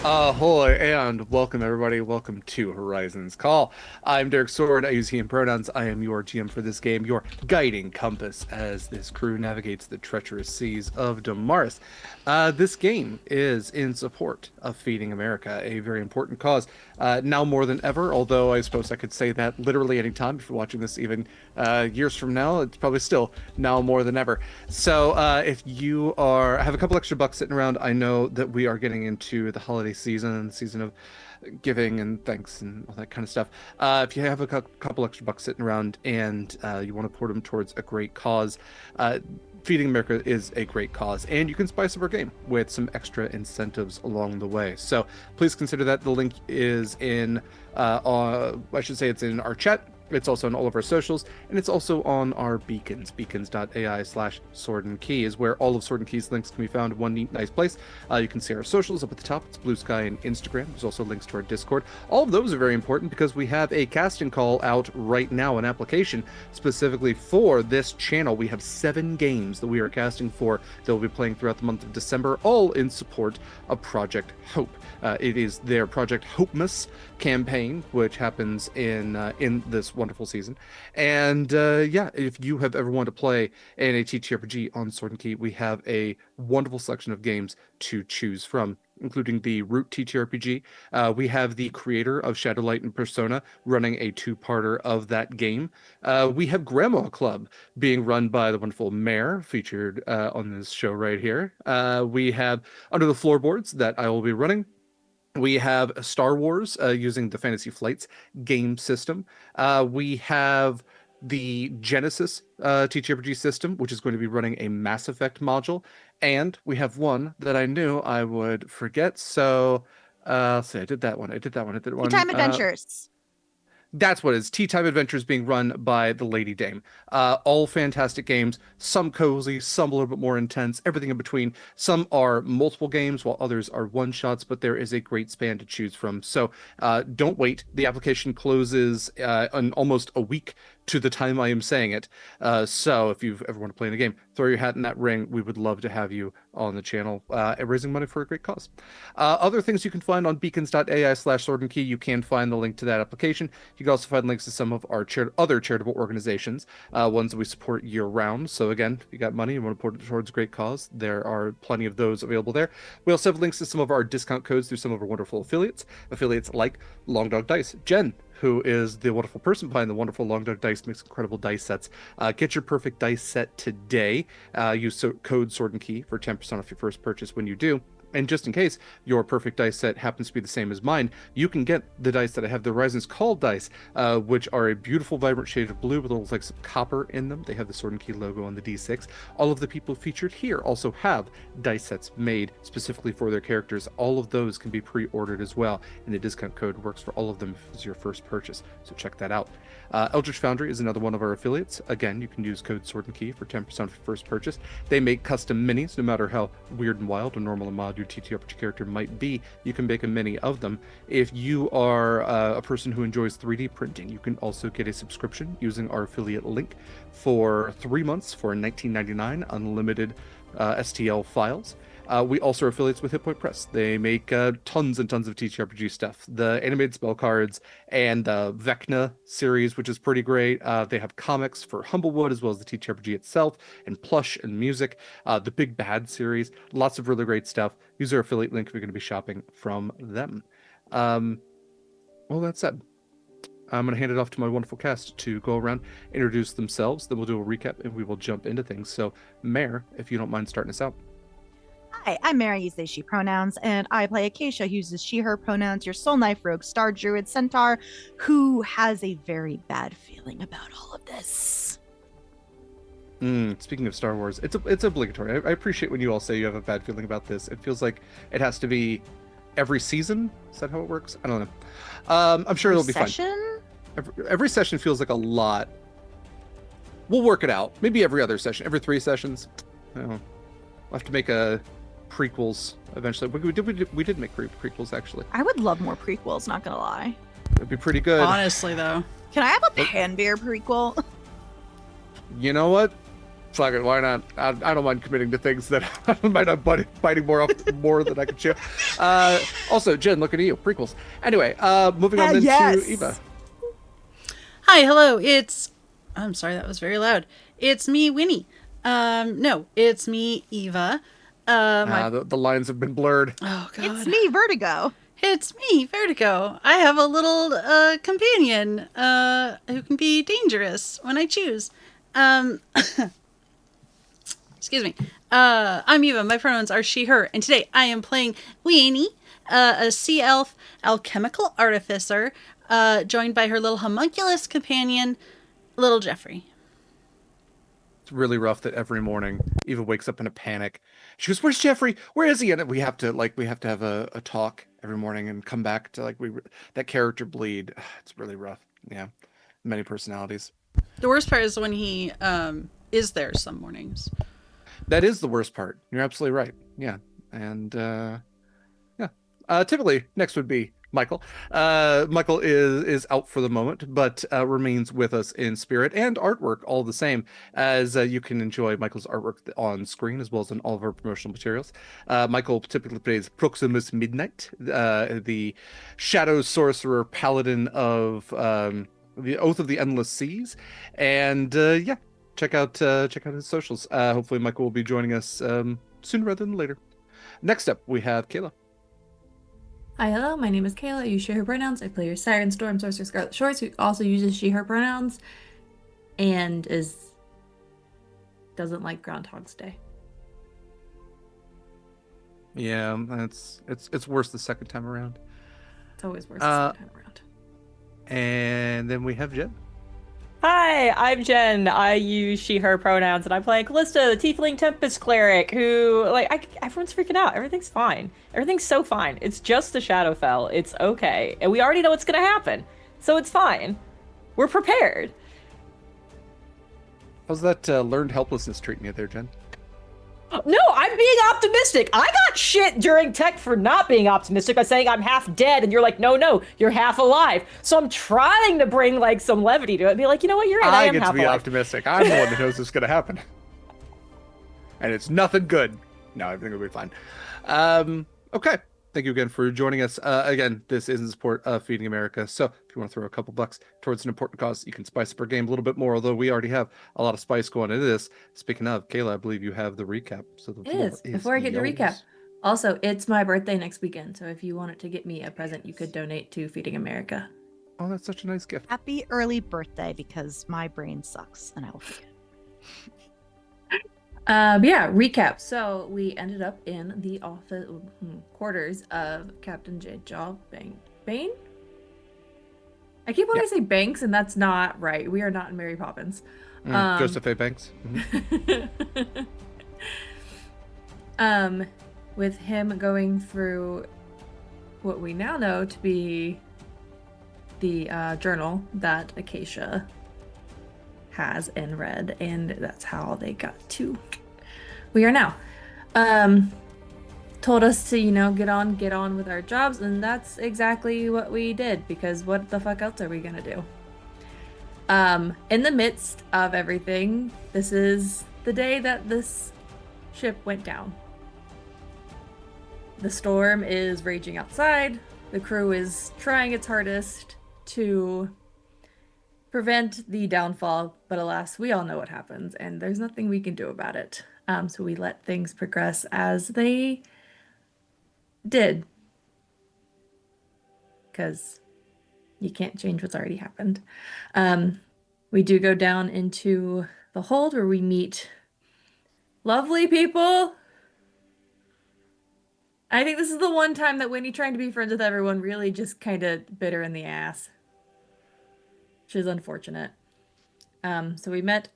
Ahoy and welcome everybody. Welcome to Horizon's Call. I'm Derek Sword. I use he and pronouns. I am your GM for this game, your guiding compass as this crew navigates the treacherous seas of Damaris. This game is in support of feeding America, a very important cause. Now more than ever, although I suppose I could say that literally any time if you're watching this even years from now, it's probably still now more than ever. So if you have a couple extra bucks sitting around, I know that we are getting into the holiday season of giving and thanks and all that kind of stuff. If you have a couple extra bucks sitting around and you want to pour them towards a great cause, Feeding America is a great cause, and you can spice up our game with some extra incentives along the way. So please consider that. The link is I should say it's in our chat. It's also on all of our socials, and it's also on our beacons. Beacons.ai/Sword and Key is where all of Sword and Key's links can be found in one neat, nice place. You can see our socials up at the top. It's BlueSky and Instagram. There's also links to our Discord. All of those are very important because we have a casting call out right now, an application specifically for this channel. We have 7 games that we are casting for that we'll be playing throughout the month of December, all in support of Project Hope. It is their Project Hopemas campaign, which happens in this wonderful season. And yeah, if you have ever wanted to play an TTRPG on Sword and Key, we have a wonderful selection of games to choose from, including the Root TTRPG. We have the creator of Shadowlight and Persona running a 2-parter of that game. We have Grandma Club being run by the wonderful Mare, featured on this show right here. We have Under the Floorboards that I will be running. We have Star Wars using the Fantasy Flights game system. We have the Genesis TTRPG system, which is going to be running a Mass Effect module. And we have one that I knew I would forget. So, let's see, I did that one. I did Tea one. Time Adventures. That's what it is. Tea Time Adventures being run by the Lady Dame. All fantastic games, some cozy, some a little bit more intense, everything in between. Some are multiple games, while others are one-shots, but there is a great span to choose from. So don't wait. The application closes in almost a week to the time I am saying it. So if you've ever want to play in a game, throw your hat in that ring. We would love to have you on the channel, raising money for a great cause. Other things you can find on beacons.ai/Sword and Key, you can find the link to that application. You can also find links to some of our other charitable organizations, ones that we support year round. So again, if you got money and want to put it towards a great cause, there are plenty of those available there. We also have links to some of our discount codes through some of our wonderful affiliates like Long Dog Dice. Jenn, who is the wonderful person behind the wonderful Long Dog Dice, makes incredible dice sets. Get your perfect dice set today. Use code Sword and Key for 10% off your first purchase when you do. And just in case your perfect dice set happens to be the same as mine, you can get the dice that I have, the Horizons Call dice, which are a beautiful, vibrant shade of blue with little like some copper in them. They have the Sword and Key logo on the D6. All of the people featured here also have dice sets made specifically for their characters. All of those can be pre-ordered as well, and the discount code works for all of them if it's your first purchase. So check that out. Eldritch Foundry is another one of our affiliates. Again, you can use code Sword and Key for 10% off your first purchase. They make custom minis, no matter how weird and wild or normal and mild your TTRPG character might be. You can make a mini of them. If you are a person who enjoys 3D printing, you can also get a subscription using our affiliate link for 3 months for $19.99 unlimited STL files. We also are affiliates with Hit Point Press. They make tons and tons of TTRPG stuff. The animated spell cards and the Vecna series, which is pretty great. They have comics for Humblewood as well as the TTRPG itself, and plush and music. The Big Bad series, lots of really great stuff. Use our affiliate link if you're going to be shopping from them. All that said, I'm going to hand it off to my wonderful cast to go around, introduce themselves, then we'll do a recap and we will jump into things. So, Mare, if you don't mind starting us out. Hi, I'm Mary, use they, she pronouns, and I play Acacia, who uses she, her pronouns, your soul knife rogue, star druid, centaur, who has a very bad feeling about all of this. Speaking of Star Wars, it's obligatory. I appreciate when you all say you have a bad feeling about this. It feels like it has to be every season. Is that how it works? I don't know. I'm sure it'll be fine. Every session feels like a lot. We'll work it out. Maybe every other session, every 3 sessions. We'll have to make a prequels eventually. We did make prequels actually. I would love more prequels, not gonna lie. It'd be pretty good. Honestly, though. Can I have a Pan Bear prequel? You know what? Fuck it, why not? I don't mind committing to things that I might not biting more than I can chew. Also, Jen, looking at you, prequels. Anyway, moving on then to Eva. Yes. Hi, hello. I'm sorry, that was very loud. It's me, Winnie. No, it's me, Eva. My The lines have been blurred. oh It's god, me, Vertigo. it's me, Vertigo. I have a little companion who can be dangerous when I choose. Um, excuse me. I'm Eva. My pronouns are she/her, and today I am playing Winnie, a sea elf alchemical artificer, joined by her little homunculus companion, little Jeffrey. It's really rough that every morning Eva wakes up in a panic. She goes, "Where's Jeffrey? Where is he?" And we have to have a talk every morning and come back to that character bleed. It's really rough. Yeah, many personalities. The worst part is when he is there some mornings. That is the worst part. You're absolutely right. Yeah, and yeah. Typically, next would be Mikyl. Mikyl is out for the moment, but remains with us in spirit and artwork all the same, as you can enjoy Mykyl's artwork on screen as well as on all of our promotional materials. Mikyl typically plays Proximus Midnight, the shadow sorcerer paladin of the Oath of the Endless Seas, and yeah, check out his socials. Hopefully, Mikyl will be joining us sooner rather than later. Next up, we have Kaila. Hi, hello, my name is Kaila. I use she, her pronouns. I play your Siren Storm Sorcerer Scarlett Shorts, who also uses she, her pronouns and doesn't like Groundhog's Day. Yeah, it's worse the second time around. It's always worse the second time around. And then we have Jenn. Hi, I'm Jenn. I use she, her pronouns, and I play Kallista, the Tiefling Tempest Cleric, who, everyone's freaking out. Everything's fine. Everything's so fine. It's just a Shadowfell. It's okay. And we already know what's going to happen. So it's fine. We're prepared. How's that learned helplessness treating you there, Jenn? No, I'm being optimistic. I got shit during tech for not being optimistic by saying I'm half dead, and you're like, no, you're half alive. So I'm trying to bring some levity to it and be like, you know what, you're right, I am get half to be alive. optimistic. I'm the one that knows what's going to happen. And it's nothing good. No, everything will be fine. Okay. Thank you again for joining us. Again, this is in support of Feeding America. So if you want to throw a couple bucks towards an important cause, you can spice up our game a little bit more, although we already have a lot of spice going into this. Speaking of, Kaila, I believe you have the recap. So the It is. Before I get to recap, also, it's my birthday next weekend, so if you wanted to get me a present, you could donate to Feeding America. Oh, that's such a nice gift. Happy early birthday, because my brain sucks and I will forget. But yeah, recap. So we ended up in the office quarters of Captain J. Jaw Bane? I keep wanting to say Banks, and that's not right. We are not in Mary Poppins. Joseph A. Banks. With him going through what we now know to be the journal that Acacia has and read, and that's how they got to we are now. Told us to, get on with our jobs, and that's exactly what we did, because what the fuck else are we gonna do? In the midst of everything, this is the day that this ship went down. The storm is raging outside. The crew is trying its hardest to prevent the downfall, but alas, we all know what happens, and there's nothing we can do about it. So we let things progress as they did, because you can't change what's already happened. We do go down into the hold where we meet lovely people. I think this is the one time that Winnie trying to be friends with everyone really just kind of bit her in the ass, which is unfortunate. So we met.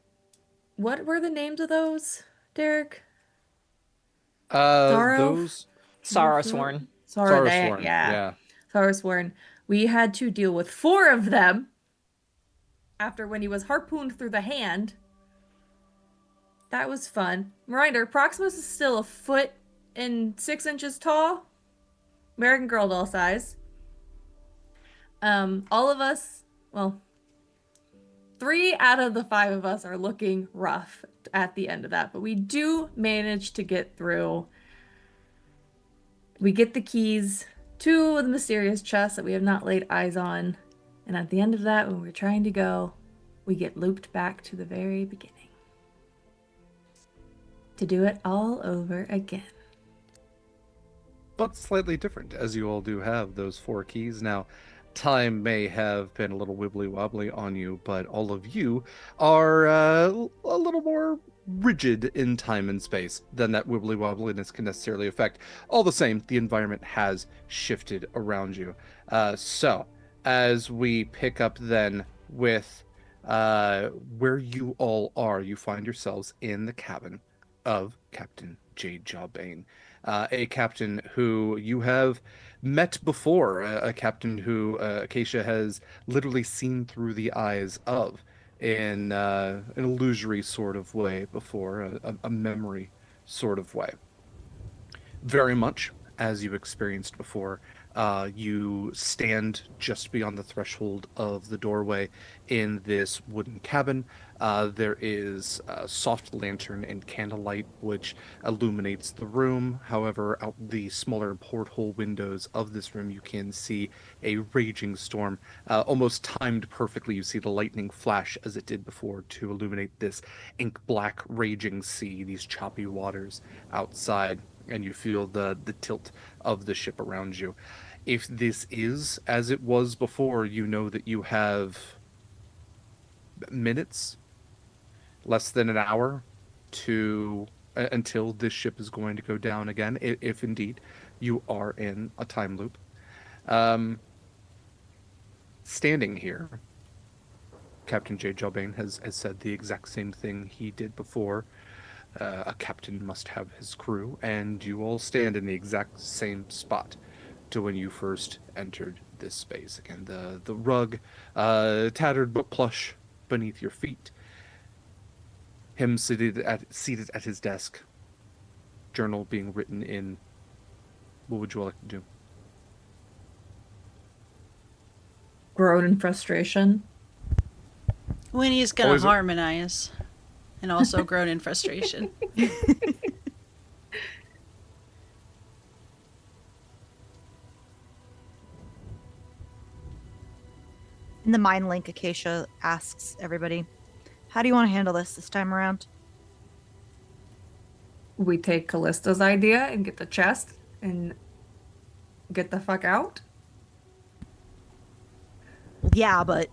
What were the names of those, Derek? Those Sarasworn. Sarasworn. Yeah. Sarasworn. We had to deal with 4 of them after Winnie was harpooned through the hand. That was fun. Reminder, Proximus is still 1'6" tall. American Girl doll size. All of us, well, 3 out of the 5 of us are looking rough at the end of that, but we do manage to get through. We get the keys to the mysterious chest that we have not laid eyes on, and at the end of that, when we're trying to go, we get looped back to the very beginning to do it all over again. But slightly different, as you all do have those 4 keys. Now, time may have been a little wibbly wobbly on you, but all of you are a little more rigid in time and space than that wibbly wobbliness can necessarily affect. All the same, the environment has shifted around you. So, as we pick up then with where you all are, you find yourselves in the cabin of Captain Jade Jawbane, a captain who you have met before, a captain who Acacia has literally seen through the eyes of in an illusory sort of way before, a memory sort of way. Very much as you experienced before, you stand just beyond the threshold of the doorway in this wooden cabin. There is a soft lantern and candlelight which illuminates the room. However, out the smaller porthole windows of this room, you can see a raging storm. Almost timed perfectly, you see the lightning flash as it did before to illuminate this ink-black raging sea, these choppy waters outside, and you feel the tilt of the ship around you. If this is as it was before, you know that you have minutes, less than an hour, to until this ship is going to go down again, if indeed you are in a time loop. Standing here, Captain J. Jalbane has said the exact same thing he did before. A captain must have his crew, and you all stand in the exact same spot to when you first entered this space. Again, the rug, tattered but plush beneath your feet. Him seated at his desk, journal being written in. What would you all like to do? Groan in frustration. Winnie's gonna Always harmonize and also groan in frustration. In the mind link, Acacia asks everybody, how do you want to handle this time around? We take Kallista's idea and get the chest and get the fuck out. Yeah, but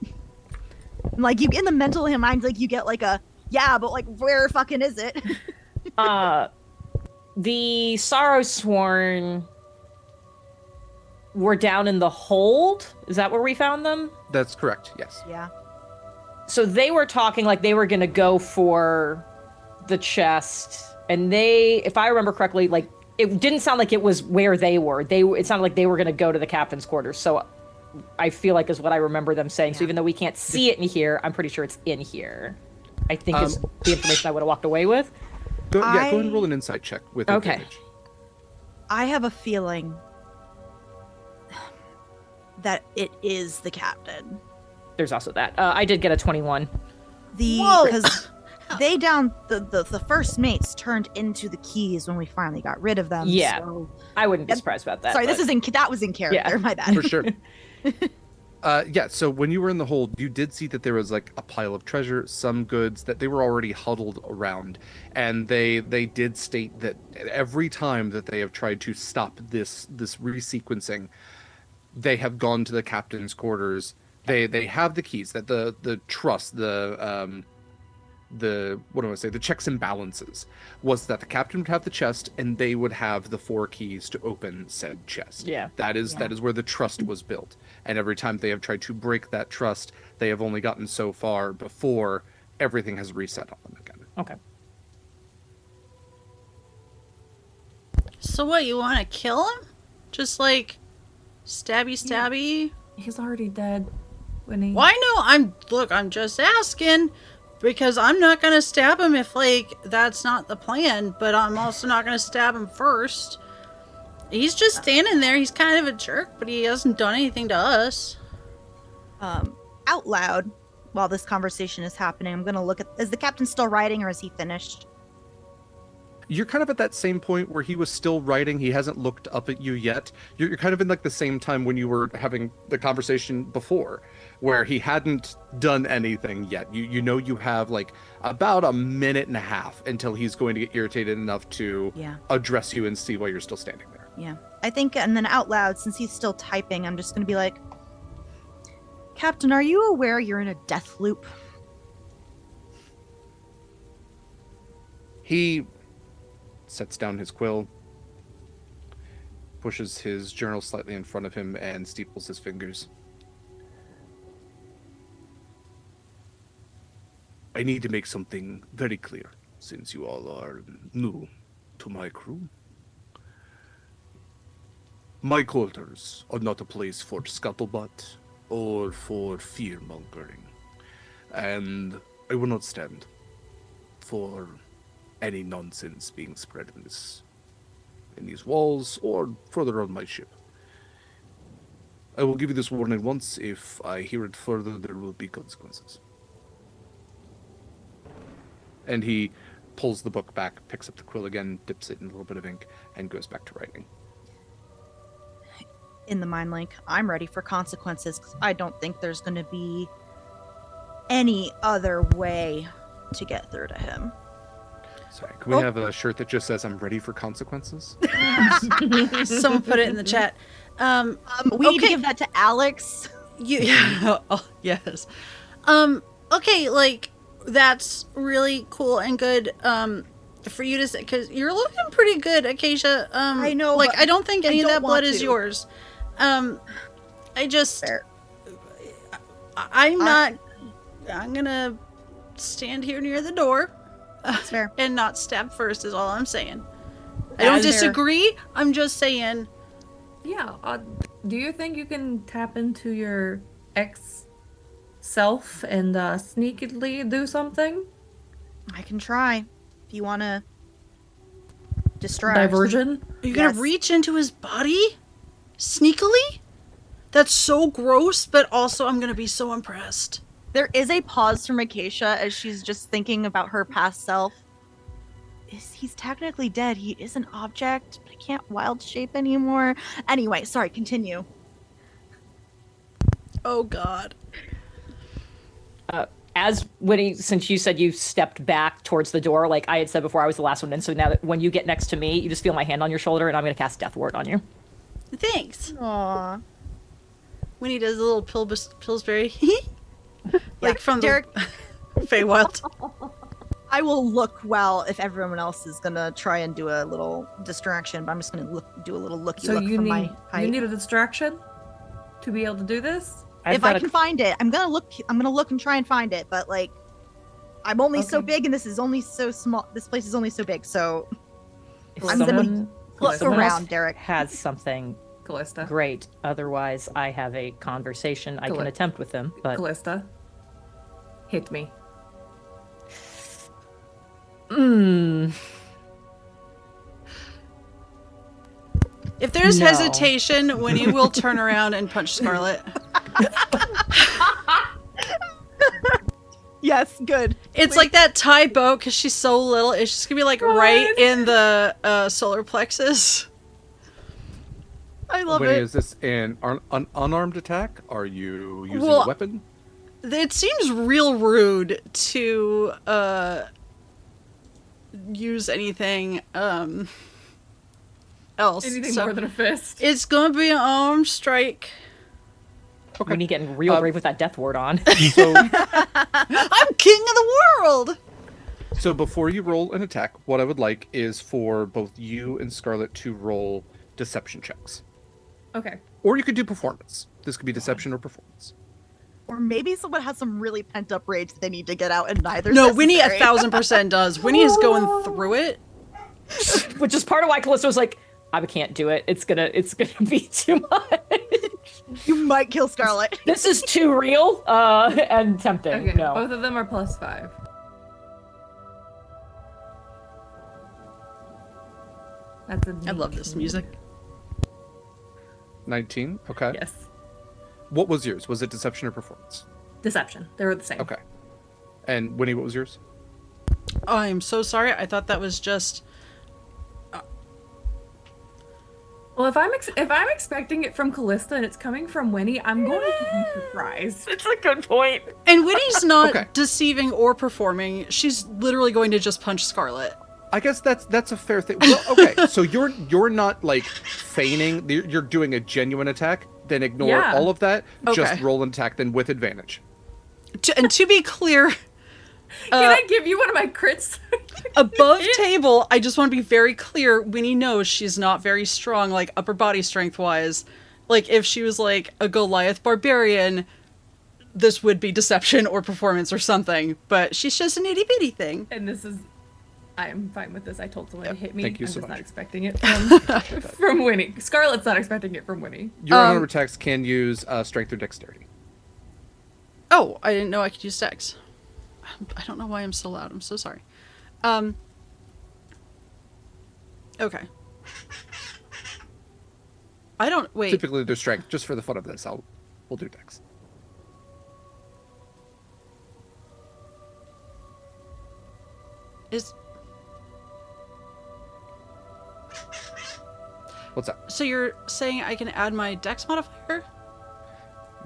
like you in the mental mind, like you get like a yeah, but like where fucking is it? The Sorrow Sworn were down in the hold. Is that where we found them? That's correct, yes. Yeah. So they were talking like they were gonna go for the chest, and they, if I remember correctly, like it didn't sound like it was where they were. It sounded like they were gonna go to the captain's quarters. So I feel like is what I remember them saying. Yeah. So even though we can't see it in here, I'm pretty sure it's in here. I think is the information I would have walked away with. Go ahead and roll an insight check with advantage. I have a feeling that it is the captain. There's also that. I did get a 21. Whoa! Because they down the first mates turned into the keys when we finally got rid of them. Yeah. So... I wouldn't be surprised about that. Sorry, but... that was in character. Yeah. My bad. For sure. Yeah, so when you were in the hold, you did see that there was like a pile of treasure, some goods that they were already huddled around. And they did state that every time that they have tried to stop this resequencing, they have gone to the captain's quarters. They have the keys, that the trust, the what do I say, the checks and balances was that the captain would have the chest and they would have the 4 keys to open said chest. Yeah. That is where the trust was built. And every time they have tried to break that trust, they have only gotten so far before everything has reset on them again. Okay. So what, you want to kill him? Just like stabby? He's already dead, Winnie. Why no? I'm just asking because I'm not gonna stab him if like that's not the plan, but I'm also not gonna stab him first. He's just standing there. He's kind of a jerk, but he hasn't done anything to us. Out loud, while this conversation is happening, I'm going to look at, is the captain still writing or is he finished? You're kind of at that same point where he was still writing. He hasn't looked up at you yet. You're kind of in like the same time when you were having the conversation before, where he hadn't done anything yet. You know you have like about a minute and a half until he's going to get irritated enough to address you and see why you're still standing there. Yeah. I think, and then out loud, since he's still typing, I'm just going to be like, Captain, are you aware you're in a death loop? He sets down his quill, pushes his journal slightly in front of him, and steeples his fingers. I need to make something very clear, since you all are new to my crew. My quarters are not a place for scuttlebutt or for fear-mongering, and I will not stand for any nonsense being spread in these walls or further on my ship. I will give you this warning once. If I hear it further, there will be consequences. And he pulls the book back, picks up the quill again, dips it in a little bit of ink, and goes back to writing. In the mind link, I'm ready for consequences because I don't think there's going to be any other way to get through to him. Sorry, can we have a shirt that just says "I'm ready for consequences"? Someone put it in the chat. We need to give that to Alex. Oh, yes. Okay, like that's really cool and good. For you to say, because you're looking pretty good, Acacia. I know, like but I don't think any of don't that blood want is to. yours. I just, Fair. I'm gonna stand here near the door. That's fair. And not stab first is all I'm saying. I don't disagree. I'm just saying. Yeah. Do you think you can tap into your ex self and sneakily do something? I can try. If you want to distract. Diversion? Are you gonna reach into his body? Sneakily? That's so gross, but also I'm gonna be so impressed. There is a pause from Acacia as she's just thinking about her past self. He's technically dead. He is an object, but he can't wild shape anymore. Anyway, sorry, continue. Oh God. Since you said you stepped back towards the door, like I had said before, I was the last one in. So now that when you get next to me, you just feel my hand on your shoulder, and I'm going to cast Death Ward on you. Thanks. Aww. Winnie does a little Pillsbury, like from Derek. the Feywild. I will look well if everyone else is gonna try and do a little distraction, but I'm just gonna do a little looky look from my height. You need a distraction to be able to do this? If I can find it, I'm gonna look and try and find it. But like, I'm only so big, and this is only so small. This place is only so big, so I'm gonna look around. Derek has something Kallista. Great. Otherwise, I have a conversation I can attempt with him. But Kallista, hit me. If there's hesitation, Winnie will turn around and punch Scarlett. Yes, good. It's like that Thai boat because she's so little. It's just gonna be like right in the solar plexus. I love Winnie, it. is this an unarmed attack? Are you using a weapon? It seems real rude to use anything else. Anything more than a fist. It's gonna be an armed strike. Okay. When you getting real brave with that Death Ward on. So, I'm king of the world! So before you roll an attack, what I would like is for both you and Scarlett to roll deception checks. Okay. Or you could do performance. This could be deception or performance. Or maybe someone has some really pent up rage that they need to get out, and neither. No, Winnie 1,000% does. Winnie is going through it, which is part of why Kallista was like, I can't do it. It's gonna be too much. You might kill Scarlett. This is too real and tempting. Okay, no. both of them are +5. That's a I love this music. 19? Okay. Yes. What was yours? Was it deception or performance? Deception. They were the same. Okay. And Winnie, what was yours? I'm so sorry. I thought that was just. Well, if I'm expecting it from Kallista and it's coming from Winnie, I'm going to be surprised. It's a good point. And Winnie's not Okay. deceiving or performing. She's literally going to just punch Scarlett. I guess that's a fair thing. Well, okay, so you're not like feigning. You're doing a genuine attack. Then ignore Yeah. all of that. Just Okay. roll an attack then with advantage. And to be clear, Can I give you one of my crits? above table, I just want to be very clear. Winnie knows she's not very strong, like upper body strength wise. Like if she was like a Goliath barbarian, this would be deception or performance or something. But she's just an itty bitty thing. And this is, I am fine with this. I told someone to hit me. Thank you I'm so just much. not expecting it from Winnie. Scarlett's not expecting it from Winnie. Your unarmed attacks can use strength or dexterity. Oh, I didn't know I could use dex. I don't know why I'm so loud. I'm so sorry. Okay. I don't wait. Typically, they're strength. Just for the fun of this, we'll do dex. Is What's up? so you're saying I can add my dex modifier?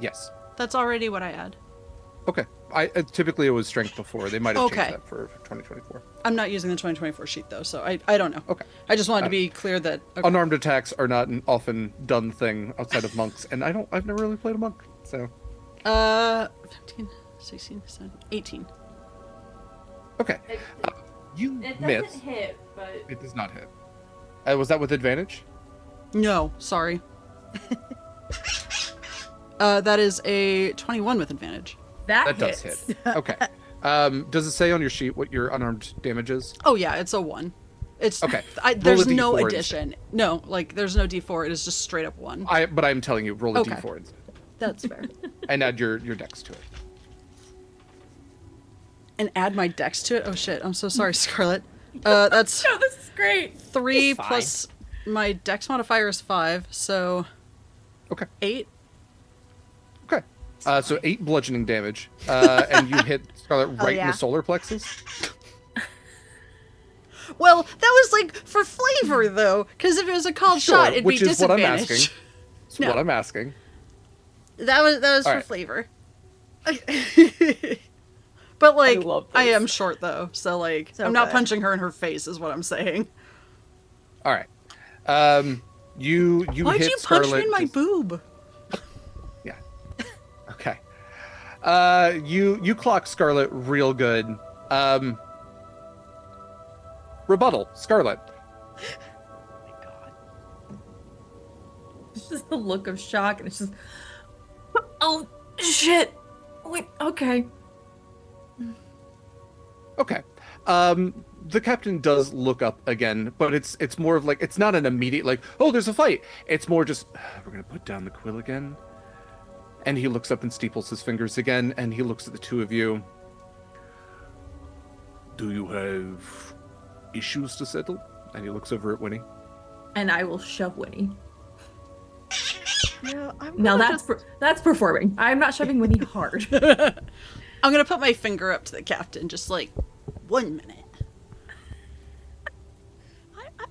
Yes. That's already what I add. Okay. Typically it was strength before. They might have Okay. changed that for 2024. I'm not using the 2024 sheet though, so I don't know. Okay. I just wanted to be clear that okay. Unarmed attacks are not an often done thing outside of monks, and I've never really played a monk, so 15, 16, 17, 18. okay. You It miss. doesn't hit, but It does not hit. Was that with advantage? No, sorry. That is a 21 with advantage. That does hits. hit. Okay. Does it say on your sheet what your unarmed damage is? Oh yeah, it's a 1. It's Okay. there's Roll a no D4 addition. No, like there's no D4. It is just straight up 1. But I'm telling you, roll a Okay. d4 instead, That's fair. and add your dex to it. And add my dex to it. Oh shit! I'm so sorry, Scarlett. That's No, this is great. 3 It's fine. plus my dex modifier is 5, so Okay. 8. Okay. So 8 bludgeoning damage, and you hit Scarlet right in yeah. the solar plexus. Well, that was like for flavor though, because if it was a called Sure, shot, it'd which be is what I'm disadvantage. asking. That's No. what I'm asking. That was All for right. flavor. But like, love I this. am short though, so like, So I'm not good. punching her in her face, is what I'm saying. All right. You Why'd hit you punch Scarlet me in my just- boob? Yeah. Okay. You clock Scarlet real good. Rebuttal, Scarlet. It's just the look of shock, and it's just, oh shit. Wait, okay. Okay. The captain does look up again, but it's more of like, it's not an immediate like, oh, there's a fight. It's more just, we're gonna put down the quill again. And he looks up and steeples his fingers again, and he looks at the two of you. Do you have issues to settle? And he looks over at Winnie. And I will shove Winnie. Yeah, I'm Now gonna that's performing. I'm not shoving Winnie hard. I'm gonna put my finger up to the captain, just like 1 minute.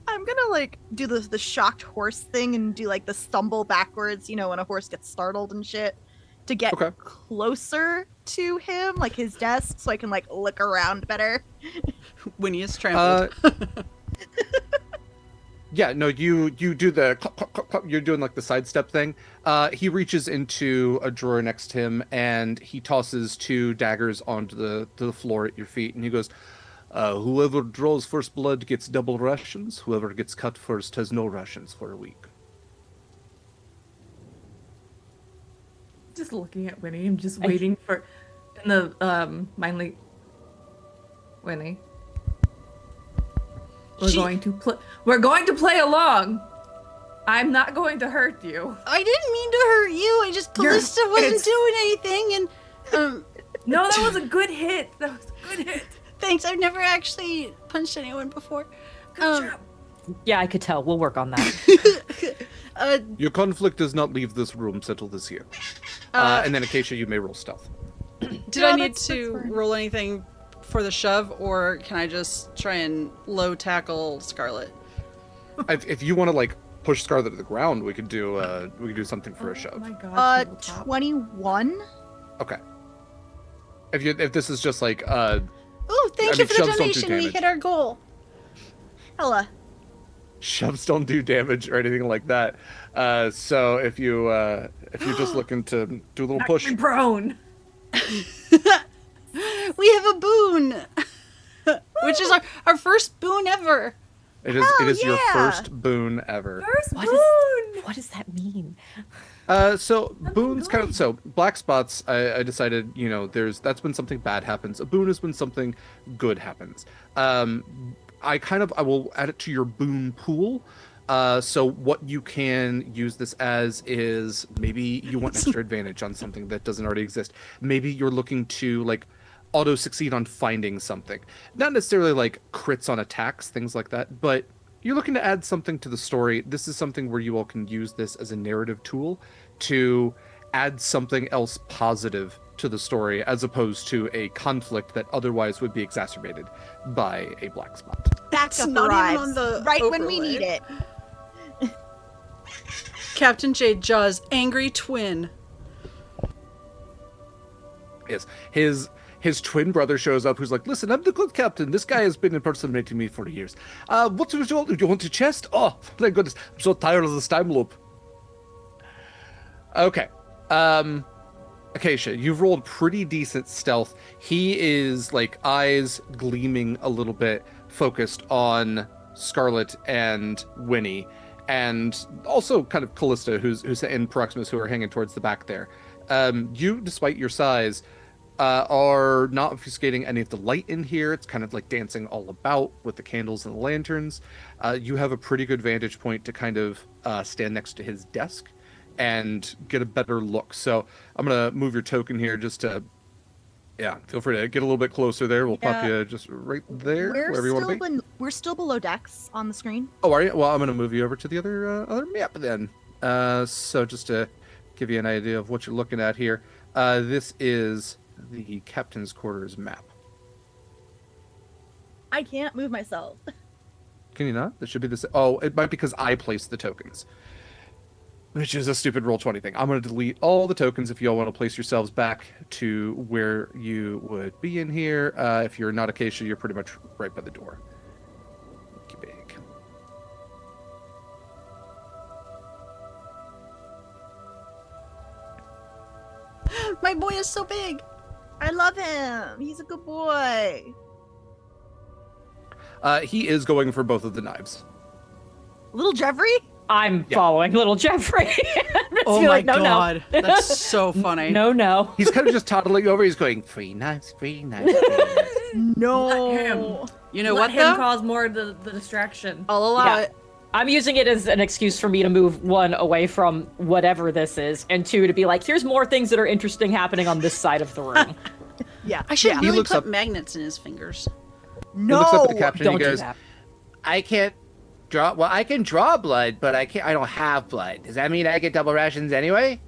I'm gonna like do the shocked horse thing and do like the stumble backwards, you know, when a horse gets startled and shit, to get Okay. closer to him, like his desk, so I can like look around better. Winnie is trampled. Yeah, no, you do the clop, clop, clop, clop, you're doing like the sidestep thing. He reaches into a drawer next to him and he tosses 2 daggers onto the floor at your feet, and he goes, whoever draws first blood gets double rations. Whoever gets cut first has no rations for a week. Just looking at Winnie, I'm just waiting for in the Mindly Winnie. We're going to play along. I'm not going to hurt you. I didn't mean to hurt you. I just You're- Kallista wasn't it's- doing anything, and No, that was a good hit. That was a good hit. thanks. I've never actually punched anyone before. Good job. Yeah, I could tell. We'll work on that. Your conflict does not leave this room. Settle this here. And then Acacia, you may roll stealth. Did No, I need that's to fine. roll anything for the shove, or can I just try and low tackle Scarlett? If you want to like push Scarlet to the ground, we could do something for a Oh shove. my god. tabletop. 21. Okay. If this is just like Oh, thank I you mean, for the shoves don't do donation. We damage. hit our goal. Hella. shoves don't do damage or anything like that. So if you're just looking to do a little Knock push, me prone. We have a boon, which is our first boon ever. it is your yeah! first boon ever. First What boon. What does that mean? So boons kind of so black spots. I decided that's when something bad happens. A boon is when something good happens. I will add it to your boon pool. So what you can use this as is maybe you want extra advantage on something that doesn't already exist. Maybe you're looking to like auto succeed on finding something. Not necessarily like crits on attacks, things like that, but you're looking to add something to the story. This is something where you all can use this as a narrative tool to add something else positive to the story as opposed to a conflict that otherwise would be exacerbated by a black spot. It's Backup not even arrives on the right when we overlay. need it. Captain Jade Jaws, angry twin. Yes, his twin brother shows up who's like, listen, I'm the good captain. This guy has been impersonating me for years. What's the result? Do you want a chest? Oh, thank goodness. I'm so tired of this time loop. Okay. Acacia, you've rolled pretty decent stealth. He is like eyes gleaming a little bit, focused on Scarlett and Winnie, and also kind of Kallista, who's in Proximus, who are hanging towards the back there. You, despite your size, are not obfuscating any of the light in here. It's kind of like dancing all about with the candles and the lanterns. You have a pretty good vantage point to kind of stand next to his desk and get a better look. So I'm going to move your token here just to, feel free to get a little bit closer there. We'll pop Yeah. you just right there, wherever you want to be. We're still below decks on the screen. Oh, are you? Well, I'm going to move you over to the other map then. So just to give you an idea of what you're looking at here, this is the captain's quarters map. I can't move myself. Can you not? This should be this. Oh, it might be because I placed the tokens, which is a stupid Roll20 thing. I'm going to delete all the tokens if you all want to place yourselves back to where you would be in here. If you're not Acacia, you're pretty much right by the door. Make you big. My boy is so big. I love him. He's a good boy. He is going for both of the knives. Little Jeffrey? I'm Yeah. following little Jeffrey. Oh Be my like, no, god, no. that's so funny. No. He's kind of just toddling over. He's going, free knives, free knives, free knives. No. Let him. You know Let what him though? cause more of the distraction. I'll allow Yeah. it. I'm using it as an excuse for me to move one away from whatever this is, and two to be like, here's more things that are interesting happening on this side of the room. Yeah. I should yeah. really looks put up- magnets in his fingers. He looks up at the No. captain Don't and he do goes, that. I can't draw. Well, I can draw blood, but I don't have blood. Does that mean I get double rations anyway?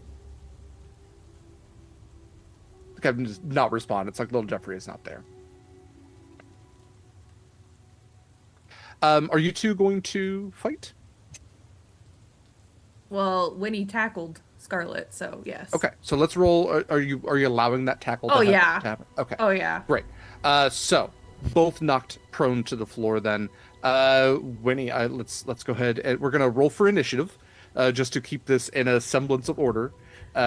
The captain does not respond. It's like little Jeffrey is not there. Are you two going to fight? Well, Winnie tackled Scarlett, so yes. Okay, so let's roll. Are you allowing that tackle? Oh, to yeah. happen? Okay. Oh yeah. Great. So both knocked prone to the floor. Then, Winnie, let's go ahead and we're gonna roll for initiative, just to keep this in a semblance of order.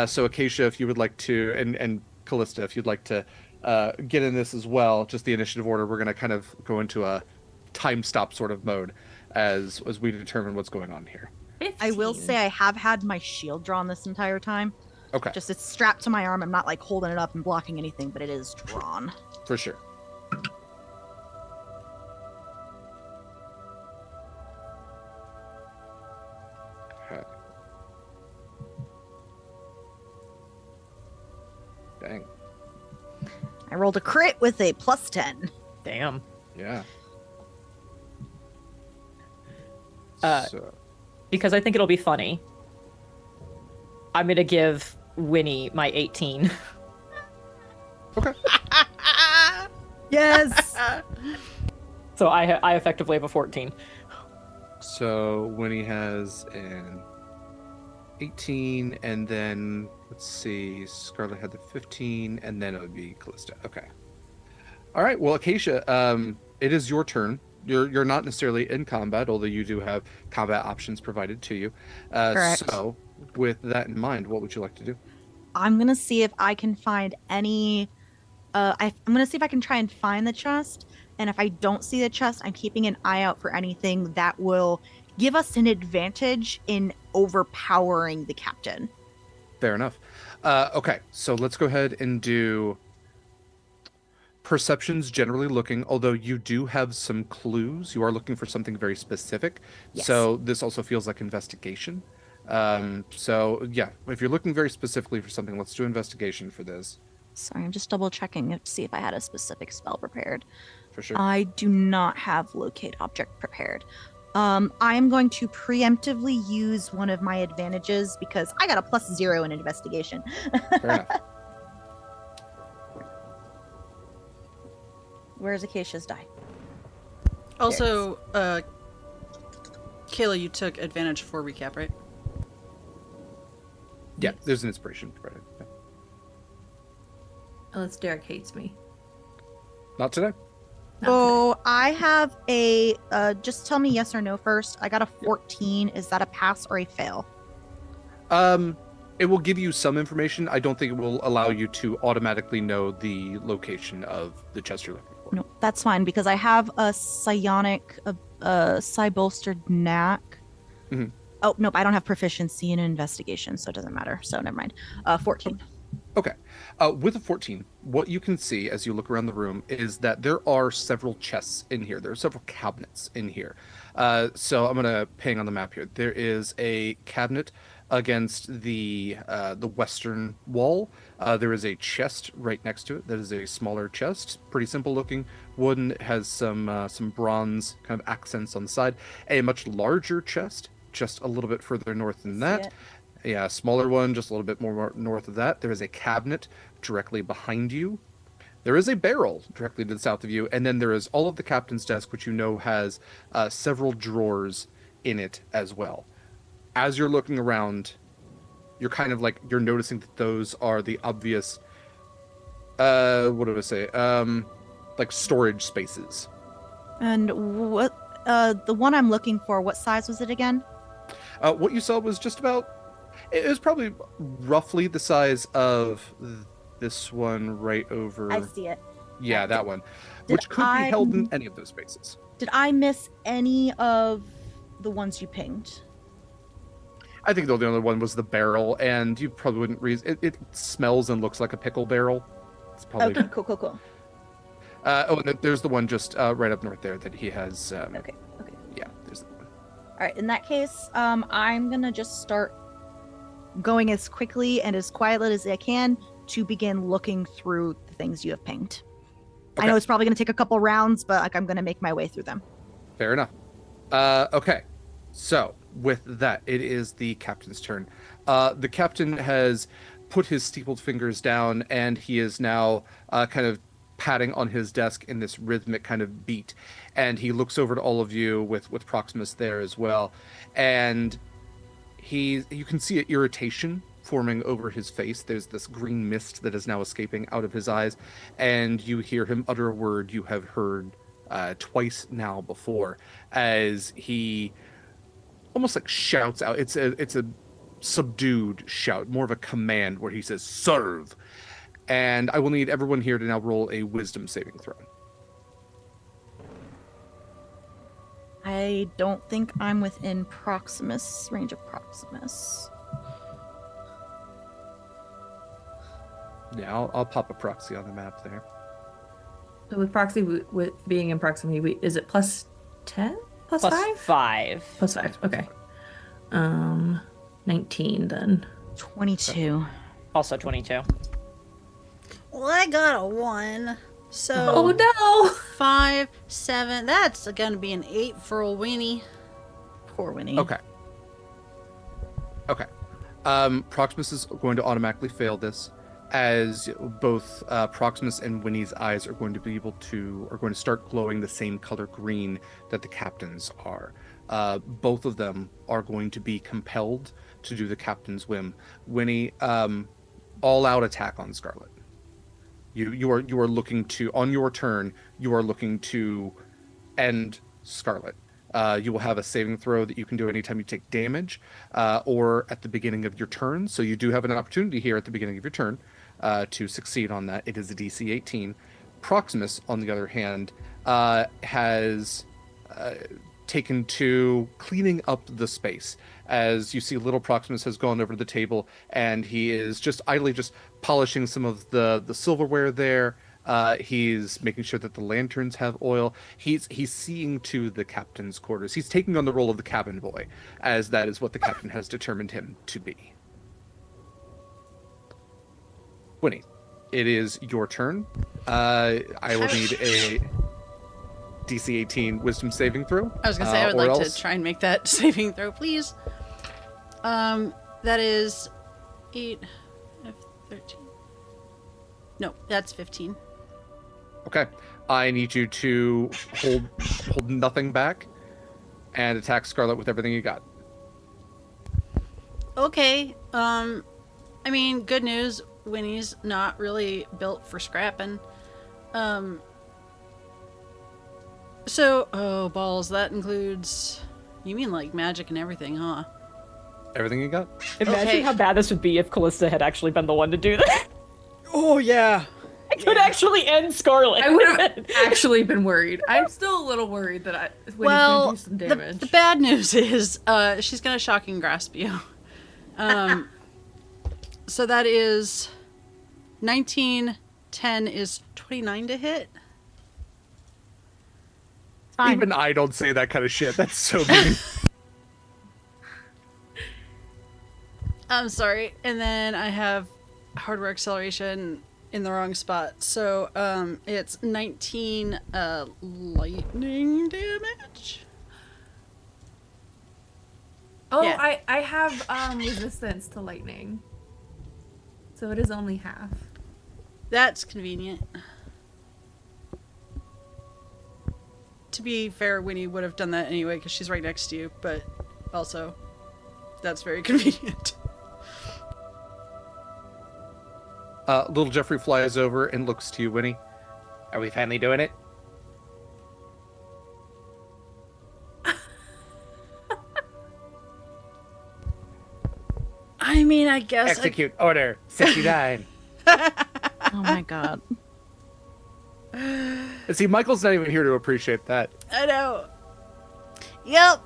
So Acacia, if you would like to, and Kallista, if you'd like to get in this as well, just the initiative order. We're gonna kind of go into a time stop sort of mode as we determine what's going on here. 15. I will say I have had my shield drawn this entire time. Okay, Just it's strapped to my arm. I'm not like holding it up and blocking anything, but it is drawn. for sure. Okay. Dang. I rolled a crit with a +10. Damn. Yeah. So, Because I think it'll be funny. I'm gonna give Winnie my 18. Okay. Yes. So I effectively have a 14. So Winnie has an 18, and then let's see, Scarlett had the 15, and then it would be Kallista. Okay. All right. Well, Acacia, it is your turn. You're not necessarily in combat, although you do have combat options provided to you. Correct. So, with that in mind, what would you like to do? I'm gonna see if I can find any. I'm gonna see if I can try and find the chest. And if I don't see the chest, I'm keeping an eye out for anything that will give us an advantage in overpowering the captain. Fair enough. Okay, so let's go ahead and do perceptions generally looking, although you do have some clues. You are looking for something very specific. Yes. So this also feels like investigation. So yeah, if you're looking very specifically for something, let's do investigation for this. Sorry, I'm just double checking to see if I had a specific spell prepared. For sure. I do not have locate object prepared. I am going to preemptively use one of my advantages because I got a +0 in investigation. Fair enough. Where's Acacia's die? Also, Kayla, you took advantage for recap, right? Yeah, there's an inspiration provided. Yeah. Unless Derek hates me. Not today. Not So I have a just tell me yes or no first. I got a 14. Is that a pass or a fail? It will give you some information. I don't think it will allow you to automatically know the location of the chest you're looking for. No, that's fine because I have a psionic, psi bolstered knack. Mhm. Oh nope, I don't have proficiency in investigation, so it doesn't matter. So never mind. 14. Okay. With a 14, what you can see as you look around the room is that there are several chests in here. There are several cabinets in here. So I'm going to ping on the map here. There is a cabinet against the western wall. There is a chest right next to it. That is a smaller chest, pretty simple looking. Wooden, has some bronze kind of accents on the side. A much larger chest, just a little bit further north than that. Yeah, a smaller one, just a little bit more north of that. There is a cabinet directly behind you. There is a barrel directly to the south of you, and then there is all of the captain's desk, which you know has several drawers in it as well. As you're looking around, you're kind of like, you're noticing that those are the obvious, what do I say? Like storage spaces. And what the one I'm looking for, what size was it again? What you saw was just about, it was probably roughly the size of this one right over. I see it. Yeah, that one, Did which could be held in any of those spaces. Did I miss any of the ones you pinged? I think the only other one was the barrel, and you probably wouldn't reason it smells and looks like a pickle barrel. It's probably Okay, cool. oh, and then there's the one just right up north there that he has. Okay. Yeah, there's the one. All right, in that case, I'm gonna just start going as quickly and as quietly as I can to begin looking through the things you have pinged. I Okay. know it's probably gonna take a couple rounds, but like I'm gonna make my way through them. Fair enough. Okay, so with that, it is the captain's turn. The captain has put his steepled fingers down, and he is now kind of patting on his desk in this rhythmic kind of beat. And he looks over to all of you with Proximus there as well, and you can see an irritation forming over his face. There's this green mist that is now escaping out of his eyes, and you hear him utter a word you have heard twice now before, as he almost like shouts out. It's a subdued shout, more of a command, where he says "serve," and I will need everyone here to now roll a wisdom saving throw. I don't think I'm within range of Proximus. Yeah, I'll pop a proxy on the map there. So with proxy, with being in proximity, is it plus 10? Plus Plus 5? 5. Plus 5, okay. 19 then. 22. Also 22. Well, I got a 1. So Oh no! 5, 7. That's gonna be an 8 for old Weenie. Poor Winnie. Okay. Proximus is going to automatically fail this, as both Proximus and Winnie's eyes are going to start glowing the same color green that the captain's are. Both of them are going to be compelled to do the captain's whim. Winnie, all out attack on Scarlett. You are looking to, on your turn, you are looking to end Scarlett. You will have a saving throw that you can do anytime you take damage, or at the beginning of your turn. So you do have an opportunity here at the beginning of your turn to succeed on that. It is a DC 18. Proximus, on the other hand, has taken to cleaning up the space. As you see, little Proximus has gone over to the table, and he is just idly just polishing some of the silverware there. He's making sure that the lanterns have oil. He's seeing to the captain's quarters. He's taking on the role of the cabin boy, as that is what the captain has determined him to be. Winnie, it is your turn. I will need a DC 18 Wisdom saving throw. I was gonna say I would like to try and make that saving throw, please. That is 8, 13. No, that's 15. Okay, I need you to hold nothing back and attack Scarlett with everything you got. Okay. I mean, good news. Winnie's not really built for scrapping. So, oh balls, that includes. You mean like magic and everything, huh? Everything you got? Imagine Okay. how bad this would be if Kallista had actually been the one to do that. Oh yeah. I could actually end Scarlet. I would have actually been worried. I'm still a little worried that Winnie's gonna do some damage. The bad news is she's gonna shocking grasp you. So that is 19, 10 is 29 to hit. Fine. Even I don't say that kind of shit. That's so mean. I'm sorry. And then I have hardware acceleration in the wrong spot. So it's 19 lightning damage. Oh, Yeah. I have resistance to lightning. So it is only half. That's convenient. To be fair, Winnie would have done that anyway because she's right next to you, but also that's very convenient. Little Jeffrey flies over and looks to you, Winnie. Are we finally doing it? I mean, I guess Execute Order 69. Oh my god. And see, Michael's not even here to appreciate that. I know. Yep.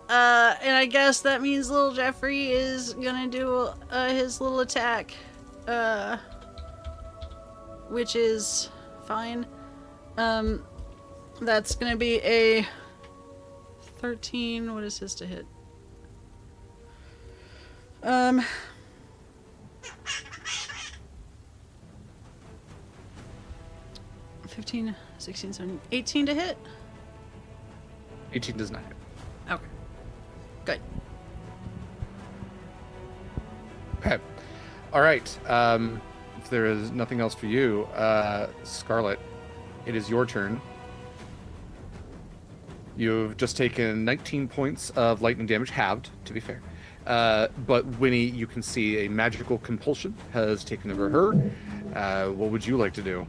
And I guess that means little Jeffrey is gonna do his little attack, which is fine. That's gonna be a 13. What is his to hit? 15, 16, 17, 18 to hit? 18 does not hit. Okay. Good. Okay. All right. If there is nothing else for you, Scarlett, it is your turn. You've just taken 19 points of lightning damage, halved, to be fair. But Winnie, you can see a magical compulsion has taken over her. What would you like to do?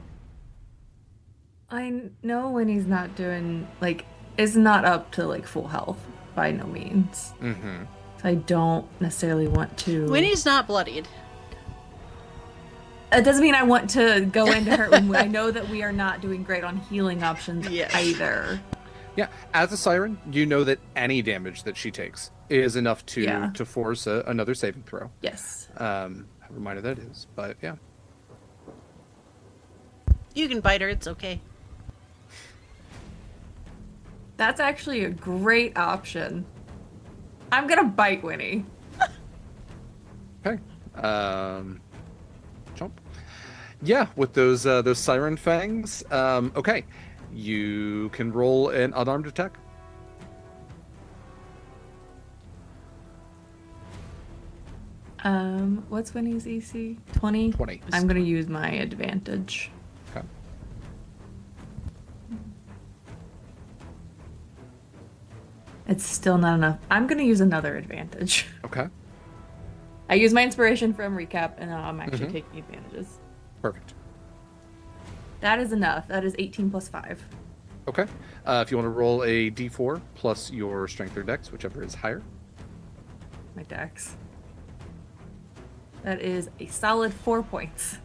I know Winnie's not doing, is not up to, full health by no means. Mm-hmm. So I don't necessarily want to... Winnie's not bloodied. It doesn't mean I want to go into her when I know that we are not doing great on healing options either. Yeah, as a siren, you know that any damage that she takes is enough to Yeah. to force another saving throw. Yes. However minor that is, but yeah. You can bite her, it's okay. That's actually a great option. I'm gonna bite Winnie. Okay. Jump. Yeah, with those siren fangs. Okay, you can roll an unarmed attack. What's Winnie's EC? 20? 20. I'm gonna use my advantage. Okay. It's still not enough. I'm gonna use another advantage. Okay. I use my inspiration from recap, and now I'm actually taking advantages. Perfect. That is enough. That is 18 plus 5. Okay. If you want to roll a d4 plus your strength or dex, whichever is higher. My dex. That is a solid 4 points.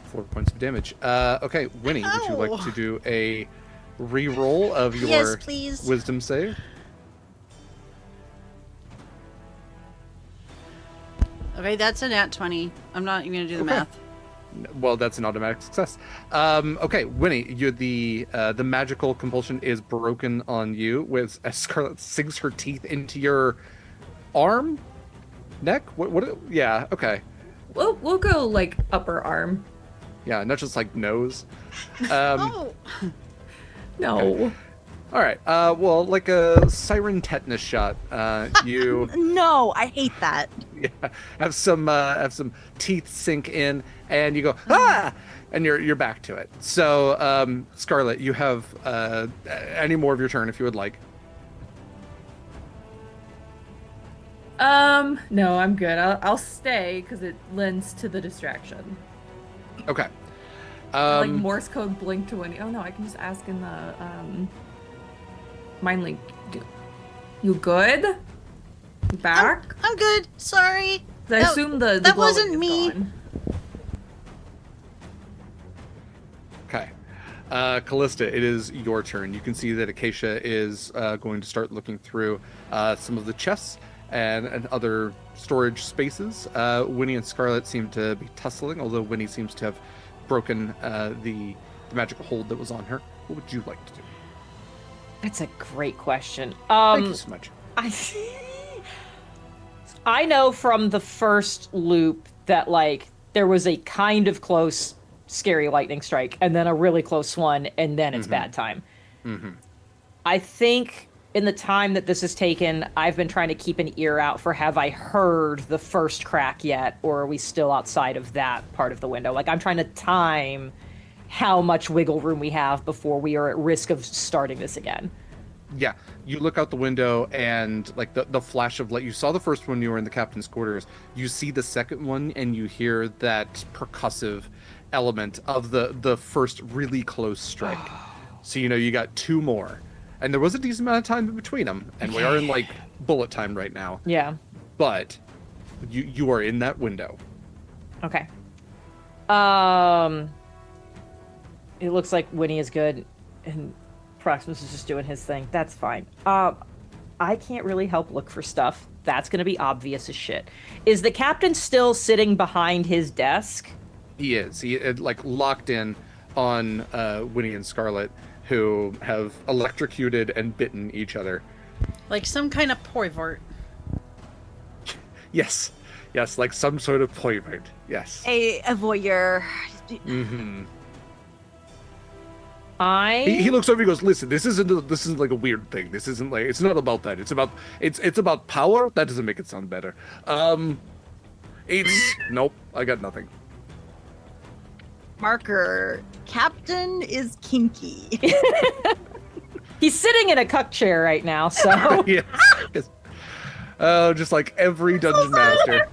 4 points of damage. Okay, Winnie, would you like to do a re-roll of your Yes, please. wisdom save? Okay, that's a nat 20. I'm not even gonna do the Okay. math. Well, that's an automatic success. Okay, Winnie, the magical compulsion is broken on you as Scarlett sinks her teeth into your arm, neck. What? Yeah. Okay. We'll go like upper arm. Yeah, not just like nose. Oh, No. Okay. All right. Well, like a siren tetanus shot. You No, I hate that. yeah, have some teeth sink in, and you go ah, and you're back to it. So, Scarlett, you have any more of your turn if you would like. No, I'm good. I'll stay because it lends to the distraction. Okay. Like Morse code blink to Winnie. Oh no, I can just ask in the mind link. You good? You back? I'm good. Sorry. 'Cause I assume the that glowing wasn't is me. gone. Okay. Kallista, it is your turn. You can see that Acacia is going to start looking through some of the chests and other storage spaces. Winnie and Scarlett seem to be tussling, although Winnie seems to have broken the magical hold that was on her. What would you like to do? That's a great question. Thank you so much. I know from the first loop that like there was a kind of close scary lightning strike and then a really close one and then it's bad time. I think in the time that this has taken, I've been trying to keep an ear out for have I heard the first crack yet, or are we still outside of that part of the window? Like I'm trying to time how much wiggle room we have before we are at risk of starting this again. Yeah, you look out the window and like the flash of light. You saw the first one, you were in the captain's quarters. You see the second one and you hear that percussive element of the first really close strike. So you know you got two more. And there was a decent amount of time in between them. And we are in like bullet time right now. Yeah. But you are in that window. Okay. It looks like Winnie is good and Proximus is just doing his thing. That's fine. I can't really help look for stuff. That's going to be obvious as shit. Is the captain still sitting behind his desk? He is. He like locked in on Winnie and Scarlett, who have electrocuted and bitten each other. Like some kind of poivert. Yes, like some sort of poivert. Yes. A voyeur. Mm-hmm. He looks over. He goes, "Listen, this isn't like a weird thing. This isn't like it's not about that. It's about power. That doesn't make it sound better. It's nope. I got nothing. Marker. Captain is kinky. He's sitting in a cuck chair right now, so Yes. Just like every dungeon master.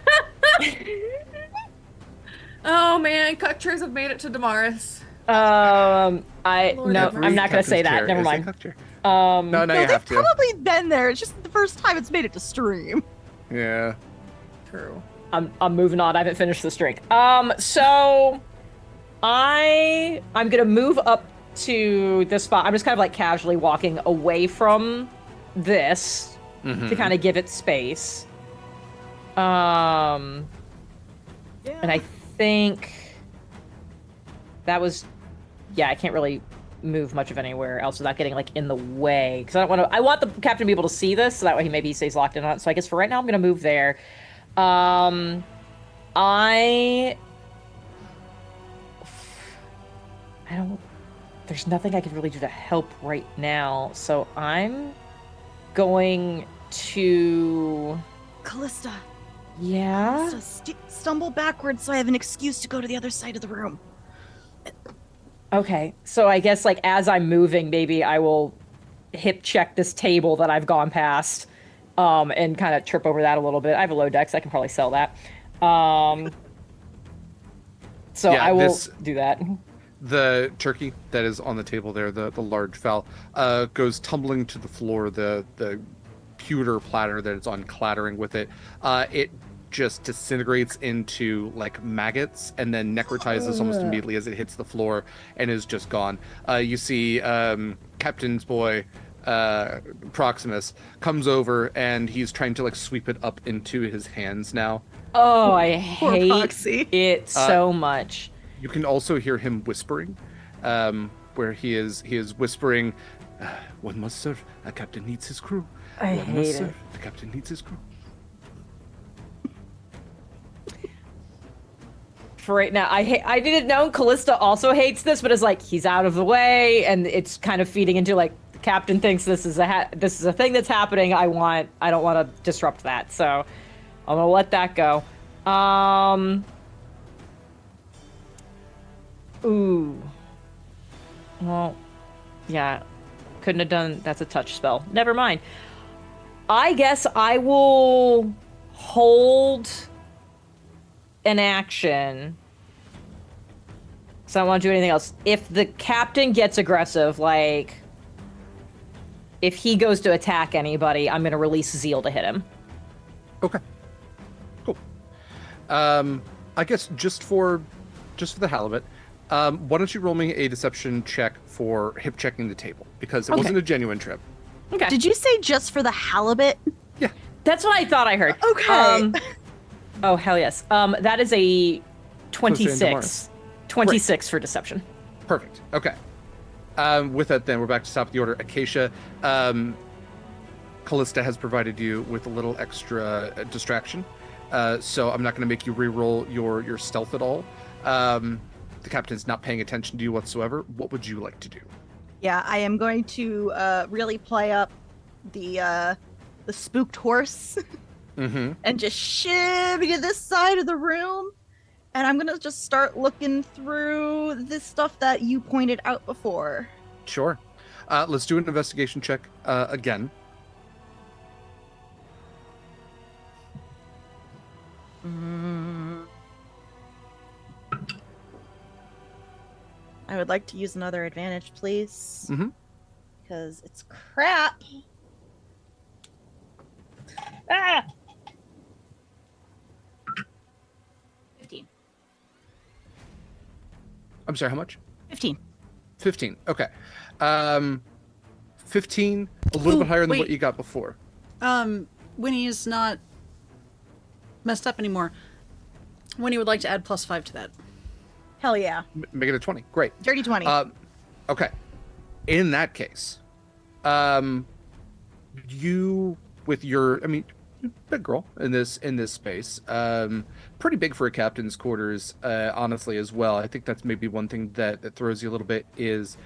Oh man, cuck chairs have made it to Damaris. I'm not Every gonna say captain's that. chair Never is a mind. cuck chair. No, No, you They've have to. probably been there. It's just the first time it's made it to stream. Yeah. True. I'm moving on. I haven't finished this drink. So I'm gonna move up to this spot. I'm just kind of like casually walking away from this to kind of give it space. And I think that was, yeah, I can't really move much of anywhere else without getting like in the way because I want the captain to be able to see this so that way maybe he stays locked in on it. So I guess for right now I'm gonna move there. There's nothing I can really do to help right now, so I'm going to... Kallista, Yeah. So stumble backwards so I have an excuse to go to the other side of the room. Okay, so I guess like as I'm moving, maybe I will hip check this table that I've gone past, and kind of trip over that a little bit. I have a low dex, I can probably sell that. So Yeah, I will do that. The turkey that is on the table there, the large fowl, goes tumbling to the floor. The pewter platter that it's on clattering with it. It just disintegrates into like maggots and then necrotizes almost immediately as it hits the floor and is just gone. You see Captain's boy Proximus comes over and he's trying to like sweep it up into his hands now. Oh, I Poor hate Proxy. it so much. You can also hear him whispering, where he is whispering, "One must serve. A captain needs his crew. I One hate must it. serve. The captain needs his crew." For right now, I didn't know Kallista also hates this, but it's like he's out of the way, and it's kind of feeding into like the captain thinks this is a thing that's happening. I don't want to disrupt that, so I'm gonna let that go. Ooh. Well, yeah. Couldn't have done. That's a touch spell. Never mind. I guess I will hold an action. So I don't want to do anything else. If the captain gets aggressive, like if he goes to attack anybody, I'm gonna release Zeal to hit him. Okay. Cool. I guess just for the hell of it, why don't you roll me a deception check for hip checking the table, because it Okay. wasn't a genuine trip. Okay. Did you say just for the halibut? Yeah. That's what I thought I heard. Okay. Oh hell yes. That is a Closer into 26. 26 for deception. Perfect. Okay. With that, then we're back to top of the order. Acacia, Kallista has provided you with a little extra distraction, so I'm not going to make you re-roll your stealth at all. The captain's not paying attention to you whatsoever. What would you like to do? Yeah, I am going to really play up the spooked horse Mm-hmm. and just shimmy to this side of the room. And I'm gonna just start looking through this stuff that you pointed out before. Sure. Let's do an investigation check again. I would like to use another advantage, please. Mm-hmm. Because it's crap. Ah! 15. I'm sorry, how much? 15. 15. Okay. 15, a little Ooh, bit higher than what wait. you got before. Winnie is not messed up anymore. Winnie would like to add +5 to that. Hell yeah. Make it a 20. Great. Dirty 20. Okay. In that case, you with your, I mean, big girl in this space, pretty big for a captain's quarters, honestly, as well. I think that's maybe one thing that throws you a little bit is,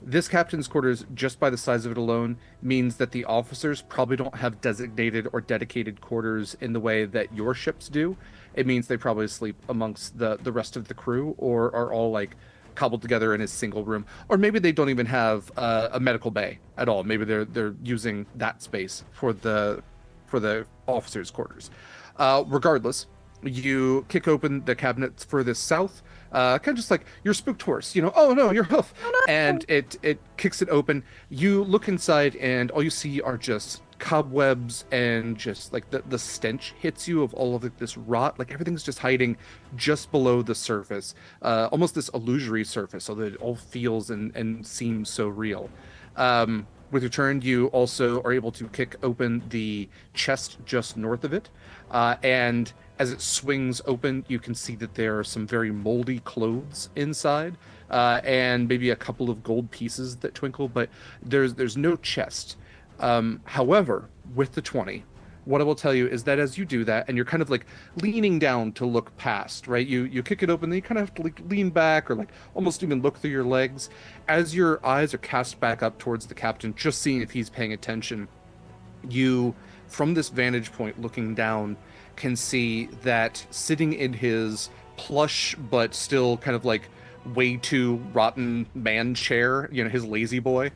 this captain's quarters, just by the size of it alone, means that the officers probably don't have designated or dedicated quarters in the way that your ships do. It means they probably sleep amongst the rest of the crew, or are all like cobbled together in a single room, or maybe they don't even have a medical bay at all. Maybe they're using that space for the officers' quarters. Regardless, you kick open the cabinets furthest south, kind of just like your spooked horse, oh no, your hoof. Oh, no. And it kicks it open. You look inside and all you see are just cobwebs, and just like the stench hits you of all of this rot. Like everything's just hiding just below the surface, almost this illusory surface, so that it all feels and seems so real. With your turn, you also are able to kick open the chest just north of it, and as it swings open, you can see that there are some very moldy clothes inside, and maybe a couple of gold pieces that twinkle, but there's no chest. However, with the 20, what I will tell you is that as you do that, and you're kind of like leaning down to look past, right? You kick it open, then you kind of have to like lean back, or like almost even look through your legs. As your eyes are cast back up towards the captain, just seeing if he's paying attention, you from this vantage point looking down, can see that sitting in his plush but still kind of like way too rotten man chair, his lazy boy,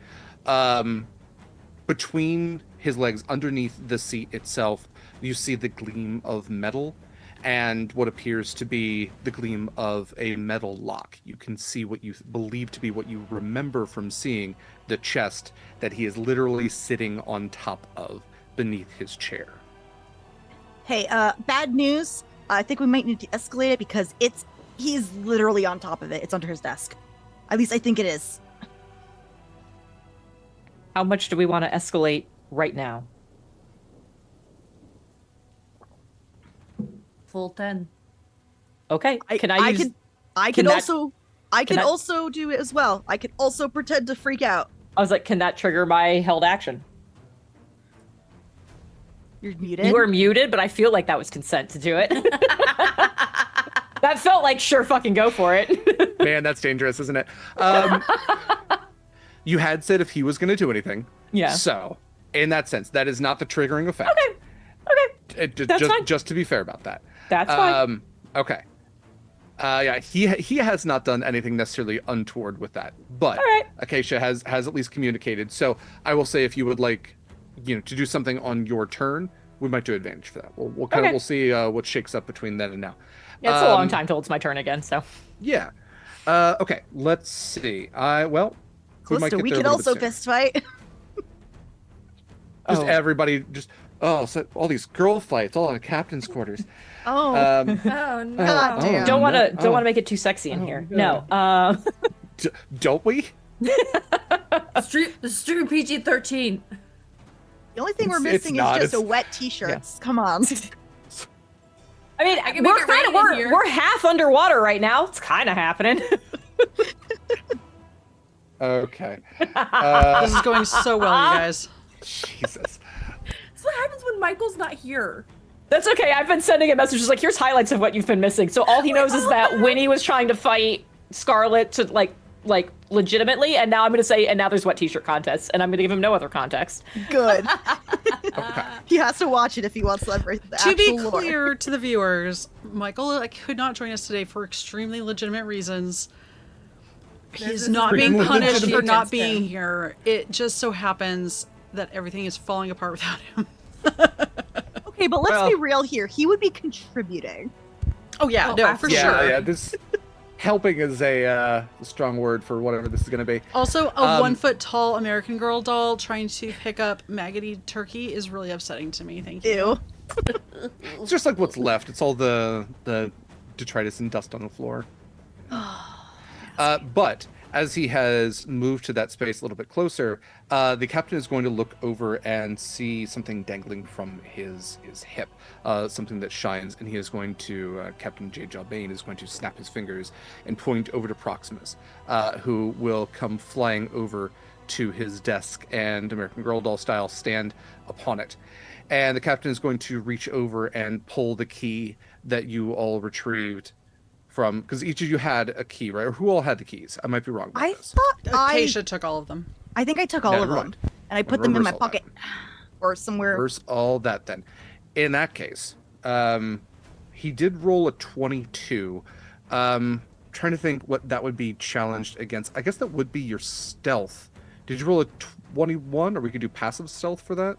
between his legs, underneath the seat itself, you see the gleam of metal and what appears to be the gleam of a metal lock. You can see what you believe to be what you remember from seeing the chest that he is literally sitting on top of beneath his chair. Hey, bad news. I think we might need to escalate it because he's literally on top of it. It's under his desk. At least I think it is. How much do we want to escalate right now? Full 10. Okay. I can also do it as well. I can also pretend to freak out. I was like, can that trigger my held action? You're muted. You were muted, but I feel like that was consent to do it. That felt like sure fucking go for it. Man, that's dangerous, isn't it? You had said if he was going to do anything. Yeah. So, in that sense, that is not the triggering effect. Okay. That's fine. Just to be fair about that. That's fine. Okay. Yeah, he has not done anything necessarily untoward with that, but All right. Acacia has at least communicated. So I will say, if you would like, to do something on your turn, we might do advantage for that. We'll see what shakes up between then and now. Yeah, it's a long time till it's my turn again. So. Yeah. Okay. Let's see. Kallista, we could also fist fight. Just everybody, so all these girl fights, all in the captain's quarters. Oh. Oh no. God damn. Don't want to make it too sexy in here. God. No. Don't we? Stream PG-13. The only thing we're It's missing is not. just a wet t-shirt. Come on. I mean, I can make it rain in here. we're half underwater right now. It's kind of happening. Okay. This is going so well, you guys. Jesus. That's what happens when Michael's not here. That's okay. I've been sending him messages like, here's highlights of what you've been missing. So all he knows is that Winnie was trying to fight Scarlett to like legitimately, and now I'm going to say, and now there's wet t-shirt contests, and I'm going to give him no other context. Good. Okay. He has to watch it if he wants the To be actual lore. clear to the viewers, Michael could not join us today for extremely legitimate reasons. He's not being extremely punished for legitimate not against being him. here. It just so happens that everything is falling apart without him. Okay, but let's be real here. He would be contributing. Oh yeah, Oh, no, for Yeah, sure. yeah. This helping is a strong word for whatever this is going to be. Also, a 1 foot tall American Girl doll trying to pick up maggoty turkey is really upsetting to me. Thank you. Ew. It's just like what's left. It's all the detritus and dust on the floor. But as he has moved to that space a little bit closer, the captain is going to look over and see something dangling from his hip, something that shines, and he is going to, Captain J. Jalbane is going to snap his fingers and point over to Proximus, who will come flying over to his desk and American Girl doll style stand upon it. And the captain is going to reach over and pull the key that you all retrieved from, because each of you had a key, right? Or who all had the keys? I might be wrong about I this. thought Acacia took all of them. I think I took all Never of them. mind. And I put them in my Reverse all that. pocket. Or somewhere. Reverse all that then. In that case, he did roll a 22. Trying to think what that would be challenged against. I guess that would be your stealth. Did you roll a 21, or we could do passive stealth for that?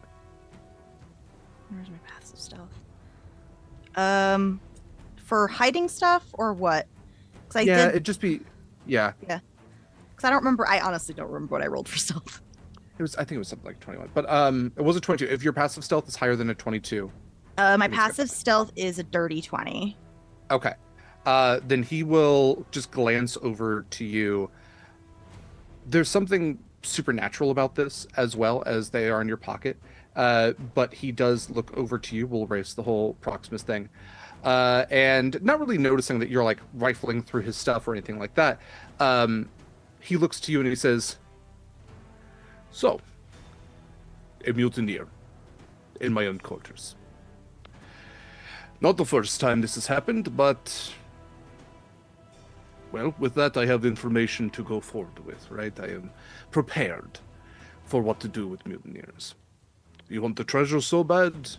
Where's my passive stealth? For hiding stuff or what? Because It'd just be, yeah. Because I don't remember. I honestly don't remember what I rolled for stealth. I think it was something like 21, but it was a 22. If your passive stealth is higher than a 22, My passive stealth is a dirty 20. okay. Then he will just glance over to you. There's something supernatural about this, as well as they are in your pocket. But he does look over to you. We'll erase the whole Proximus thing. And not really noticing that you're like rifling through his stuff or anything like that. He looks to you and he says, "So, a mutineer in my own quarters. Not the first time this has happened, but, well, with that I have information to go forward with, right? I am prepared for what to do with mutineers. You want the treasure so bad?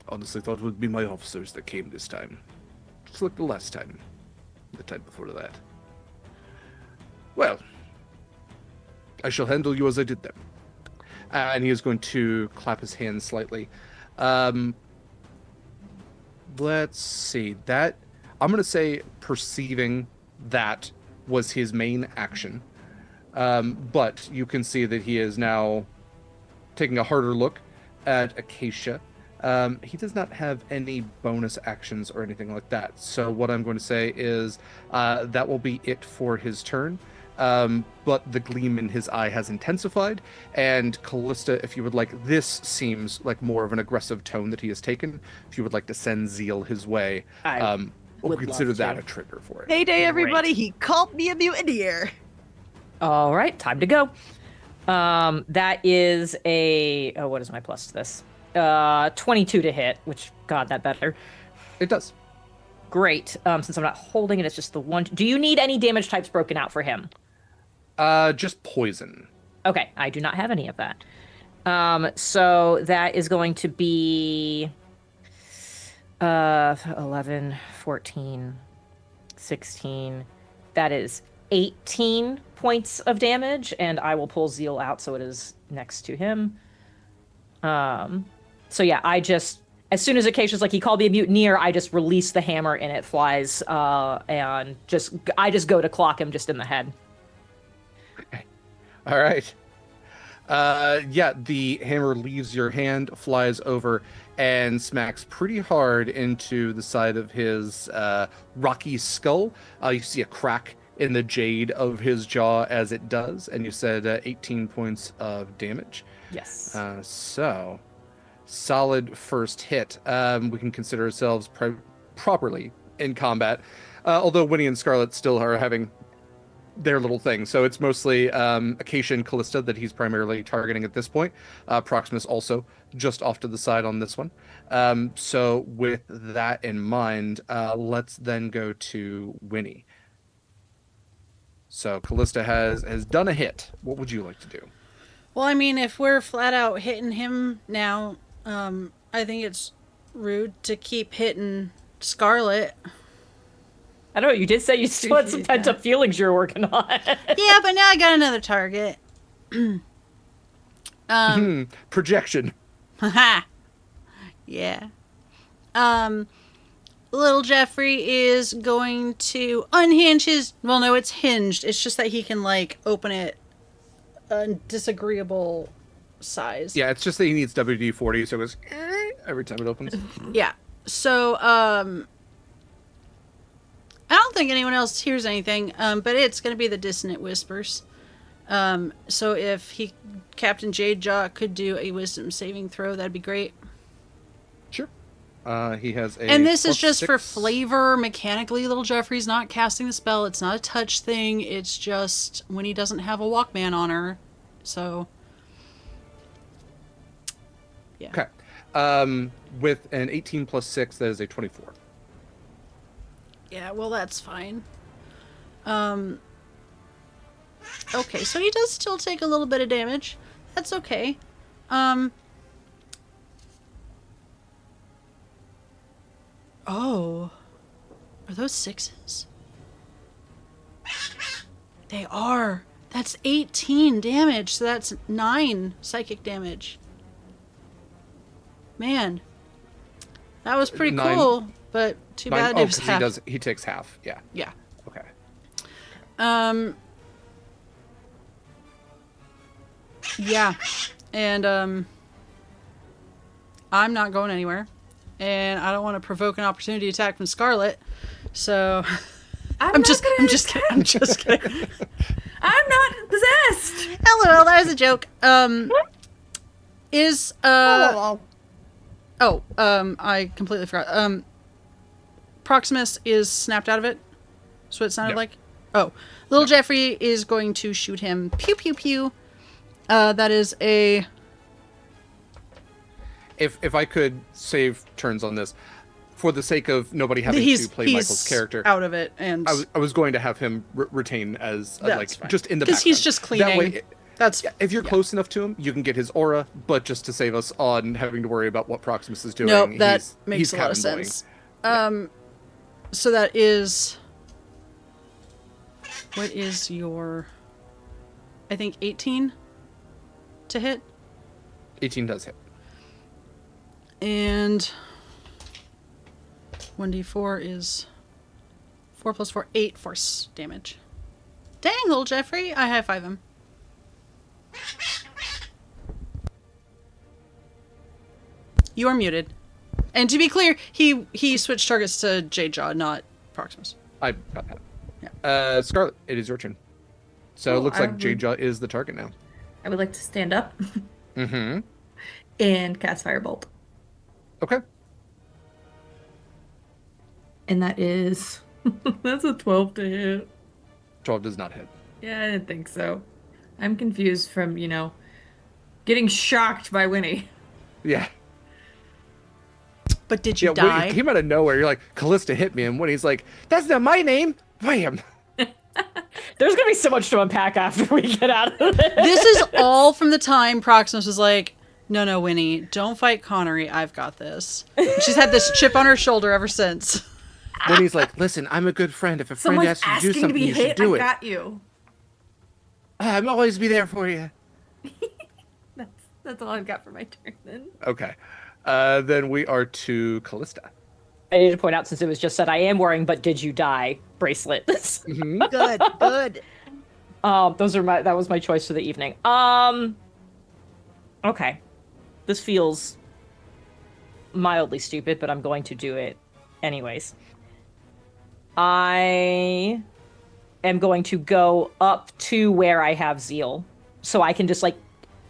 Honestly, thought it would be my officers that came this time. Just like the last time. The time before that. Well, I shall handle you as I did them. And he is going to clap his hands slightly. Let's see. That I'm going to say perceiving that was his main action. But you can see that he is now taking a harder look at Acacia. He does not have any bonus actions or anything like that. So what I'm going to say is that will be it for his turn. But the gleam in his eye has intensified. And Kallista, if you would like, this seems like more of an aggressive tone that he has taken. If you would like to send Zeal his way, we'll would consider love that to. a trigger for it. Heyday, everybody! Great. He called me a mutineer. All right, time to go. That is a what is my plus to this? 22 to hit, which God, that better. It does. Great. Since I'm not holding it, it's just the one. Do you need any damage types broken out for him? Just poison. Okay, I do not have any of that. So that is going to be 11, 14, 16. That is 18 points of damage, and I will pull Zeal out so it is next to him. So yeah, I just, as soon as Acacia's like, he called me a mutineer, I just release the hammer and it flies, and I just go to clock him just in the head. Okay. All right. Yeah, the hammer leaves your hand, flies over, and smacks pretty hard into the side of his rocky skull. You see a crack in the jade of his jaw as it does, and you said 18 points of damage. Yes. So, solid first hit. We can consider ourselves properly in combat, although Winnie and Scarlett still are having their little thing. So it's mostly Acacia and Kallista that he's primarily targeting at this point. Proximus also just off to the side on this one. So with that in mind, let's then go to Winnie. So Kallista has done a hit. What would you like to do? Well, I mean, if we're flat out hitting him now, I think it's rude to keep hitting Scarlett. I don't know, you did say you still had some pent-up feelings you were working on. Yeah, but now I got another target. Projection. Haha. Yeah. Little Jeffrey is going to unhinge his... Well, no, it's hinged. It's just that he can, like, open it a disagreeable size. Yeah, it's just that he needs WD-40, so it goes every time it opens. Yeah. So, I don't think anyone else hears anything, but it's going to be the dissonant whispers. So if Captain Jadejaw could do a wisdom saving throw, that'd be great. Sure. He has a... And this is +6. just for flavor. Mechanically, little Jeffrey's not casting the spell. It's not a touch thing. It's just when he doesn't have a Walkman on her. So, yeah. Okay. With an 18 plus 6, that is a 24. Yeah, well, that's fine. Okay, so he does still take a little bit of damage. That's okay. Oh. Are those 6s? They are. That's 18 damage, so that's 9 psychic damage. Man. That was pretty 9. cool, but too bad it was half. He takes half. Yeah. Yeah. Okay. Yeah. And, I'm not going anywhere. And I don't want to provoke an opportunity attack from Scarlett. So I'm just kidding. I'm just kidding. I'm not possessed. LOL, that was a joke. I completely forgot. Proximus is snapped out of it. That's what it sounded Yep. like. Oh, little Jeffrey is going to shoot him. Pew pew pew. That is a... If I could save turns on this, for the sake of nobody having to play Michael's character, out of it, and I was going to have him retain as That's like fine. just in the 'Cause he's background. just That cleaning. way, That's If you're yeah. close enough to him, you can get his aura, but just to save us on having to worry about what Proximus is doing, Nope, that he's makes a lot of cabin boying. sense. So that is. What is your? I think 18 to hit, 18 does hit. and 1d4 is 4 plus 4, 8 force damage. Dang, little Jeffrey! I high five him. You are muted. And to be clear, he switched targets to J-Jaw, not Proximus. I got that. Yeah. Scarlett, it is your turn. So it Cool, looks I like would- J-Jaw is the target now. I would like to stand up Mm-hmm. and cast Firebolt. Okay. And that is... That's a 12 to hit. 12 does not hit. Yeah, I didn't think so. I'm confused from, getting shocked by Winnie. Yeah. But did you Yeah, die? he came out of nowhere. You're like, Kallista hit me. And when he's like, that's not my name. Bam. There's gonna be so much to unpack after we get out of this. This is all from the time Proximus was like, no, Winnie, don't fight Connery. I've got this. And she's had this chip on her shoulder ever since. When he's like, listen, I'm a good friend. If a friend Someone's asks you to do asking to something, be you should hit. do I it. got you. I'm always be there for you. That's all I've got for my turn then. Okay. Then we are to Kallista. I need to point out, since it was just said, I am wearing "But did you die" bracelets. Mm-hmm. Good, good. That was my choice for the evening. Okay, this feels mildly stupid, but I'm going to do it anyways. I am going to go up to where I have Zeal, so I can just like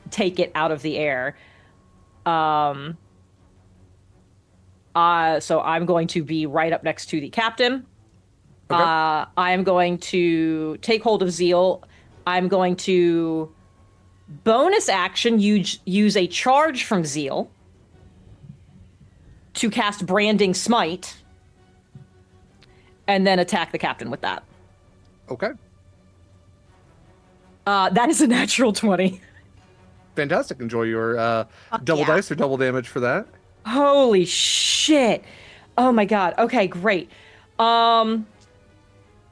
take it out of the air. So I'm going to be right up next to the captain. Okay. I am going to take hold of Zeal. I'm going to bonus action use a charge from Zeal to cast Branding Smite, and then attack the captain with that. Okay. That is a natural 20. Fantastic. Enjoy your double yeah. dice or double damage for that. Holy shit. Oh my god. Okay, great. I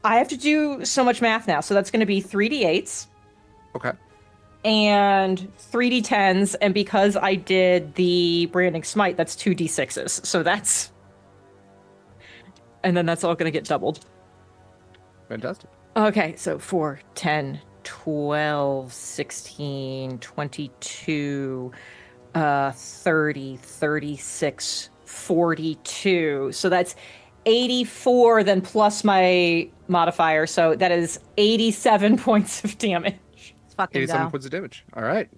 have to do so much math now. So that's going to be 3d8s Okay. and 3d10s, and because I did the Branding Smite, that's 2d6s. So that's... And then that's all going to get doubled. Fantastic. Okay, so 4, 10, 12, 16, 22, 30, 36, 42. So that's 84, then plus my modifier. So that is 87 points of damage. Let's fucking 87 go. points of damage. All right.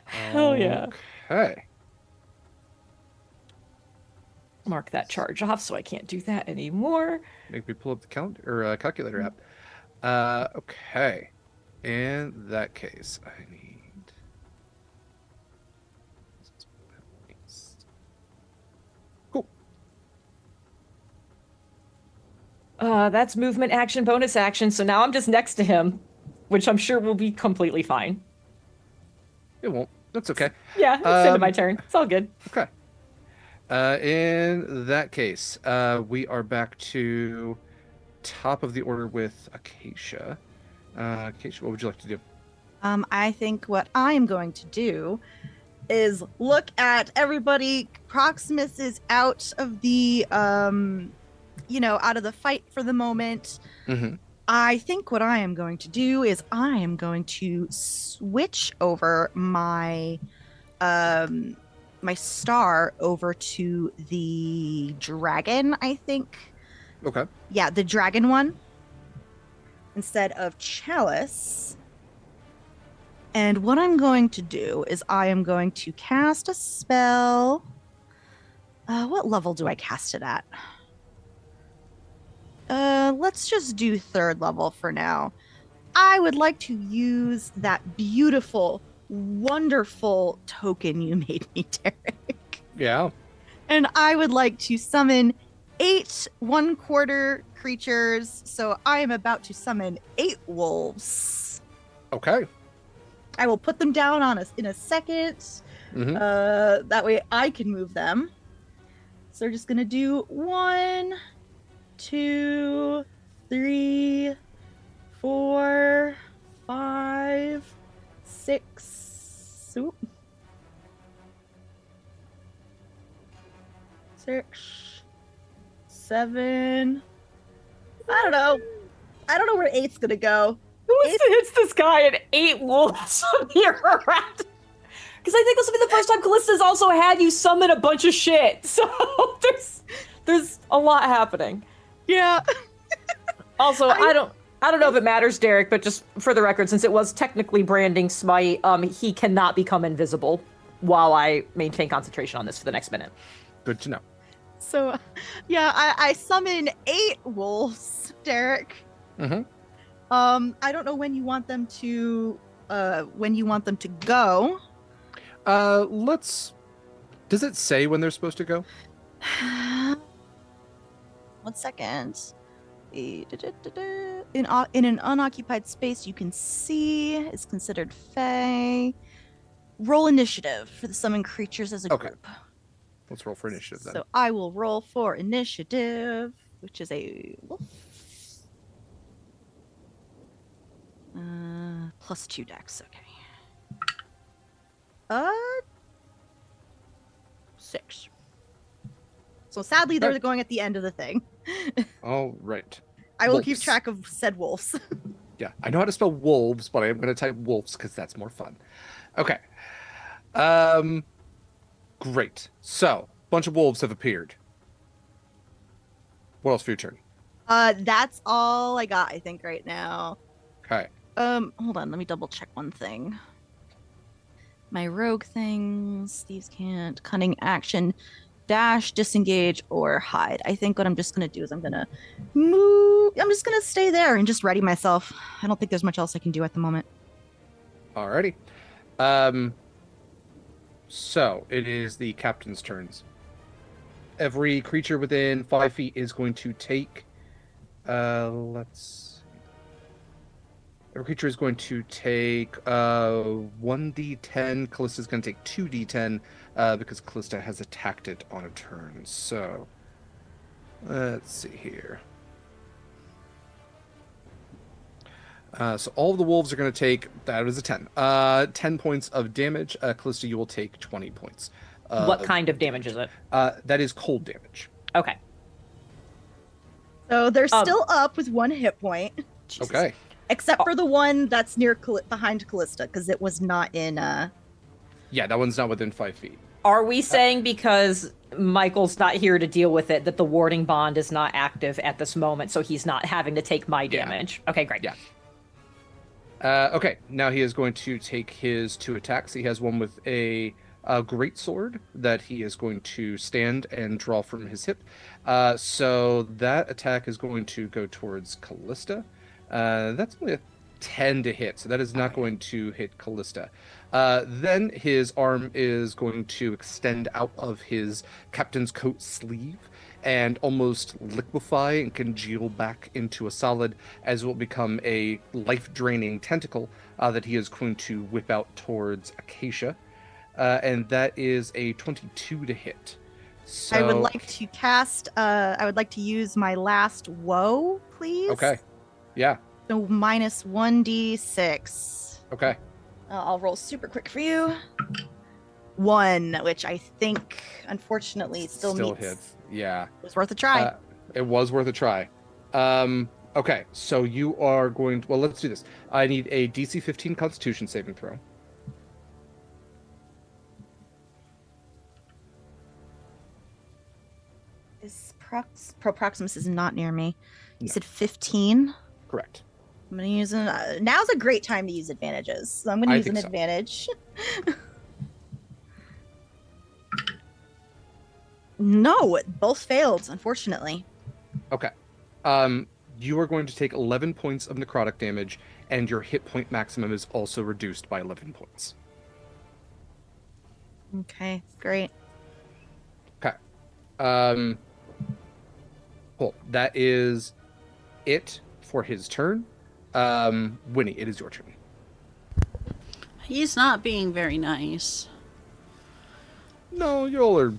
Hell yeah. Okay. Mark that charge off so I can't do that anymore. Make me pull up the calendar or calculator app. Okay. In that case, I need. Cool. That's movement, action, bonus action. So now I'm just next to him, which I'm sure will be completely fine. It won't. That's okay. Yeah, it's the end of my turn. It's all good. Okay. In that case, we are back to top of the order with Acacia. Acacia, what would you like to do? I think what I'm going to do is look at everybody. Proximus is out of the, out of the fight for the moment. Mm-hmm. I think what I am going to do is I am going to switch over my, my star over to the dragon, I think. Okay. Yeah, the dragon one instead of Chalice. And what I'm going to do is I am going to cast a spell. What level do I cast it at? Let's just do 3rd level for now. I would like to use that beautiful, wonderful token you made me, Derek. Yeah. And I would like to summon 8 1/4 creatures. So I am about to summon 8 wolves. Okay. I will put them down in a second. Mm-hmm. That way I can move them. So we're just gonna do 1, 2, 3, 4, 5, 6. Oop. 6, 7. I don't know where 8's gonna go. Who hits this guy and 8 wolves appear around? Because I think this will be the first time Kallista's also had you summon a bunch of shit. So there's a lot happening. Yeah. Also, I don't know if it matters, Derek, but just for the record, since it was technically branding smite, he cannot become invisible while I maintain concentration on this for the next minute. Good to know. So, yeah, I summon 8 wolves, Derek. Mm-hmm. I don't know when you want them to go. Does it say when they're supposed to go? 1 second. In an unoccupied space you can see is considered fey. Roll initiative for the summoned creatures as a group. Let's roll for initiative then. So I will roll for initiative, which is a wolf. +2 dex, okay. 6. So sadly, they're going at the end of the thing. All right. I will Wolves. keep track of said wolves. Yeah, I know how to spell wolves, but I am going to type wolves because that's more fun. Okay. Great. So, a bunch of wolves have appeared. What else for your turn? That's all I got, I think, right now. Okay. Hold on, let me double check one thing. My rogue things, these can't. Cunning action, dash, disengage, or hide. I think what I'm just gonna do is I'm gonna move. I'm just gonna stay there and just ready myself. I don't think there's much else I can do at the moment. Alrighty. So it is the captain's turns. Every creature within 5 feet is going to take. Every creature is going to take 1d10. Kallista's going to take 2d10 because Kallista has attacked it on a turn. So let's see here. So all of the wolves are going to take, that was a 10. 10 points of damage. Kallista, you will take 20 points. What kind of damage is it? That is cold damage. Okay. So they're still up with 1 hit point. Jesus. Okay. Except for the one that's behind Kallista, because it was not in. Yeah, that one's not within 5 feet. Are we saying because Mykyl's not here to deal with it that the warding bond is not active at this moment, so he's not having to take my damage? Okay, great. Yeah. Okay, now he is going to take his 2 attacks. He has one with a great sword that he is going to stand and draw from his hip. So that attack is going to go towards Kallista. That's only a 10 to hit, so that is not going to hit Kallista. Then his arm is going to extend out of his captain's coat sleeve and almost liquefy and congeal back into a solid, as will become a life-draining tentacle that he is going to whip out towards Acacia. And that is a 22 to hit. So... I would like to cast. I would like to use my last woe, please. Okay. Yeah. So minus 1d6. Okay. I'll roll super quick for you. 1, which I think, unfortunately, still meets. Hits. Yeah. It was worth a try. It was worth a try. Okay, so you are going to... Well, let's do this. I need a DC 15 Constitution saving throw. Proximus is not near me. You No. said 15? Correct. I'm going to use now's a great time to use advantages. So I'm going to use an advantage. No, both failed, unfortunately. Okay. You are going to take 11 points of necrotic damage, and your hit point maximum is also reduced by 11 points. Okay, great. Okay. Cool. That is it for his turn. Winnie, it is your turn. He's not being very nice. No, you all are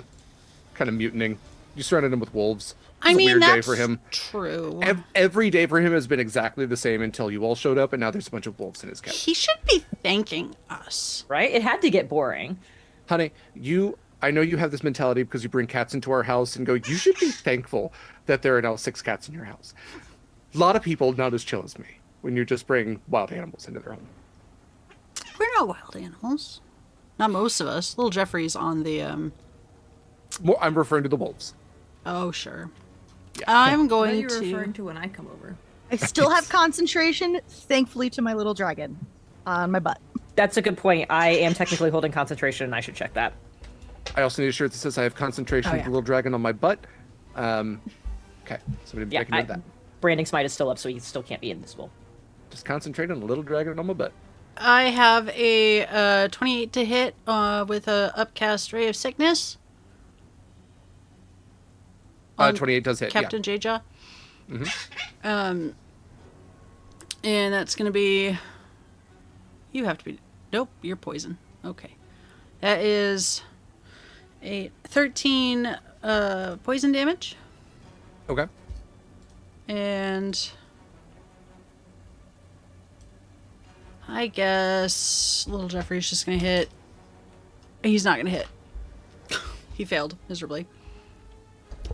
kind of mutinying. You surrounded him with wolves. I It's a mean, weird day that's for him. true. Every day for him has been exactly the same until you all showed up, and now there's a bunch of wolves in his cabin. He should be thanking us. Right? It had to get boring. Honey, I know you have this mentality because you bring cats into our house and go, you should be thankful that there are now 6 cats in your house. A lot of people not as chill as me when you just bring wild animals into their home. We're not wild animals. Not most of us. Little Jeffrey's on the, I'm referring to the wolves. Oh, sure. Yeah. I'm What are going you to... referring to when I come over? I still have concentration, thankfully, to my little dragon on my butt. That's a good point. I am technically holding concentration, and I should check that. I also need a shirt that says I have concentration with the little dragon on my butt. Okay, somebody Yeah, make a note of that. Branding Smite is still up, so he still can't be invisible. Just concentrate on the little dragon on my butt. I have a 28 to hit with a upcast Ray of Sickness. 28 does hit, Captain J-Jaw. Mm-hmm. And that's going to be... You have to be... Nope, you're poison. Okay. That is a 13 poison damage. Okay. And... I guess little Jeffrey's just going to hit... He's not going to hit. He failed miserably.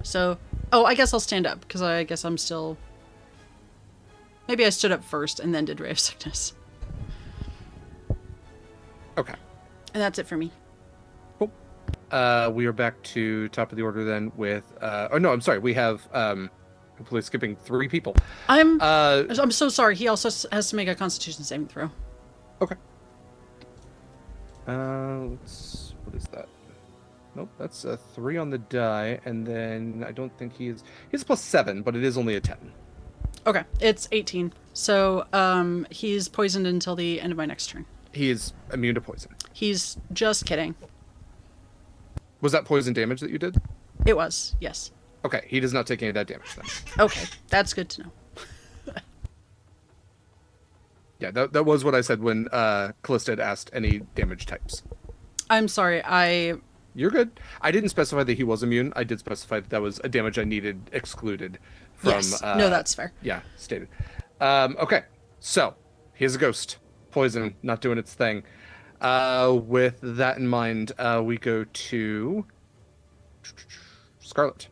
So... Oh, I guess I'll stand up, because I guess I'm still... Maybe I stood up first and then did Ray of Sickness. Okay. And that's it for me. Cool. We are back to top of the order then with... oh, no, I'm sorry. We have... completely skipping 3 people. I'm so sorry. He also has to make a Constitution saving throw. Okay. What is that? Nope, that's a 3 on the die, and then I don't think he's +7, but it is only a 10. Okay, it's 18. So he's poisoned until the end of my next turn. He is immune to poison. He's just kidding. Was that poison damage that you did? It was, yes. Okay, he does not take any of that damage then. Okay, that's good to know. Yeah, that was what I said when Kallista had asked any damage types. I'm sorry, You're good. I didn't specify that he was immune. I did specify that was a damage I needed excluded from... Yes, no, that's fair. Yeah, stated. Okay, so here's a ghost. Poison, not doing its thing. With that in mind, we go to Scarlett.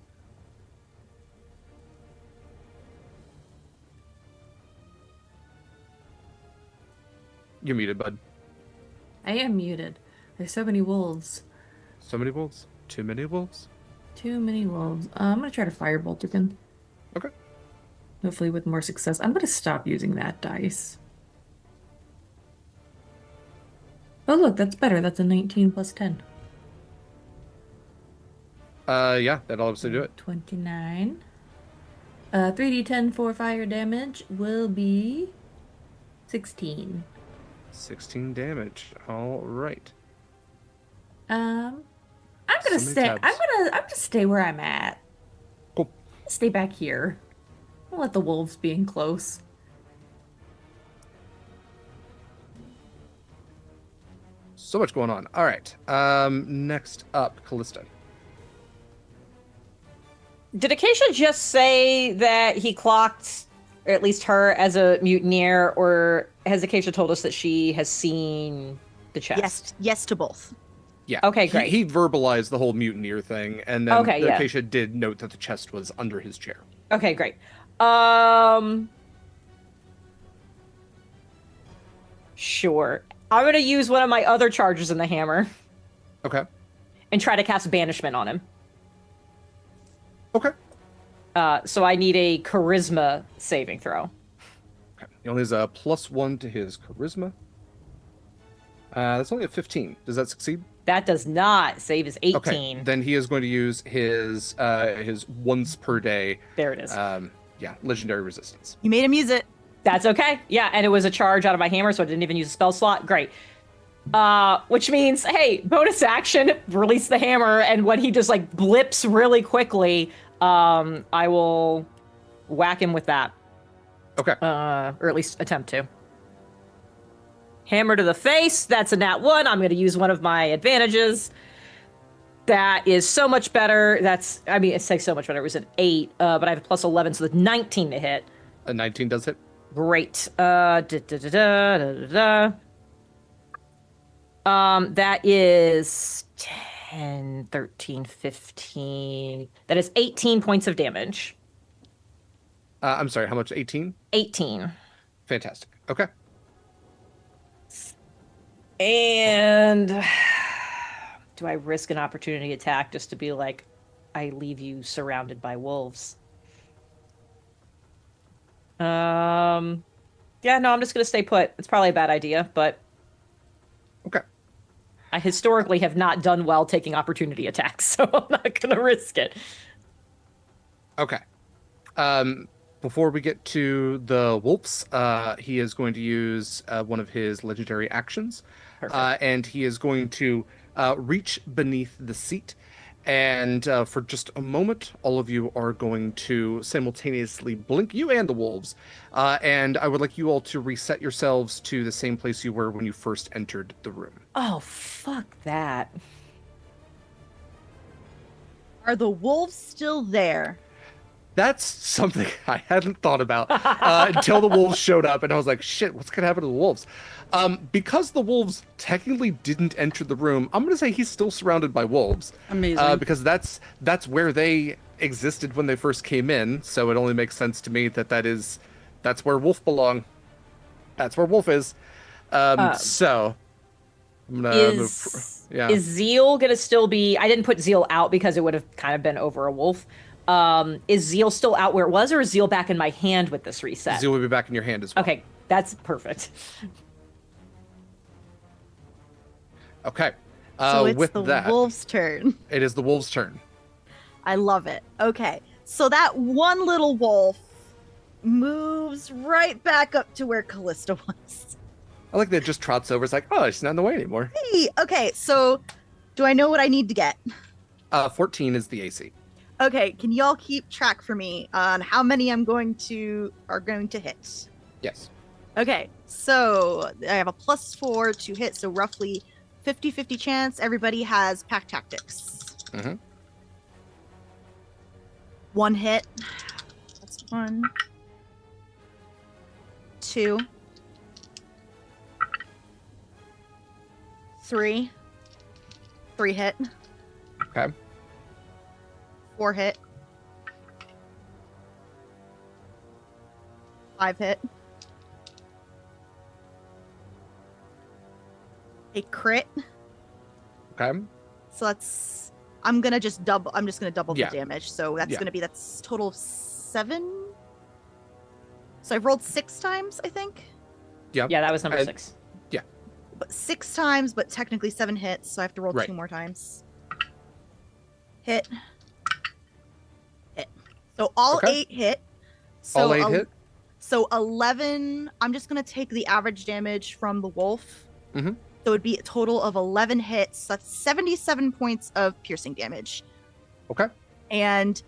You're muted, bud. I am muted. There's so many wolves. So many wolves. Too many wolves. Too many wolves. I'm gonna try to firebolt again. Okay. Hopefully with more success. I'm gonna stop using that dice. Oh look, that's better. That's a 19 plus 10. Yeah, that'll obviously do it. 29. 3d10 for fire damage will be 16. 16 damage. All right. I'm gonna So many stay. tabs. I'm gonna stay where I'm at. Cool. Stay back here. I'll let the wolves be in close. So much going on. All right. Next up, Kallista. Did Acacia just say that he clocked, or at least her, as a mutineer, or has Acacia told us that she has seen the chest? Yes to both. Yeah. Okay, great. He verbalized the whole mutineer thing, and then Okay, yeah. Acacia did note that the chest was under his chair. Okay, great. Sure. I'm gonna use one of my other charges in the hammer Okay. and try to cast banishment on him. Okay. So I need a charisma saving throw. Okay. He only has a +1 to his charisma. That's only a 15. Does that succeed? That does not save his 18. Okay. Then he is going to use his once per day. There it is. Legendary resistance. You made him use it. That's okay. Yeah, and it was a charge out of my hammer, so I didn't even use a spell slot. Great. Which means, hey, bonus action, release the hammer, and when he just like blips really quickly, I will whack him with that. Okay. Or at least attempt to. Hammer to the face. That's a nat 1. I'm going to use one of my advantages. That is so much better. I mean, it says so much better. It was an 8, but I have a plus 11, so the 19 to hit. A 19 does hit. Great. That is 10, 13, 15. That is 18 points of damage. I'm sorry, how much? 18? 18. Fantastic. Okay. And do I risk an opportunity attack just to be like, I leave you surrounded by wolves? Yeah, no, I'm just gonna stay put. It's probably a bad idea, but Okay. I historically have not done well taking opportunity attacks, so I'm not gonna risk it. Okay. Before we get to the wolves, he is going to use one of his legendary actions. Perfect. And he is going to reach beneath the seat. And for just a moment, all of you are going to simultaneously blink, you and the wolves. And I would like you all to reset yourselves to the same place you were when you first entered the room. Oh, fuck that. Are the wolves still there? That's something I hadn't thought about until the wolves showed up, and I was like, "Shit, what's gonna happen to the wolves?" Because the wolves technically didn't enter the room, I'm gonna say he's still surrounded by wolves. Amazing. Because that's where they existed when they first came in. So it only makes sense to me that that's where wolf belong. That's where wolf is. So I'm gonna move. Yeah. Is Zeal gonna still be? I didn't put Zeal out because it would have kind of been over a wolf. Is Zeal still out where it was, or is Zeal back in my hand with this reset? Zeal will be back in your hand as well. Okay, that's perfect. Okay. So it's with the that, wolves' turn. it is the wolves' turn. I love it. Okay. So that one little wolf moves right back up to where Kallista was. I like that it just trots over. It's like, oh, it's not in the way anymore. Hey, okay, so do I know what I need to get? 14 is the AC. Okay, can y'all keep track for me on how many are going to hit? Yes. Okay, so I have a +4 to hit, so roughly 50-50 chance. Everybody has pack tactics. Mm-hmm. 1 hit. That's 1. 2. 3. 3 hit. Okay. 4 hit. 5 hit. A crit. Okay. So I'm just gonna double Yeah. the damage. So Yeah. that's total of 7. So I've rolled 6 times, I think. Yep. Yeah, that was number And- 6. But 6 times, but technically 7 hits, so I have to roll Right. 2 more times. Hit. Hit. So all Okay. 8 hit. So All 8 hit? So 11. I'm just gonna take the average damage from the wolf. Mhm. So it'd be a total of 11 hits. That's 77 points of piercing damage. Okay. And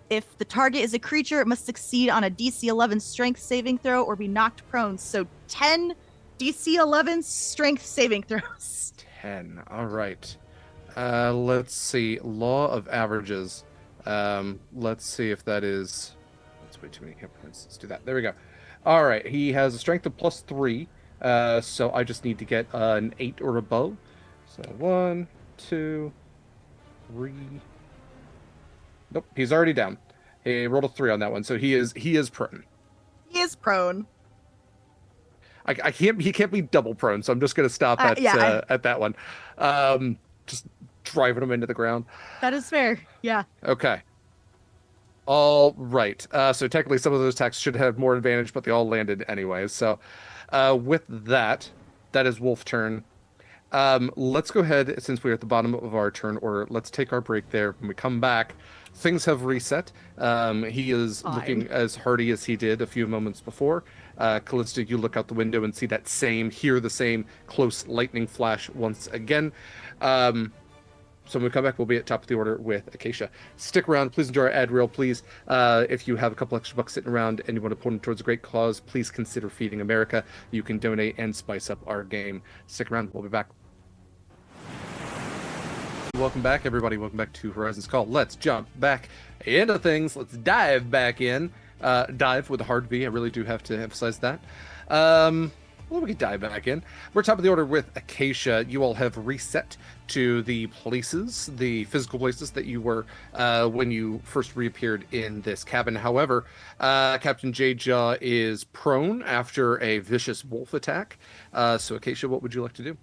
if the target is a creature, it must succeed on a DC 11 strength saving throw or be knocked prone. So 10 DC 11 strength saving throws. 10. All right. Let's see. Law of averages. Let's see if that is... That's way too many hit points. Let's do that. There we go. All right. He has a strength of +3. So I just need to get an 8 or above. So 1, 2, 3. Nope. He's already down. He rolled a 3 on that one. So he is prone. He is prone. I can't. He can't be double prone, so I'm just going to stop at at that one. Just driving him into the ground. That is fair. Yeah. Okay. All right. So technically, some of those attacks should have more advantage, but they all landed anyways. So, with that, that is Wolf turn. Let's go ahead, since we're at the bottom of our turn order. Let's take our break there. When we come back, things have reset. He is Fine. looking as hardy as he did a few moments before. Kallista, you look out the window and hear the same close lightning flash once again. So when we come back, we'll be at top of the order with Acacia. Stick around. Please enjoy our ad reel, please. If you have a couple extra bucks sitting around and you want to put them towards a great cause, please consider feeding America. You can donate and spice up our game. Stick around. We'll be back. Welcome back, everybody. Welcome back to Horizon's Call. Let's jump back into things. Let's dive back in. Dive with a hard V. I really do have to emphasize that. Well, we can dive back in. We're top of the order with Acacia. You all have reset to the places, the physical places that you were when you first reappeared in this cabin. However, Captain J-Jaw is prone after a vicious wolf attack. So, Acacia, what would you like to do?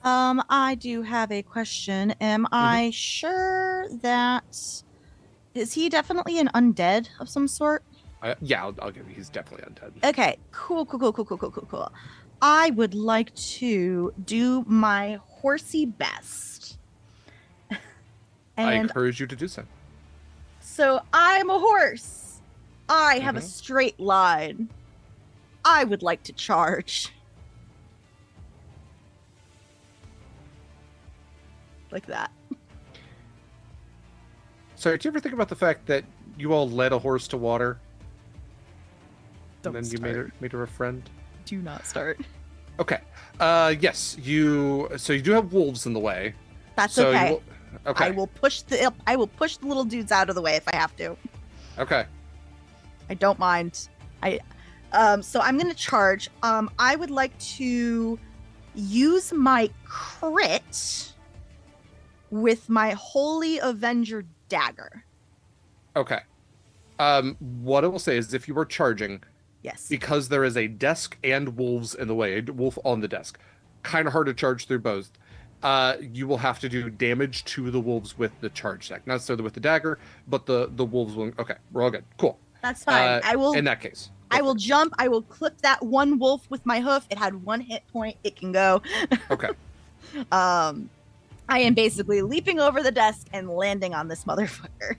I do have a question. Am I sure that is he definitely an undead of some sort? Yeah, I'll give you. He's definitely undead. Okay, cool. I would like to do my horsey best. I And encourage you to do so. so I'm a horse. I have a straight line. I would like to charge. Like that. Sorry, do you ever think about the fact that you all led a horse to water? Don't and then you made her a friend? Do not start. Okay. Yes, so you do have wolves in the way. That's So okay. Okay. I will push the little dudes out of the way if I have to. Okay. I don't mind. So I'm gonna charge. I would like to use my crit with my Holy Avenger dagger. Okay. What I will say is if you are charging, Yes. because there is a desk and wolves in the way, a wolf on the desk, kind of hard to charge through both. You will have to do damage to the wolves with the charge deck. Not necessarily with the dagger, but the wolves will. Okay, we're all good. Cool. That's fine. I will. In that case, I will jump. I will clip that one wolf with my hoof. It had 1 hit point. It can go. Okay. I am basically leaping over the desk and landing on this motherfucker.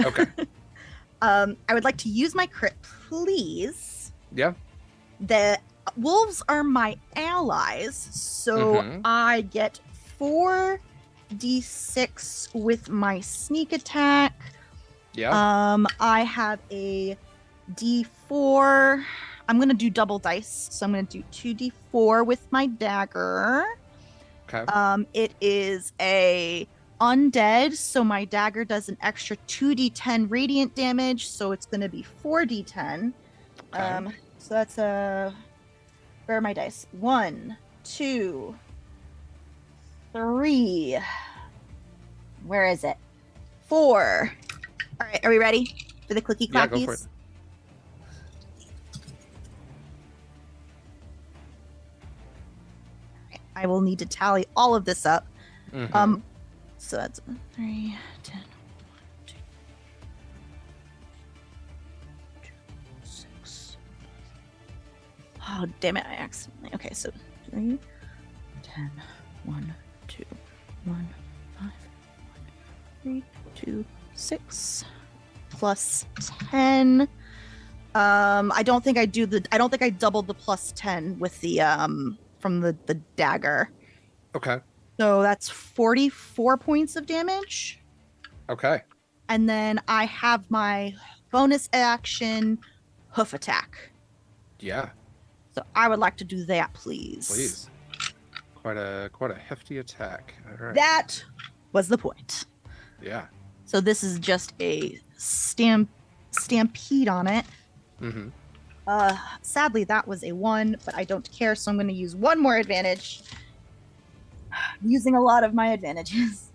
Okay. I would like to use my crit, please. Yeah. The wolves are my allies, so I get 4d6 with my sneak attack. Yeah. I have a d4. I'm gonna do double dice, so I'm gonna do 2d4 with my dagger. Okay. It is a undead, so my dagger does an extra 2d10 radiant damage, so it's gonna be 4d10. Okay. So that's where are my dice? 1, 2, 3. Where is it? 4. All right, are we ready for the clicky Yeah, go for clackies? it. I will need to tally all of this up. Mhm. So that's 3, 10, 2, 6. Oh, damn it, I accidentally. Okay, so 3, 10, 1, 2, 1, 5, 1, 3, 2, 6, plus 10. I don't think I doubled the plus 10 with the from the dagger. Okay. So that's 44 points of damage. Okay. And then I have my bonus action hoof attack. Yeah. So I would like to do that, please. Please. Quite a hefty attack. All right. That was the point. Yeah. So this is just a stampede on it. Mm-hmm. Sadly, that was a 1, but I don't care, so I'm going to use one more advantage. I'm using a lot of my advantages.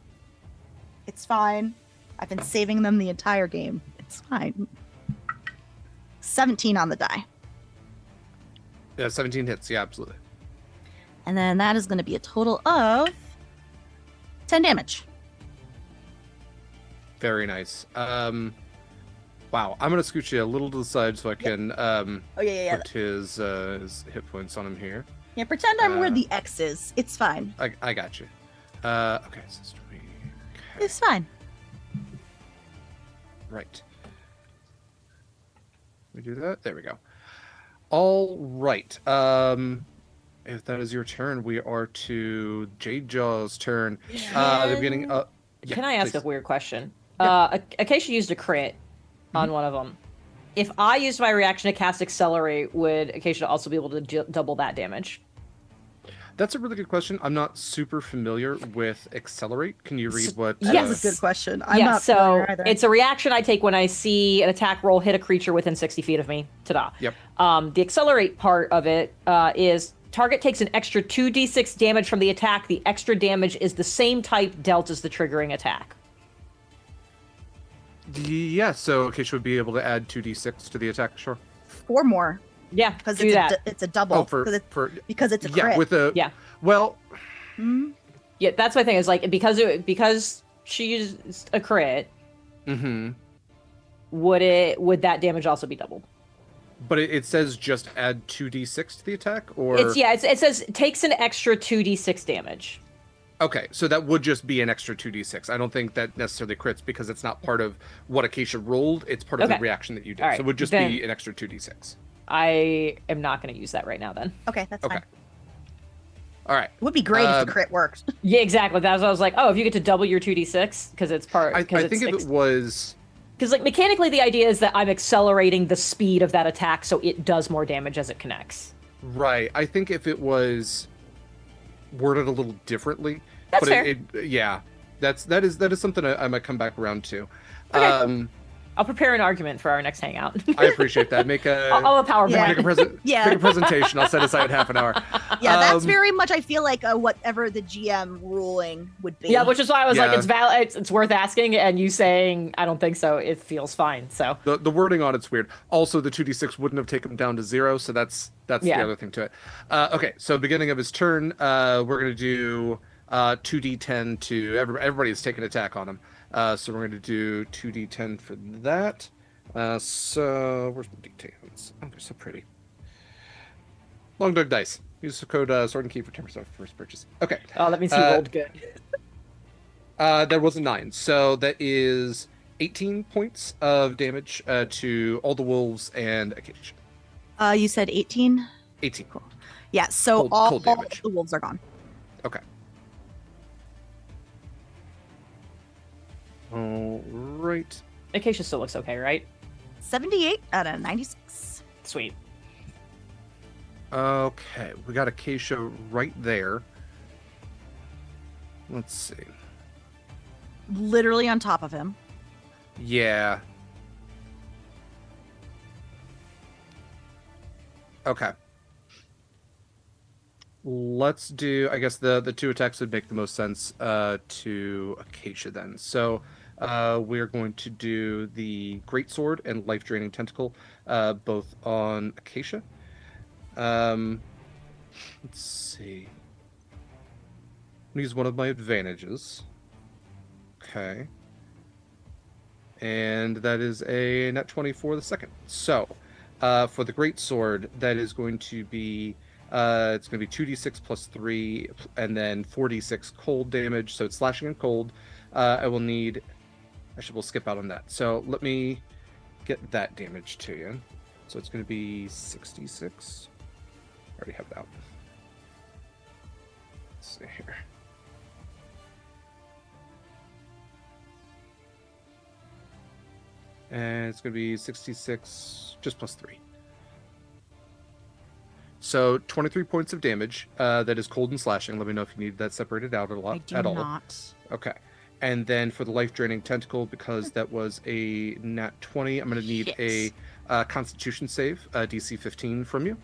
It's fine. I've been saving them the entire game. It's fine. 17 on the die. Yeah, 17 hits. Yeah, absolutely. And then that is going to be a total of 10 damage. Very nice. Wow. I'm gonna scoot you a little to the side so I can Oh, yeah. put his hit points on him here. Yeah, pretend I'm where the X is. It's fine. I got you. Okay, so it's 3. Okay. It's fine. Right. We do that. There we go. All right. If that is your turn, we are to Jade Jaw's turn. The beginning. Yeah, Can I ask please. a weird question? Yeah. Acacia used a crit on one of them. If I used my reaction to cast Accelerate, would Acacia also be able to double that damage? That's a really good question. I'm not super familiar with Accelerate. Can you read what? That is a Yes. good question. I'm Yeah, not familiar so either. it's a reaction I take when I see an attack roll hit a creature within 60 feet of me. Ta-da. Yep. The Accelerate part of it is target takes an extra 2d6 damage from the attack. The extra damage is the same type dealt as the triggering attack. Yeah, so Acacia would be able to add 2d6 to the attack, sure. 4 more Yeah, because do that. it's a double. Oh, for because it's a yeah, crit. with a Yeah. Well, Mhm. Yeah, that's my thing. Is like because she used a crit, mm-hmm. would that damage also be doubled? But it says just add 2d6 to the attack, or It says takes an extra 2d6 damage. okay, so that would just be an extra 2d6. I don't think that necessarily crits because it's not part of what Acacia rolled. It's part of the Okay. reaction that you did. All right, So it would just then- be an extra 2d6. I am not going to use that right now. Then. Okay, that's Okay. fine. All right. It would be great if Um, the crit worked. Yeah, exactly. That's what I was like. Oh, if you get to double your 2d6 because it's part. I think if it was because like mechanically the idea is that I'm accelerating the speed of that attack so it does more damage as it connects. right, I think if it was worded a little differently, That's but fair. Yeah, that is something I might come back around to. Okay. I'll prepare an argument for our next hangout. I appreciate that. Make a I'll a PowerPoint. Yeah. make a present. Yeah. Make a presentation. I'll set aside half an hour. Yeah, that's Um, very much. I feel like whatever the GM ruling would be. Yeah, which is why I was like, Yeah. it's valid. It's worth asking, and you saying I don't think so. It feels fine. So The wording on it's weird. Also, the 2d6 wouldn't have taken him down to 0, so that's the Yeah. other thing to it. Okay, so beginning of his turn, we're gonna do 2d10 to everybody's taking attack on him. So we're gonna do 2d10 for that. So where's my d10s? Oh, they're so pretty. Long Dog Dice. Use the code Sword and Key for 10% off first purchase. Okay. that means he rolled good. That was a 9. So that is 18 points of damage to all the wolves and Acacia. You said 18. 18. Yeah. So Cold damage. the wolves are gone. Okay. All right. Acacia still looks okay, right? 78 out of 96. Sweet. Okay, we got Acacia right there. Let's see. Literally on top of him. Yeah. Okay. Let's do, I guess the two attacks would make the most sense to Acacia then. So we're going to do the Greatsword and Life Draining Tentacle both on Acacia. Let's see. I'm gonna use one of my advantages. Okay. And that is a net 20 for the second. So, for the Great Sword, that is going to be it's going to be 2d6 plus 3, and then 4d6 cold damage. So it's slashing and cold. I will need. We'll skip out on that. So let me get that damage to you. So it's going to be 66. I already have it out. Let's see here. And it's going to be 66 just plus 3. So 23 points of damage. That is cold and slashing. Let me know if you need that separated out I do at all. not. Okay. And then for the life draining tentacle, because that was a nat 20, I'm going to need Shit. a Constitution save, DC 15 from you.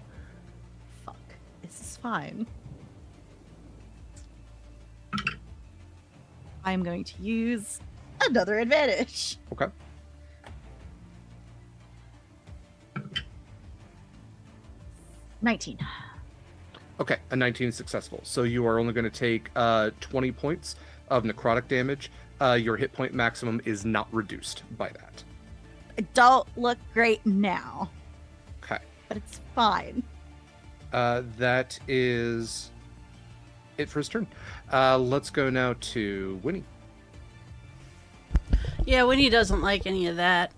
Fuck. This is fine. I'm going to use another advantage. Okay. $19. Okay, a 19 is successful. So you are only going to take 20 points of necrotic damage. Your hit point maximum is not reduced by that. I don't look great now, Okay. but it's fine. That is it for his turn. Let's go now to Winnie. Yeah, Winnie doesn't like any of that.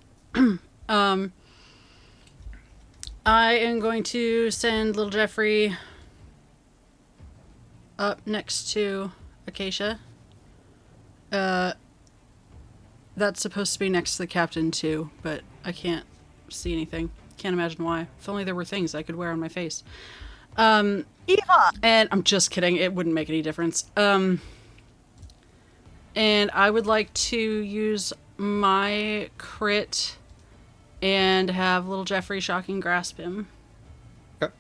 I am going to send little Jeffrey up next to Acacia. That's supposed to be next to the captain too, but I can't see anything. Can't imagine why. If only there were things I could wear on my face. Eva! And I'm just kidding. It wouldn't make any difference. And I would like to use my crit and have little Jeffrey shocking grasp him. Okay.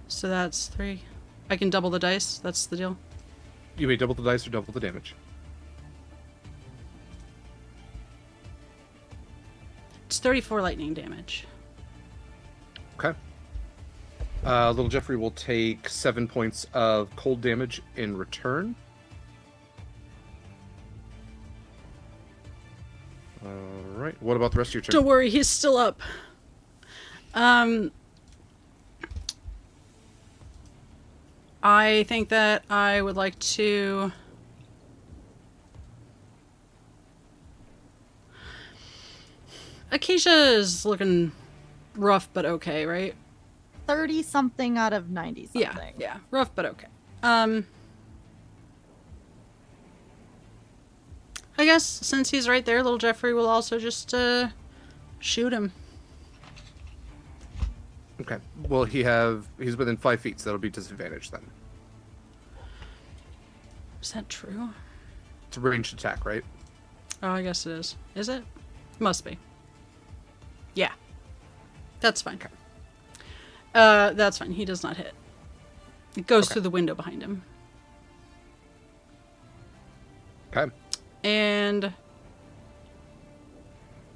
So that's 3. I can double the dice. That's the deal. You may double the dice or double the damage. It's 34 lightning damage. Okay. Little Jeffrey will take 7 points of cold damage in return. All right. What about the rest of your turn? Don't worry, he's still up. I think that I would like to... Acacia is looking rough but okay, right? 30-something out of 90-something. Yeah, rough but okay. I guess since he's right there, little Jeffrey will also just shoot him. Okay. Well, he's within 5 feet, so that'll be disadvantage then. Is that true? It's a ranged attack, right? Oh, I guess it is. Is it? Must be. Yeah. That's fine. Okay. That's fine. He does not hit. It goes through the window behind him. Okay. And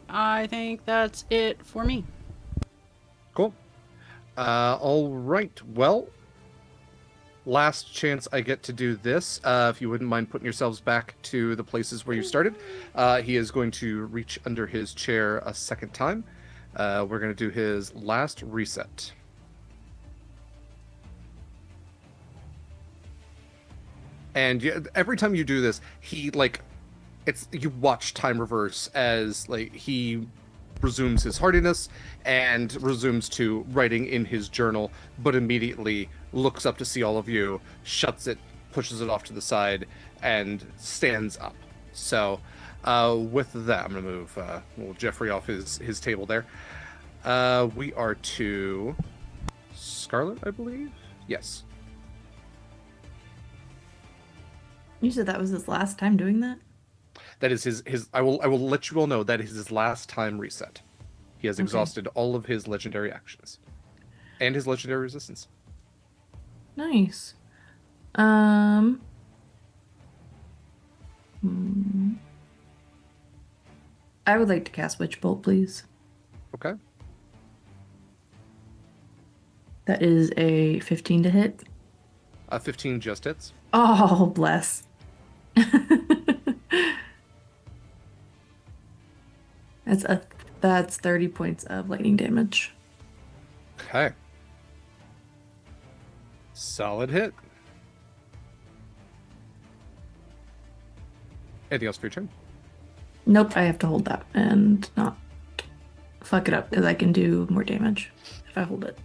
I think that's it for me. Cool. All right. Well, last chance I get to do this. If you wouldn't mind putting yourselves back to the places where you started. He is going to reach under his chair a second time. We're going to do his last reset. And every time you do this, he you watch time reverse as he resumes his hardiness and resumes to writing in his journal, but immediately looks up to see all of you, shuts it, pushes it off to the side, and stands up. So with that, I'm going to move little Jeffrey off his table there. We are to Scarlett, I believe? Yes. You said that was his last time doing that? That is his I will let you all know that is his last time reset. He has exhausted all of his legendary actions. And his legendary resistance. Nice. I would like to cast Witch Bolt, please. Okay. That is a 15 to hit. 15 just hits. Oh, bless. That's 30 points of lightning damage. Okay. Solid hit. Anything else for your turn? Nope, I have to hold that and not fuck it up because I can do more damage if I hold it.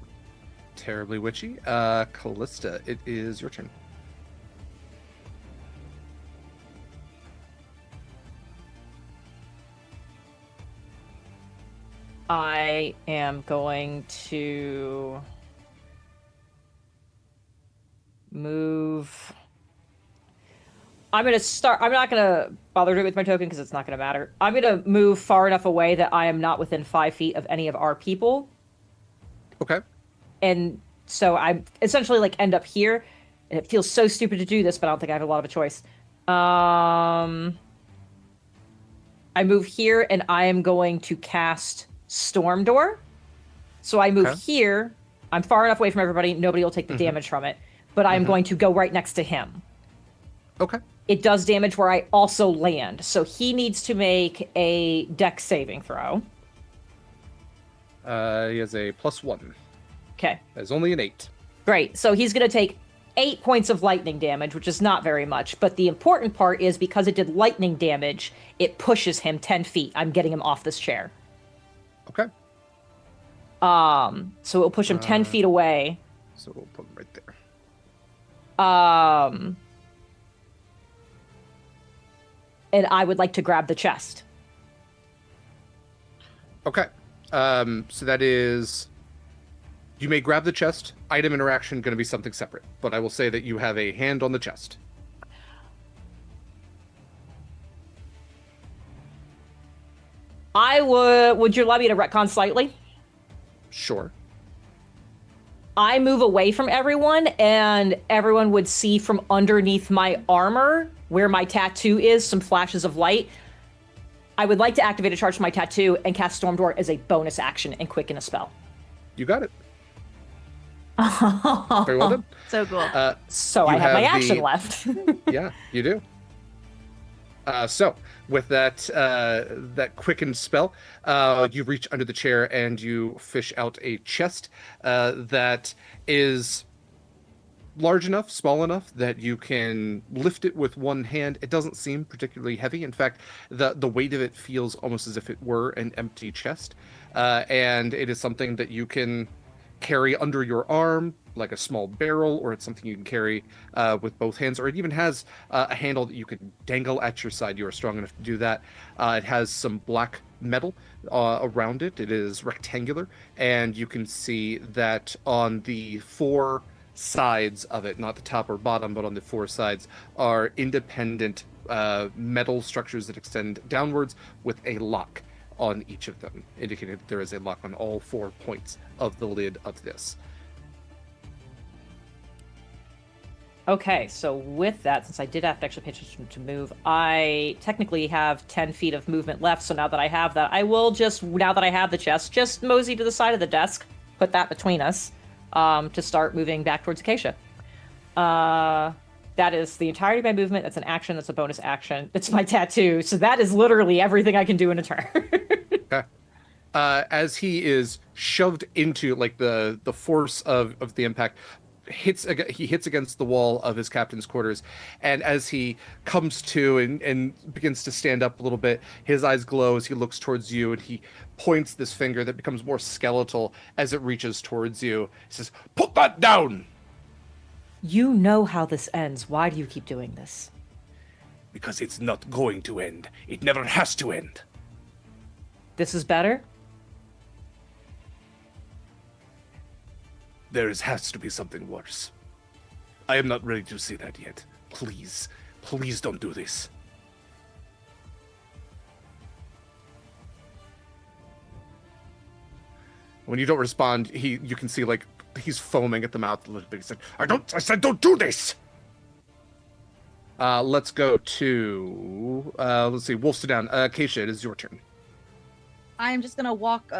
Terribly witchy. Kallista, it is your turn. I am going to move. I'm going to start. I'm not going to bother doing it with my token because it's not going to matter. I'm going to move far enough away that I am not within 5 feet of any of our people. Okay. And so I essentially end up here. And it feels so stupid to do this, but I don't think I have a lot of a choice. I move here and I am going to cast Storm Door. So I move here. I'm far enough away from everybody. Nobody will take the damage from it. But I'm going to go right next to him. Okay. It does damage where I also land. So he needs to make a dex saving throw. He has a +1. Okay. That's only an 8. Great. So he's going to take 8 points of lightning damage, which is not very much. But the important part is because it did lightning damage, it pushes him 10 feet. I'm getting him off this chair. Okay. So it'll push him 10 feet away. So we'll put them right there. And I would like to grab the chest. Okay. So that is... You may grab the chest. Item interaction going to be something separate. But I will say that you have a hand on the chest. Would you allow me to retcon slightly? Sure. I move away from everyone, and everyone would see from underneath my armor, where my tattoo is, some flashes of light. I would like to activate a charge to my tattoo and cast Storm Door as a bonus action and quicken a spell. You got it. Very well done. So cool. So I have my action left. Yeah, you do. So with that quickened spell, you reach under the chair and you fish out a chest that is large enough, small enough that you can lift it with one hand. It doesn't seem particularly heavy. In fact, the weight of it feels almost as if it were an empty chest. And it is something that you can carry under your arm like a small barrel, or it's something you can carry with both hands, or it even has a handle that you can dangle at your side. You are strong enough to do that. It has some black metal around it. It is rectangular, and you can see that on the 4 sides of it, not the top or bottom, but on the 4 sides, are independent metal structures that extend downwards with a lock on each of them, indicating that there is a lock on all 4 points of the lid of this. Okay, so with that, since I did have to actually pay attention to move, I technically have 10 feet of movement left, so now that I have that, I will just, now that I have the chest, just mosey to the side of the desk, put that between us, to start moving back towards Acacia. That is the entirety of my movement. That's an action. That's a bonus action. It's my tattoo. So that is literally everything I can do in a turn. Okay. As he is shoved into, like, the force of the impact, he hits against the wall of his captain's quarters, and as he comes to and begins to stand up a little bit, his eyes glow as he looks towards you, and he points this finger that becomes more skeletal as it reaches towards you. He says, "Put that down!" You know how this ends. Why do you keep doing this? Because it's not going to end. It never has to end. This is better? Has to be something worse. I am not ready to see that yet. Please, please don't do this. When you don't respond, you can see, like, he's foaming at the mouth a little bit. He said, I said don't do this! Let's go to, let's see, Wolf's down. Acacia, it is your turn. I'm just gonna walk,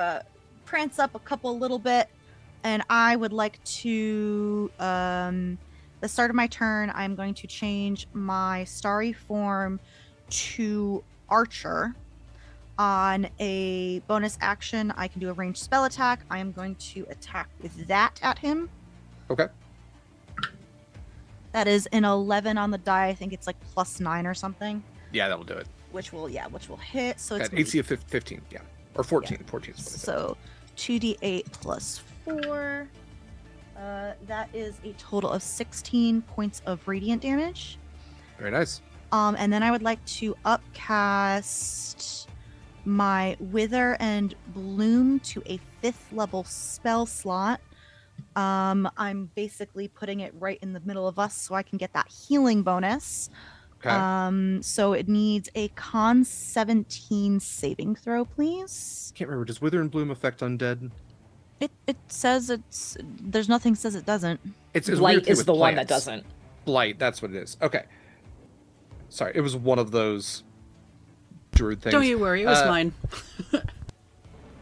prance up a couple little bit, and I would like to, the start of my turn, I'm going to change my starry form to Archer. On a bonus action, I can do a ranged spell attack. I am going to attack with that at him. Okay. That is an 11 on the die. I think it's like +9 or something. Yeah, that'll do it. Which will hit. So it's Got AC of 15, yeah. Or 14. Yeah. 14 is what I said. So 2d8 plus 4. That is a total of 16 points of radiant damage. Very nice. And then I would like to upcast my Wither and Bloom to a 5th level spell slot. I'm basically putting it right in the middle of us so I can get that healing bonus. Okay. So it needs a con 17 saving throw, please. Can't remember. Does Wither and Bloom affect undead? It says there's nothing says it doesn't. It's Blight is the one that doesn't. Blight, that's what it is. Okay. Sorry, it was one of those druid things. Don't you worry, it was mine. Yeah,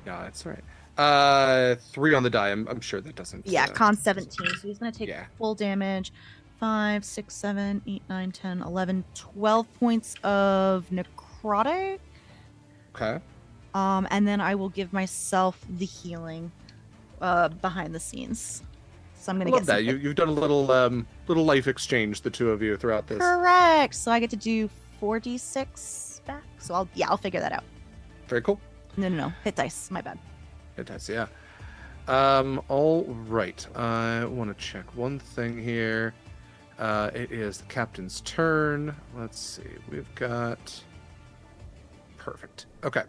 that's all right. 3 on the die. I'm sure that doesn't. Yeah, con 17. So he's going to take Yeah. full damage. 5, 6, 7, 8, 9, 10, 11, 12 points of necrotic. Okay. And then I will give myself the healing behind the scenes. So I'm going to Love get that. You've done a little life exchange, the two of you, throughout this. Correct. So I get to do 4d6 back. So I'll figure that out. Very cool. No. Hit dice. My bad. Fantastic, yeah. All right. I want to check one thing here. It is the captain's turn. Let's see. We've got... Perfect. Okay.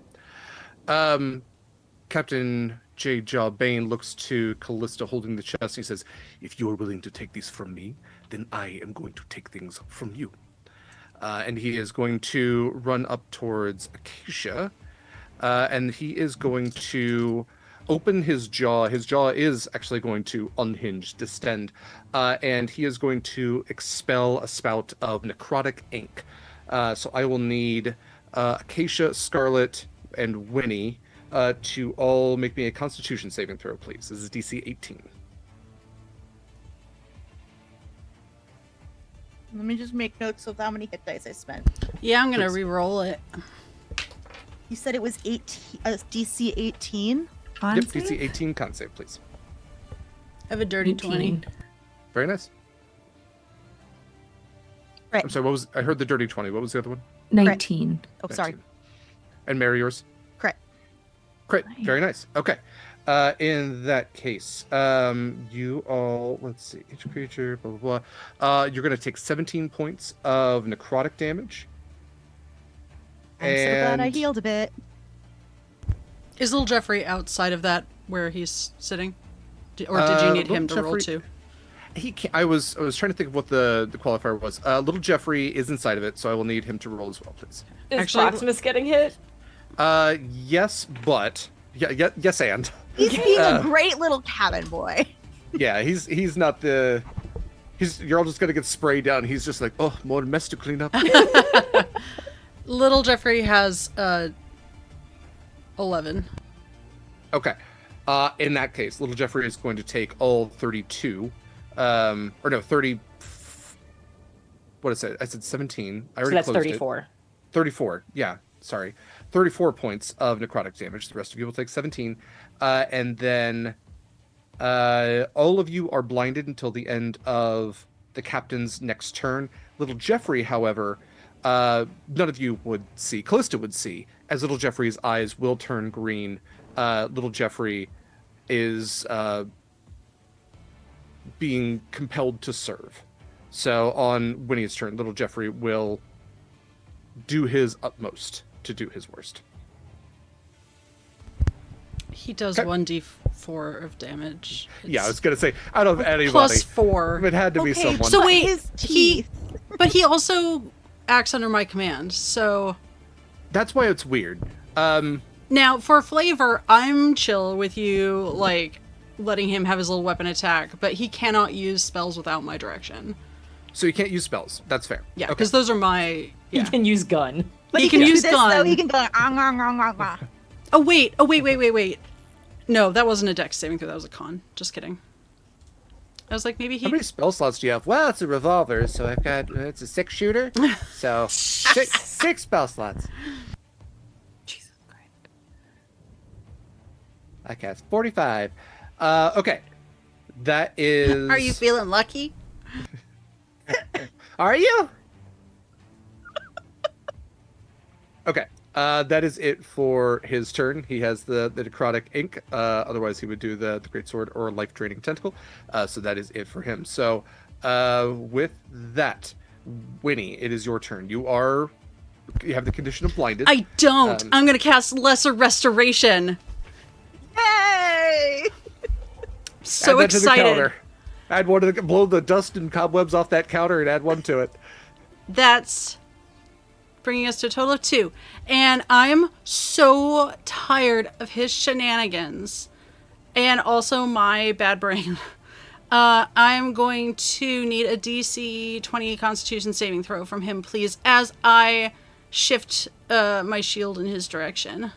Captain J. Jaw Bane looks to Kallista holding the chest. He says, if you are willing to take these from me, then I am going to take things from you. And he is going to run up towards Acacia. And he is going to open his jaw. His jaw is actually going to unhinge, distend. And he is going to expel a spout of necrotic ink. So I will need Acacia, Scarlett, and Winnie to all make me a Constitution saving throw, please. This is DC 18. Let me just make notes of how many hit dice I spent. Yeah, I'm gonna re-roll it. You said it was 18, DC 18? Yep, DC 18 con save, please. I have a dirty 20. Very nice. Right. I'm sorry, what was... I heard the dirty 20. What was the other one? 19. Oh, sorry. 19. And Mary, yours? Correct. Great. Very nice. Okay. In that case, you all... Let's see. Each creature, blah, blah, blah. You're going to take 17 points of necrotic damage. I'm so glad I healed a bit. Is little Jeffrey outside of that where he's sitting? Or did you need him to roll too? He can't, I was trying to think of what the qualifier was. Little Jeffrey is inside of it, so I will need him to roll as well, please. Is Actually- Proximus getting hit? Yes, but yes, and He's being a great little cabin boy. yeah, he's not the. You're all just gonna get sprayed down. He's just like, oh, more mess to clean up. Little Jeffrey has 11. Okay. In that case, little Jeffrey is going to take all 32. Or no, 30. What is it? I said 17. I So already that's closed 34. it. 34. Yeah, sorry. 34 points of necrotic damage. The rest of you will take 17. And then all of you are blinded until the end of the captain's next turn. Little Jeffrey, however, none of you would see. Kallista would see, as little Jeffrey's eyes will turn green. Little Jeffrey is being compelled to serve. So on Winnie's turn, little Jeffrey will do his utmost to do his worst. He does Okay. 1d4 of damage. Yeah, I was gonna say, out of anybody, Plus 4. it had to be Okay, someone. So wait, his he, teeth. but he also acts under my command. So That's why it's weird. now for flavor, I'm chill with you, like letting him have his little weapon attack, but he cannot use spells without my direction. So you can't use spells. That's fair. Yeah, Okay. because those are my. He Yeah. can use gun. But he can do use this, gun. though. He can go. Ah. Oh wait. No, that wasn't a dex saving throw. That was a con. Just kidding. I was like, maybe he. How many spell slots do you have? Well, it's a revolver, so I've got... It's a 6-shooter, so 6 spell slots. Jesus Christ. I cast 45. Okay. That is... Are you feeling lucky? Are you? Okay. That is it for his turn. He has the necrotic ink. Otherwise, he would do the great sword or life draining tentacle. So that is it for him. So with that, Winnie, it is your turn. You have the condition of blinded. I don't. I'm gonna cast Lesser Restoration. Yay! So add that to the excited. counter. Add one to blow the dust and cobwebs off that counter and add one to it. That's bringing us to a total of 2. And I'm so tired of his shenanigans. And also my bad brain. I'm going to need a DC 20 Constitution saving throw from him, please, as I shift my shield in his direction.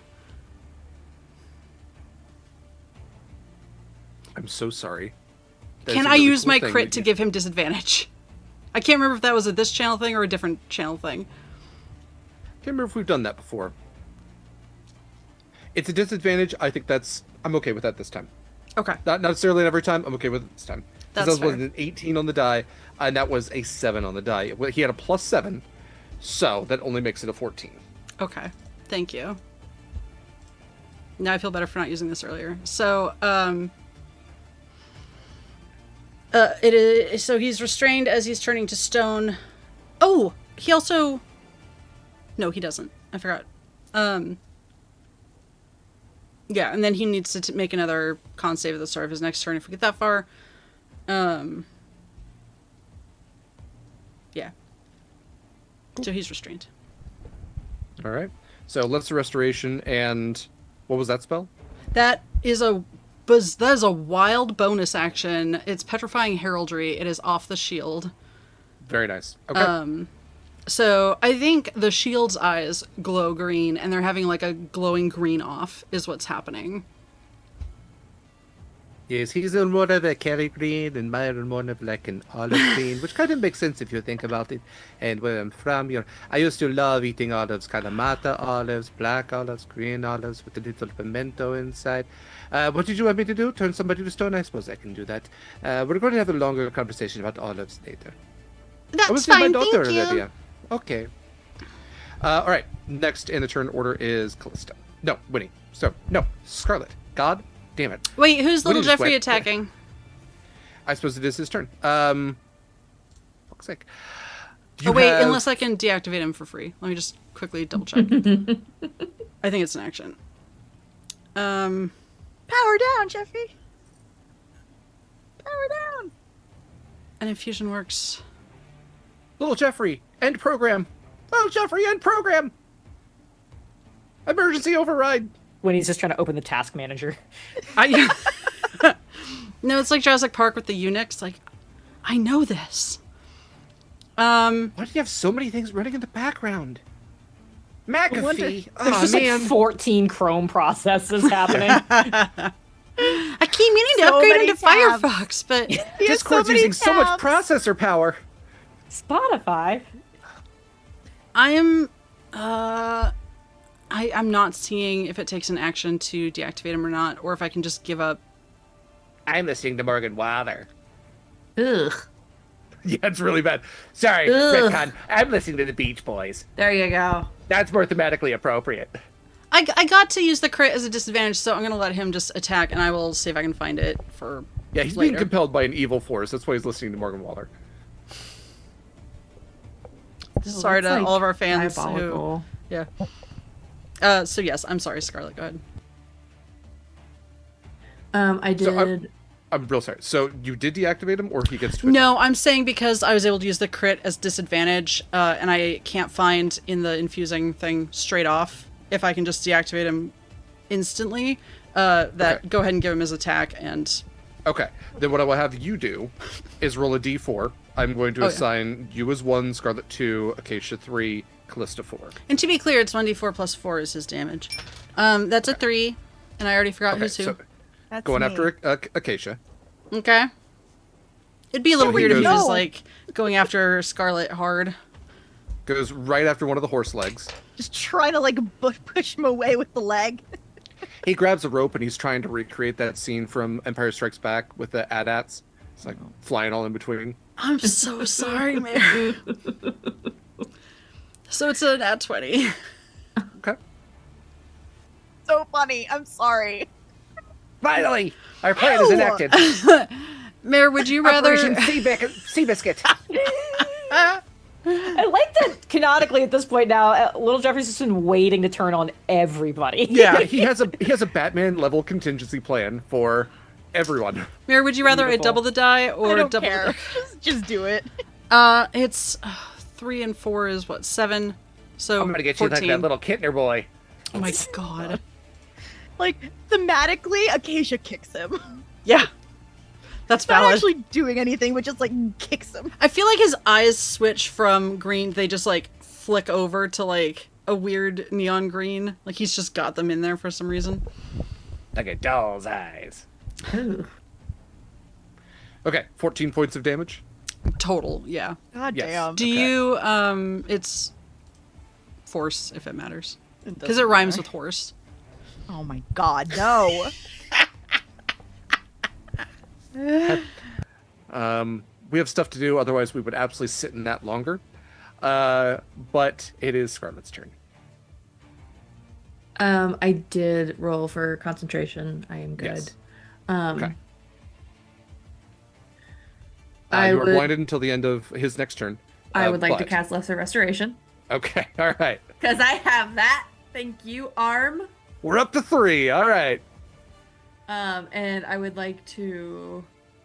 I'm so sorry. That is Can a I really use cool my thing crit that to you- give him disadvantage? I can't remember if that was a this channel thing or a different channel thing. Can't remember if we've done that before. It's a disadvantage. I think I'm okay with that this time. Okay. Not necessarily every time. I'm okay with it this time. That's That was fair. an 18 on the die, and that was a 7 on the die. Well, he had a +7, so that only makes it a 14. Okay. Thank you. Now I feel better for not using this earlier. So, It is so he's restrained as he's turning to stone. Oh, he also. No, he doesn't. I forgot. Yeah, and then he needs to make another con save at the start of his next turn if we get that far. Yeah. So he's restrained. All right. So let's restoration and what was that spell? That is a wild bonus action. It's petrifying heraldry. It is off the shield. Very nice. Okay. So I think the shield's eyes glow green, and they're having like a glowing green off is what's happening. Yes, he's in more of a carry green and mine in more of like an olive green, which kind of makes sense if you think about it. And where I'm from, I used to love eating olives, Kalamata olives, black olives, green olives with a little pimento inside. What did you want me to do? Turn somebody to stone? I suppose I can do that. We're going to have a longer conversation about olives later. That's fine, thank you. Olivia. Okay. All right. Next in the turn order is Kallista. No, Winnie. So, no, Scarlett. God damn it. Wait, who's little Winnie just Jeffrey went. attacking? I suppose it is his turn. Fuck's sake. Oh wait, unless I can deactivate him for free. Let me just quickly double check. I think it's an action. Power down, Jeffrey. Power down. An infusion works. Little Jeffrey, end program. Little Jeffrey, end program. Emergency override. When he's just trying to open the task manager. No, it's like Jurassic Park with the eunuchs. Like, I know this. Why do you have so many things running in the background? McAfee. There's just like 14 Chrome processes happening. I keep meaning to So upgrade many into tabs. Firefox, but Discord's so many using so much tabs. processor power. Spotify. I'm not seeing if it takes an action to deactivate him or not, or if I can just give up. I'm listening to Morgan Wilder. Ugh. Yeah, it's really bad. Sorry, Ugh. retcon. I'm listening to the Beach Boys. There you go. That's more thematically appropriate. I got to use the crit as a disadvantage, so I'm going to let him just attack, and I will see if I can find it for Yeah, he's later. being compelled by an evil force. That's why he's listening to Morgan Wilder. Sorry to That's, like, all of our fans who... diabolical. Yeah. So yes, I'm sorry, Scarlett. Go ahead. I did. So I'm real sorry. So you did deactivate him, or he gets to No, I'm saying because I was able to use the crit as disadvantage, and I can't find in the infusing thing straight off if I can just deactivate him instantly. That Okay. go ahead and give him his attack, and Okay. Then what I will have you do is roll a d4. I'm going to Oh, yeah. assign you as 1, Scarlet 2, Acacia 3, Kallista 4. to be clear, it's 1d4 plus 4 is his damage. That's a 3, and I already forgot Okay, who's who. so That's going me. after Acacia. Okay. It'd be a little So he weird if he goes- was No. like going after Scarlet hard. Goes right after one of the horse legs. Just trying to like push him away with the leg. He grabs a rope and he's trying to recreate that scene from Empire Strikes Back with the AT-ATs. It's like flying all in between. I'm so sorry, man. So it's an at 20. Okay. So funny. I'm sorry. Finally! Our plan is Ew! enacted. Mayor, would you rather... Operation Seabiscuit. I like that canonically at this point now, Little Jeffrey's just been waiting to turn on everybody. Yeah, he has a Batman level contingency plan for everyone. Mayor, would you rather Beautiful. I double the die I or don't double care. the Just do it. It's 3 and 4 is what, 7? So I'm gonna get you 14. like that little Kittner boy. Oh my god. Like thematically, Acacia kicks him. Yeah. That's Not valid. actually doing anything, but just like kicks him. I feel like his eyes switch from green, they just like flick over to like a weird neon green. Like he's just got them in there for some reason. Like a doll's eyes. Ooh. Okay, 14 points of damage. Total, yeah. God Yes. damn. Do Okay. you it's force if it matters. It Because it doesn't rhymes matter. with horse. Oh my god, no. We have stuff to do, otherwise we would absolutely sit in that longer. But it is Scarlett's turn. I did roll for concentration. I am good. Yes. Um, Okay. You are blinded until the end of his next turn. I would like to but- cast Lesser Restoration. Okay, all right. Because I have that. Thank you, Arm. We're up to 3. All right. And I would like to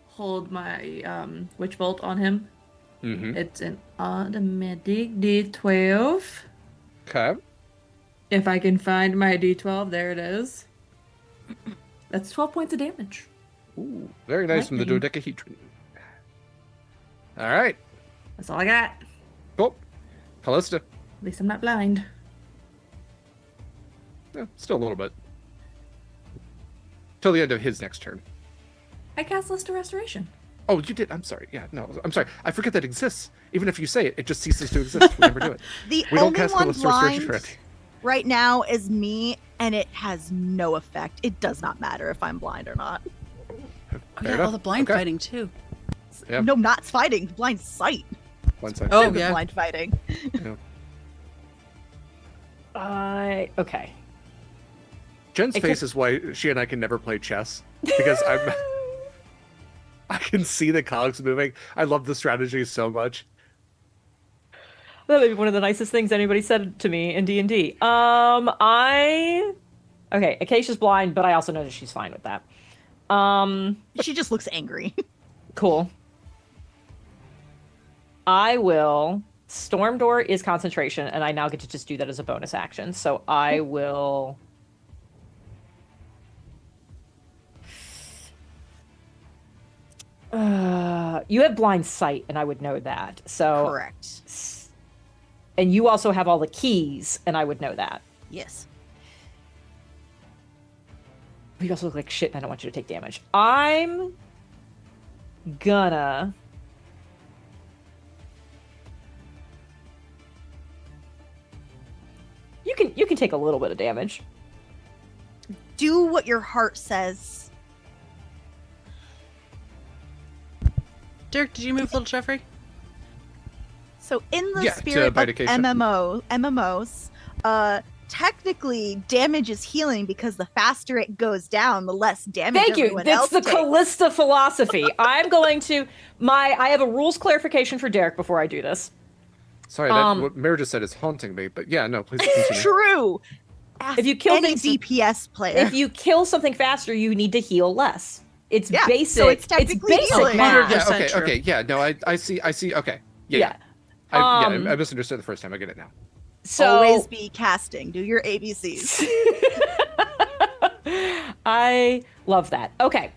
hold my Witch Bolt on him. Mm-hmm. It's an automatic D12. Okay. If I can find my D12, there it is. That's 12 points of damage. Ooh, very nice from the Lightning. dodecahedron. All right. That's all I got. Cool. Kallista. At least I'm not blind. Yeah, still a little bit. Till the end of his next turn. I cast Lesser Restoration. Oh, you did. I'm sorry. Yeah, no, I'm sorry. I forget that exists. Even if you say it, it just ceases to exist. We never do it. The We don't only cast one Kallista Restoration for blind it. right now is me, and it has no effect. It does not matter if I'm blind or not. Oh, Fair yeah, enough. all the blind Okay. fighting too. Yeah. No, not fighting. Blind sight. One side. Oh, The yeah. blind fighting. Okay. Jen's I face is why she and I can never play chess because I can see the cogs moving. I love the strategy so much. That may be one of the nicest things anybody said to me in D&D. Okay, Acacia's blind, but I also know that she's fine with that. She just looks angry. Cool. I will. Storm Door is concentration, and I now get to just do that as a bonus action. So I will. You have blind sight, and I would know that. So Correct. and you also have all the keys, and I would know that. Yes. You also look like shit, and I don't want you to take damage. I'm gonna. You can take a little bit of damage. Do what your heart says. Derek, did you move little Jeffrey? So in the Yeah, to spirit of bite Acacia. MMOs, technically damage is healing because the faster it goes down, the less damage Thank you. everyone That's else the takes. Kallista philosophy. I'm going to I have a rules clarification for Derek before I do this. Sorry, that what Mary just said is haunting me. But yeah, no, please continue. True. Ask If you kill any things- DPS player. If you kill something faster, you need to heal less. It's Yeah, basic. so it's technically basic healing. math. Yeah, 100% okay, true. okay, yeah, no, I see, okay, yeah, Yeah. I misunderstood the first time. I get it now. So Always be casting. Do your ABCs. I love that. Okay.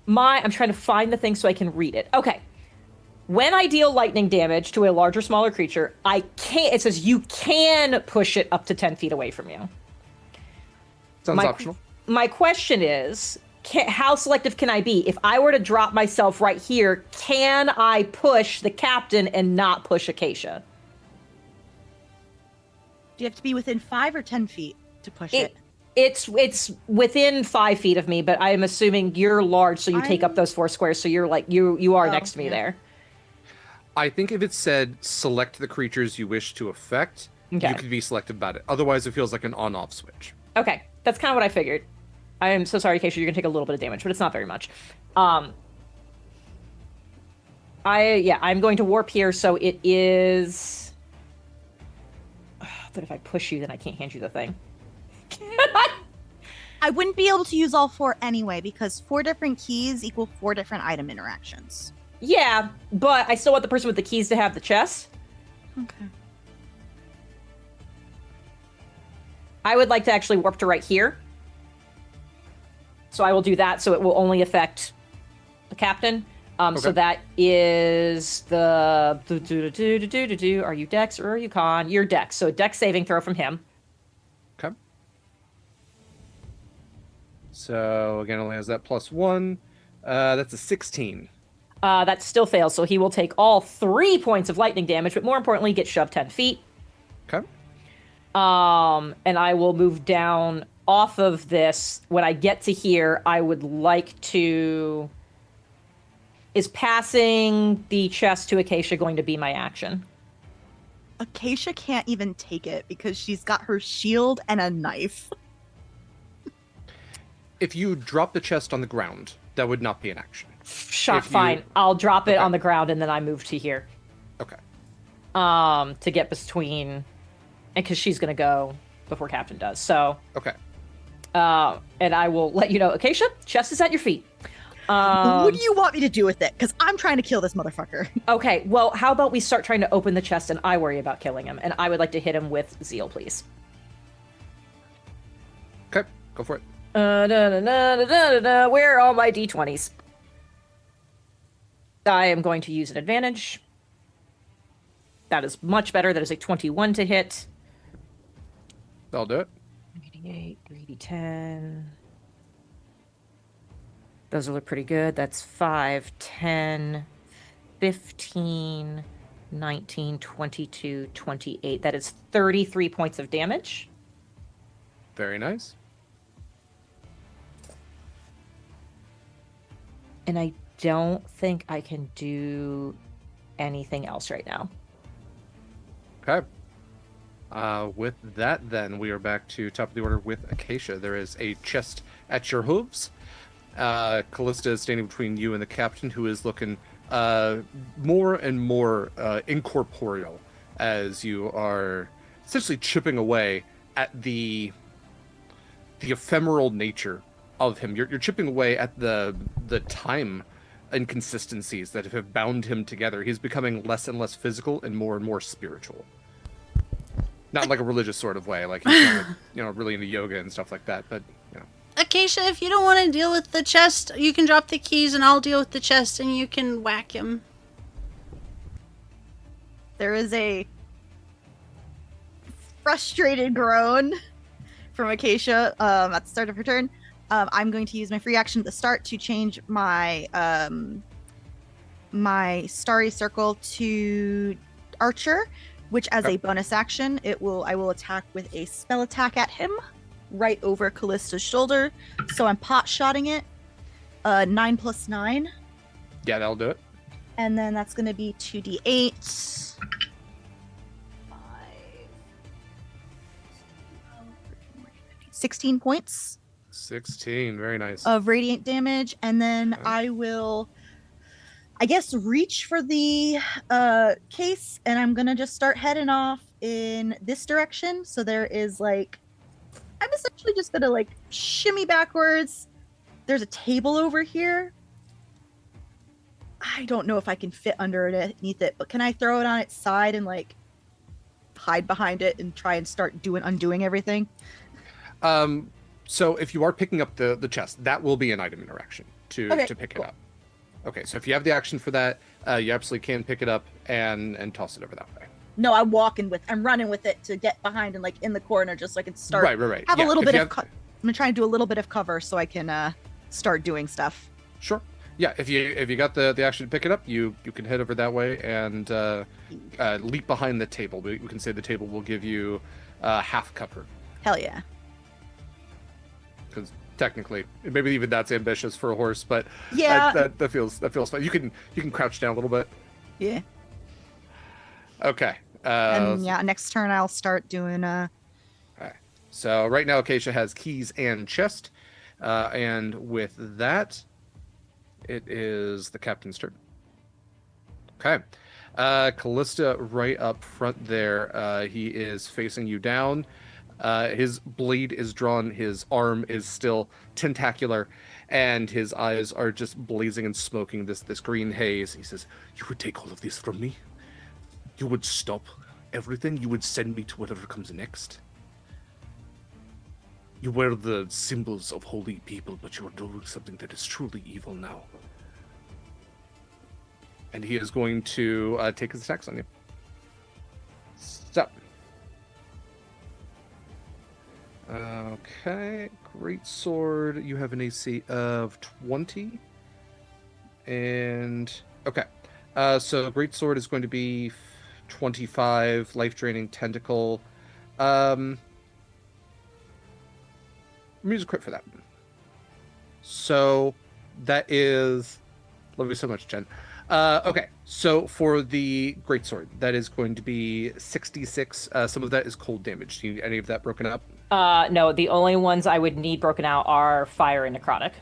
I'm trying to find the thing so I can read it. Okay. When I deal lightning damage to a larger, smaller creature, it says you can push it up to 10 feet away from you. Sounds optional. My question is, how selective can I be? If I were to drop myself right here, can I push the captain and not push Acacia? Do you have to be within 5 or 10 feet to push it? It's within 5 feet of me, but I am assuming you're large, so you take up those 4 squares. So you're like you are next to me there. I think if it said select the creatures you wish to affect, Okay. you could be selective about it. Otherwise, it feels like an on-off switch. Okay, that's kind of what I figured. I am so sorry, Acacia. You're gonna take a little bit of damage, but it's not very much. I'm going to warp here, so it is. But if I push you, then I can't hand you the thing. I wouldn't be able to use all 4 anyway because 4 different keys equal 4 different item interactions. Yeah, but I still want the person with the keys to have the chest. Okay. I would like to actually warp to right here. So I will do that, so it will only affect the captain. So Okay. that is the... Are you Dex or are you Con? You're Dex, so Dex saving throw from him. Okay. So again, only has that +1. That's a 16. That still fails, so he will take all 3 points of lightning damage, but more importantly, get shoved 10 feet. Okay. And I will move down off of this. When I get to here, I would like to... Is passing the chest to Acacia going to be my action? Acacia can't even take it because she's got her shield and a knife. If you drop the chest on the ground, that would not be an action. Shot, If you- fine. I'll drop it Okay. on the ground and then I move to here. Okay. To get between, and because she's gonna go before Captain does. So, Okay. and I will let you know. Acacia, chest is at your feet. What do you want me to do with it? Because I'm trying to kill this motherfucker. Okay, well, how about we start trying to open the chest and I worry about killing him, and I would like to hit him with Zeal, please. Okay. Go for it. Where are all my d20s? I am going to use an advantage. That is much better. That is a 21 to hit. I'll do it. 3d8, 3d10. Those look pretty good. That's 5, 10, 15, 19, 22, 28. That is 33 points of damage. Very nice. And I don't think I can do anything else right now. Okay. With that, then, we are back to top of the order with Acacia. There is a chest at your hooves. Kallista is standing between you and the captain, who is looking more and more incorporeal as you are essentially chipping away at the ephemeral nature of him. You're chipping away at the time inconsistencies that have bound him together. He's becoming less and less physical and more spiritual. Not in like a religious sort of way, like he's not, like, really into yoga and stuff like that, but Acacia, if you don't want to deal with the chest, you can drop the keys and I'll deal with the chest and you can whack him. There is a frustrated groan from Acacia at the start of her turn. I'm going to use my free action at the start to change my my starry circle to Archer, which as a bonus action, I will attack with a spell attack at him right over Kallista's shoulder. So I'm pot-shotting it. 9 plus 9. yeah, that'll do it. And then that's going to be 2d8. 16 points 16, very nice. of radiant damage. And then Okay. I will, I guess, reach for the case. And I'm going to just start heading off in this direction. So there is like, I'm essentially just going to like shimmy backwards. There's a table over here. I don't know if I can fit underneath it, but can I throw it on its side and like hide behind it and try and start undoing everything? So if you are picking up the chest, that will be an item interaction to pick cool. it up. Okay, so if you have the action for that, you absolutely can pick it up and toss it over that way. No, I'm running with it to get behind and like in the corner just so I can start. Right. Have Yeah, a little if bit you of. I'm gonna try and do a little bit of cover so I can start doing stuff. Sure. Yeah, if you got the action to pick it up, you can head over that way and leap behind the table. We can say the table will give you half cover, Hell yeah. because technically, maybe even that's ambitious for a horse, but Yeah. that feels fun. You can crouch down a little bit. Yeah. Okay. And yeah, next turn I'll start doing. So right now, Acacia has keys and chest, and with that, it is the captain's turn. Okay. Kallista right up front there. He is facing you down. His blade is drawn. His arm is still tentacular, and his eyes are just blazing and smoking this green haze. He says, "You would take all of this from me? You would stop everything? You would send me to whatever comes next? You wear the symbols of holy people, but you are doing something that is truly evil now." And he is going to take his attacks on you. So. Okay, great sword. You have an AC of 20. And okay. So great sword is going to be 25, life draining tentacle. Let me use a crit for that. So that is, love you so much, Jenn. Okay, so for the greatsword, that is going to be 66. Some of that is cold damage. Do you need any of that broken up? No, the only ones I would need broken out are fire and necrotic.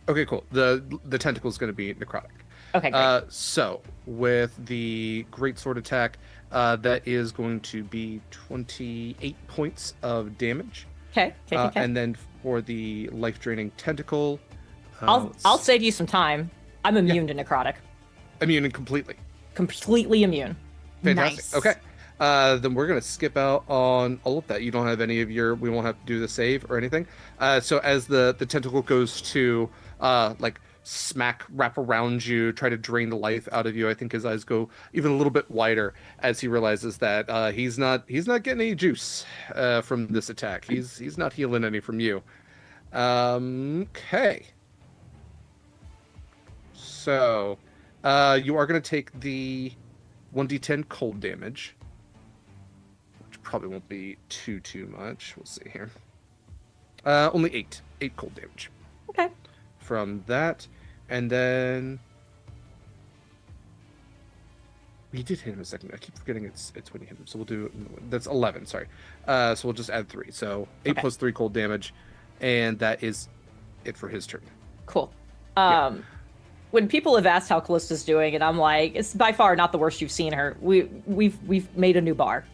Okay, cool. The tentacle is going to be necrotic. Okay, great. So with the great sword attack, that is going to be 28 points of damage. Okay. And then for the life draining tentacle, I'll save you some time. I'm immune to necrotic. immune and completely. Completely immune. Fantastic. Nice. Okay. Then we're gonna skip out on all of that. You don't have any of your. We won't have to do the save or anything. So as the tentacle goes to like smack wrap around you, try to drain the life out of you, I think his eyes go even a little bit wider as he realizes that he's not getting any juice from this attack. He's not healing any from you. Okay. So you are gonna take the 1d10 cold damage. Probably won't be too much. We'll see here. Only 8 cold damage Okay. from that, and then we did hit him a second. I keep forgetting it's when you hit him. So we'll do that's 11. Sorry. So we'll just add 3. So 8 plus 3 cold damage, and that is it for his turn. Cool. Yeah. When people have asked how Kallista's doing, and I'm like, it's by far not the worst you've seen her. We've made a new bar.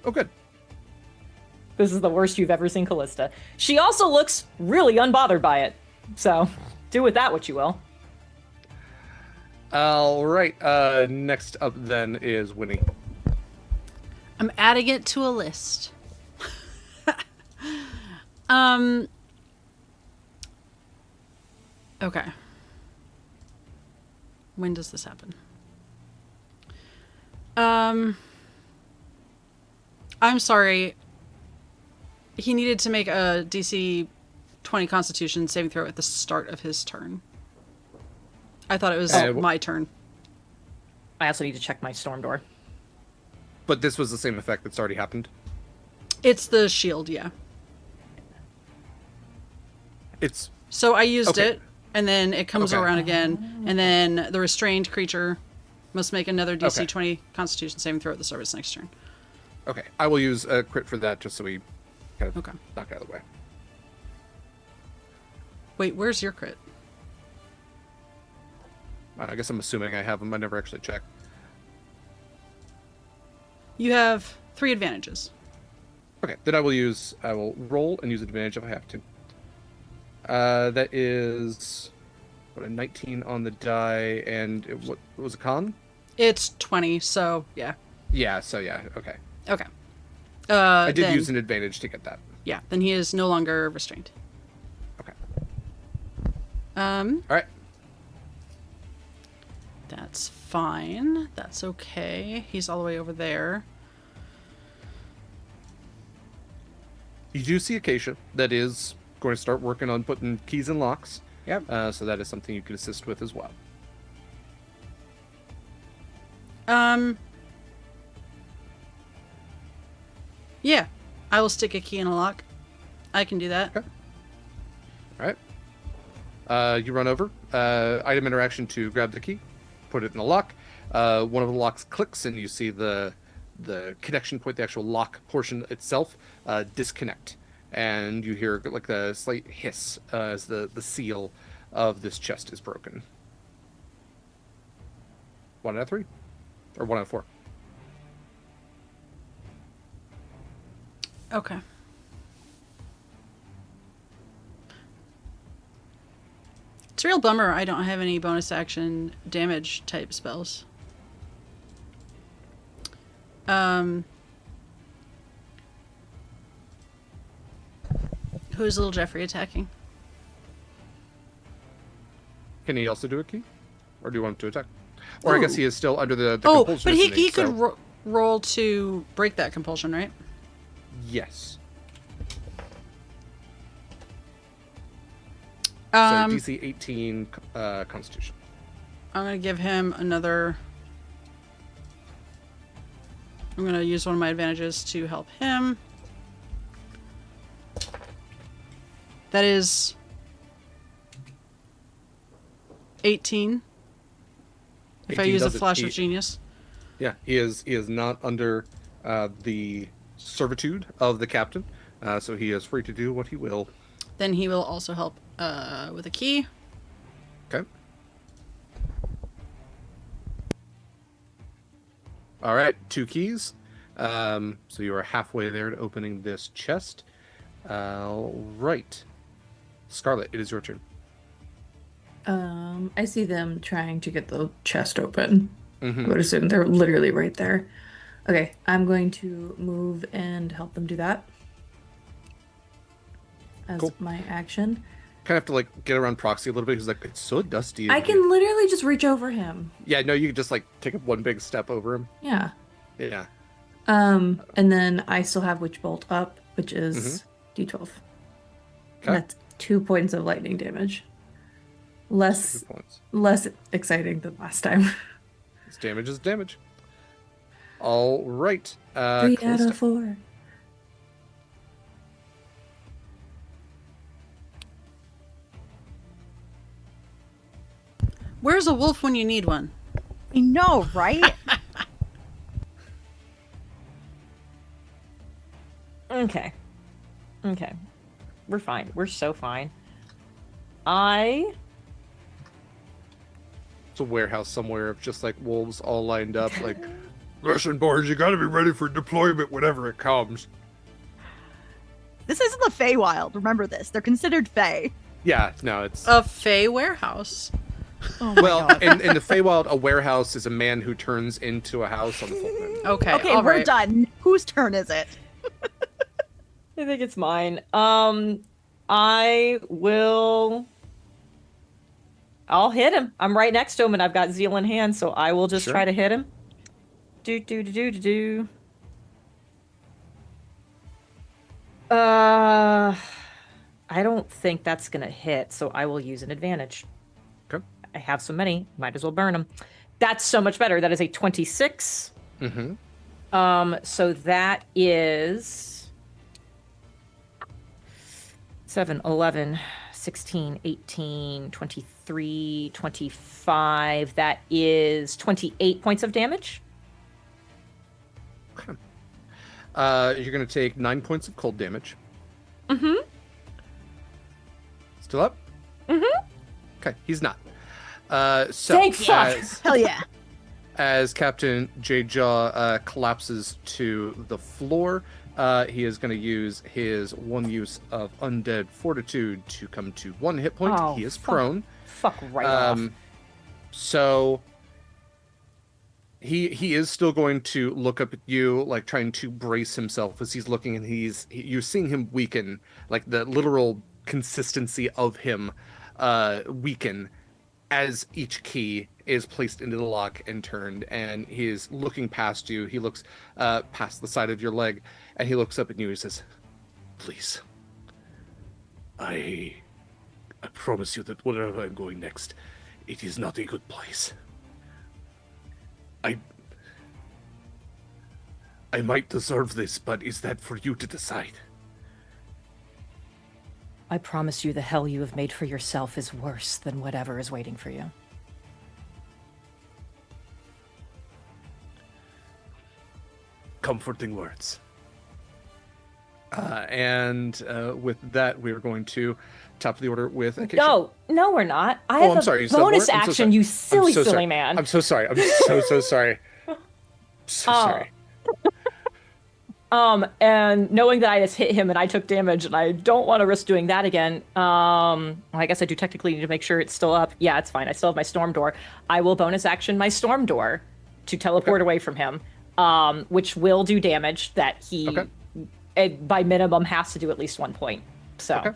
Oh, good. This is the worst you've ever seen Kallista. She also looks really unbothered by it. So, do with that what you will. All right. Next up then is Winnie. I'm adding it to a list. Okay. When does this happen? I'm sorry. He needed to make a DC 20 Constitution saving throw at the start of his turn. I thought it was my turn. I also need to check my storm door. But this was the same effect that's already happened. It's the shield, yeah. It's So I used Okay. it, and then it comes Okay. around again, and then the restrained creature must make another DC Okay. 20 Constitution saving throw at the start of its next turn. okay. I will use a crit for that just so we kind of Okay. knock it out of the way. Wait, where's your crit? I guess I'm assuming I have them. I never actually checked. You have 3 advantages. Okay, then I will roll and use advantage if I have to. That is what, a 19 on the die, and what was a con? It's 20, so yeah. Yeah, so yeah, okay. Okay. I did then, use an advantage to get that. Yeah, then he is no longer restrained. Okay. All right. That's fine. That's okay. He's all the way over there. You do see Acacia that is going to start working on putting keys in locks. Yep. So that is something you can assist with as well. Yeah, I will stick a key in a lock. I can do that. Okay. All right. You run over. Item interaction to grab the key, put it in the lock. One of the locks clicks, and you see the connection point, the actual lock portion itself, disconnect, and you hear like a slight hiss as the seal of this chest is broken. 1 out of 3, or 1 out of 4. Okay. It's a real bummer I don't have any bonus action damage type spells. Who is little Jeffrey attacking? Can he also do a key, or do you want him to attack? Or I guess Ooh. he is still under the Oh, compulsion. but he isn't he? could So- roll to break that compulsion, right? Yes. Um, So DC 18 Constitution. I'm gonna give him another. I'm gonna use one of my advantages to help him. That is 18. If I 18 use a does it. flash of He- genius. Yeah, he is not under the servitude of the captain, so he is free to do what he will. Then he will also help with a key. Okay. All right, 2 keys. So you are halfway there to opening this chest. All right. Scarlett, it is your turn. I see them trying to get the chest open. I Mm-hmm. would assume they're literally right there. Okay, I'm going to move and help them do that as Cool. my action. Kind of have to like get around Proxy a little bit. He's like, it's so dusty. I in can here." literally just reach over him. Yeah, no, you can just like take one big step over him. Yeah. Yeah. And then I still have Witch Bolt up, which is D12. Okay. That's 2 points of lightning damage. 2 Less points. exciting than last time. It's damage is damage. All right. 3 out Kallista. of 4. Where's a wolf when you need one? I know, right? Okay. We're fine. We're so fine. It's a warehouse somewhere of just like wolves all lined up. Like, listen, boys, you gotta be ready for deployment whenever it comes. This isn't the Feywild. Remember this. They're considered Fey. Yeah, no, it's A Fey warehouse. Oh my well, God. in the Feywild, a warehouse is a man who turns into a house on the full moon. Okay, Okay, all we're right. done. Whose turn is it? I think it's mine. I'll hit him. I'm right next to him and I've got Zeal in hand, so I will just Sure. try to hit him. Do. I don't think that's gonna hit, so I will use an advantage. Okay. I have so many, might as well burn them. That's so much better. That is a 26. Mm-hmm. So that is 7, 11, 16, 18, 23, 25. That is 28 points of damage. You're gonna take 9 points of cold damage. Mm-hmm. Still up? Mm-hmm. Okay, he's not. So Thank fuck. Hell yeah. as Captain J Jaw collapses to the floor, he is going to use his one use of Undead Fortitude to come to 1 hit point. Oh, He is fuck. prone. Fuck right off. So he is still going to look up at you, like trying to brace himself as he's looking, and you're seeing him weaken, like the literal consistency of him weaken as each key is placed into the lock and turned, and he is looking past you. He looks past the side of your leg, and he looks up at you. He says, "Please, I promise you that wherever I'm going next, it is not a good place. I might deserve this, but is that for you to decide?" I promise you the hell you have made for yourself is worse than whatever is waiting for you. Comforting words. And with that, we are going to top of the order with Acacia. No, we're not. I Oh, have I'm a sorry. You said bonus more? I'm so action, sorry. you I'm silly, so silly sorry. man. I'm so sorry. I'm so sorry. So Oh. sorry. And knowing that I just hit him and I took damage and I don't want to risk doing that again, well, I guess I do technically need to make sure it's still up. Yeah, it's fine. I still have my storm door. I will bonus action my storm door to teleport away from him, which will do damage that he, by minimum, has to do at least 1 point. So, Okay.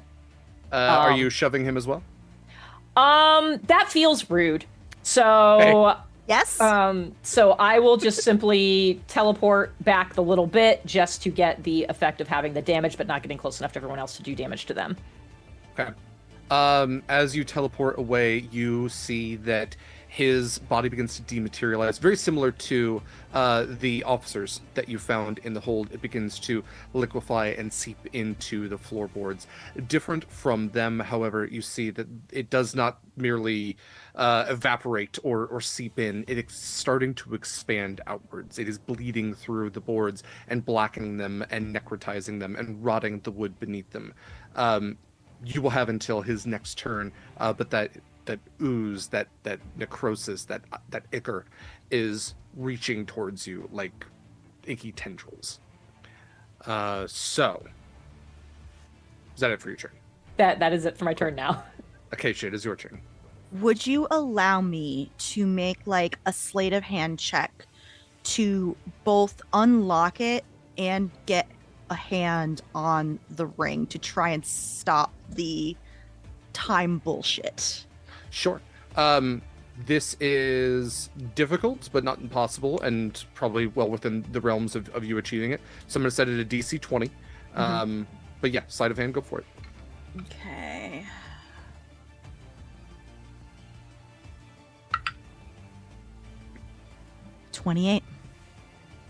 Are you shoving him as well? that feels rude. So, Yes. so I will just simply teleport back the little bit just to get the effect of having the damage, but not getting close enough to everyone else to do damage to them. Okay. As you teleport away, you see that his body begins to dematerialize, very similar to the officers that you found in the hold. It begins to liquefy and seep into the floorboards. Different from them, however, you see that it does not merely evaporate or seep in. It's starting to expand outwards. It is bleeding through the boards and blackening them and necrotizing them and rotting the wood beneath them. You will have until his next turn, but that that ooze, that necrosis, that ichor is reaching towards you like inky tendrils. So is that it for your turn? That is it for my turn now. Acacia, it is your turn. Would you allow me to make like a sleight of hand check to both unlock it and get a hand on the ring to try and stop the time bullshit? Sure. This is difficult, but not impossible, and probably well within the realms of you achieving it. So I'm going to set it a DC 20. But yeah, sleight of hand, go for it. Okay. $28.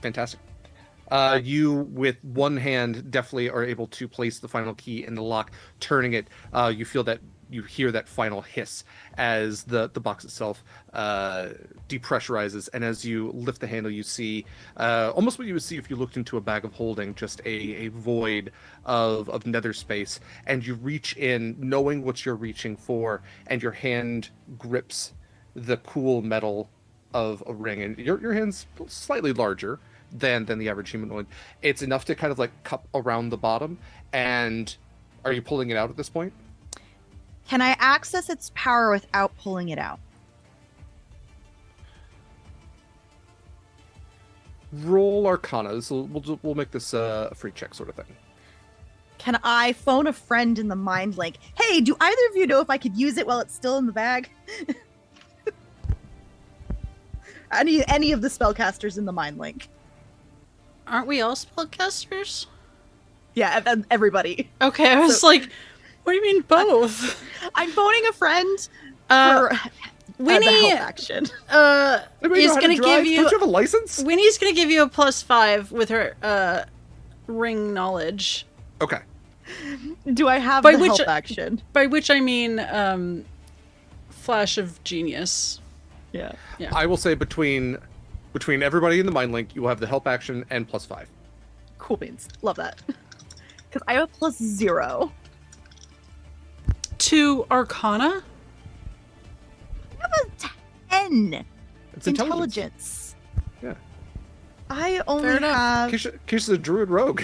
Fantastic. You, with one hand, definitely are able to place the final key in the lock, turning it. You feel that you hear that final hiss as the box itself depressurizes, and as you lift the handle, you see almost what you would see if you looked into a bag of holding, just a void of nether space, and you reach in, knowing what you're reaching for, and your hand grips the cool metal of a ring, and your hand's slightly larger than the average humanoid. It's enough to kind of like cup around the bottom. And are you pulling it out at this point? Can I access its power without pulling it out? Roll Arcana. So we'll make this a free check sort of thing. Can I phone a friend in the mind link? Hey, do either of you know if I could use it while it's still in the bag? Any of the spellcasters in the mind link? Aren't we all spellcasters? Yeah, everybody. Okay, I was like, what do you mean both? I'm phoning a friend Uh, for Winnie the help action. Anybody is know how going to drive? give you... Don't you have a license? Winnie's going to give you a +5 with her ring knowledge. Okay. Do I have By the which- help action? By which I mean flash of genius. Yeah. Yeah. I will say between everybody in the mind link, you will have the help action and +5. Cool beans. Love that. Because I have a +0. To Arcana? I have a 10. It's Intelligence. Yeah. I only Fair enough. have... Keisha's a druid rogue.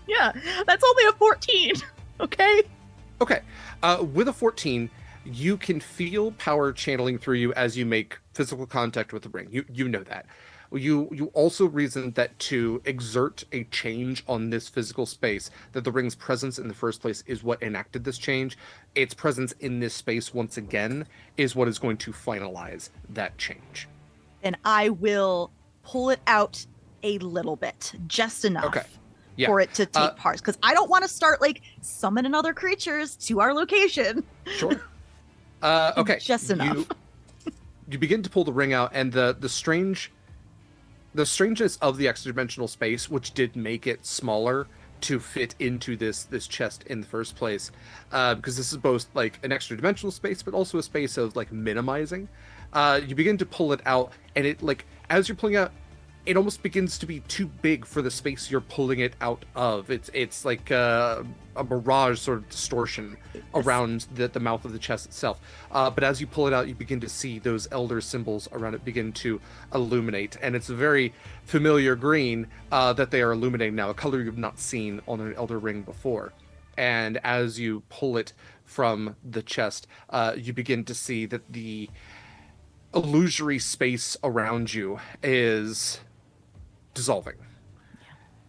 Yeah, that's only a 14. Okay? Okay. With a 14, you can feel power channeling through you as you make physical contact with the ring. You know that. You also reason that to exert a change on this physical space, that the ring's presence in the first place is what enacted this change. Its presence in this space once again is what is going to finalize that change. Then I will pull it out a little bit, just enough. Okay. Yeah. For it to take parts, because I don't want to start like summoning other creatures to our location. Sure. Okay. Just enough. You begin to pull the ring out, and the strangeness of the extra dimensional space, which did make it smaller to fit into this chest in the first place, because this is both like an extra dimensional space, but also a space of like minimizing. You begin to pull it out, and it like as you're pulling out, it almost begins to be too big for the space you're pulling it out of. It's like a mirage sort of distortion around the mouth of the chest itself. But as you pull it out, you begin to see those elder symbols around it begin to illuminate. And it's a very familiar green that they are illuminating now, a color you've not seen on an elder ring before. And as you pull it from the chest, you begin to see that the illusory space around you is dissolving,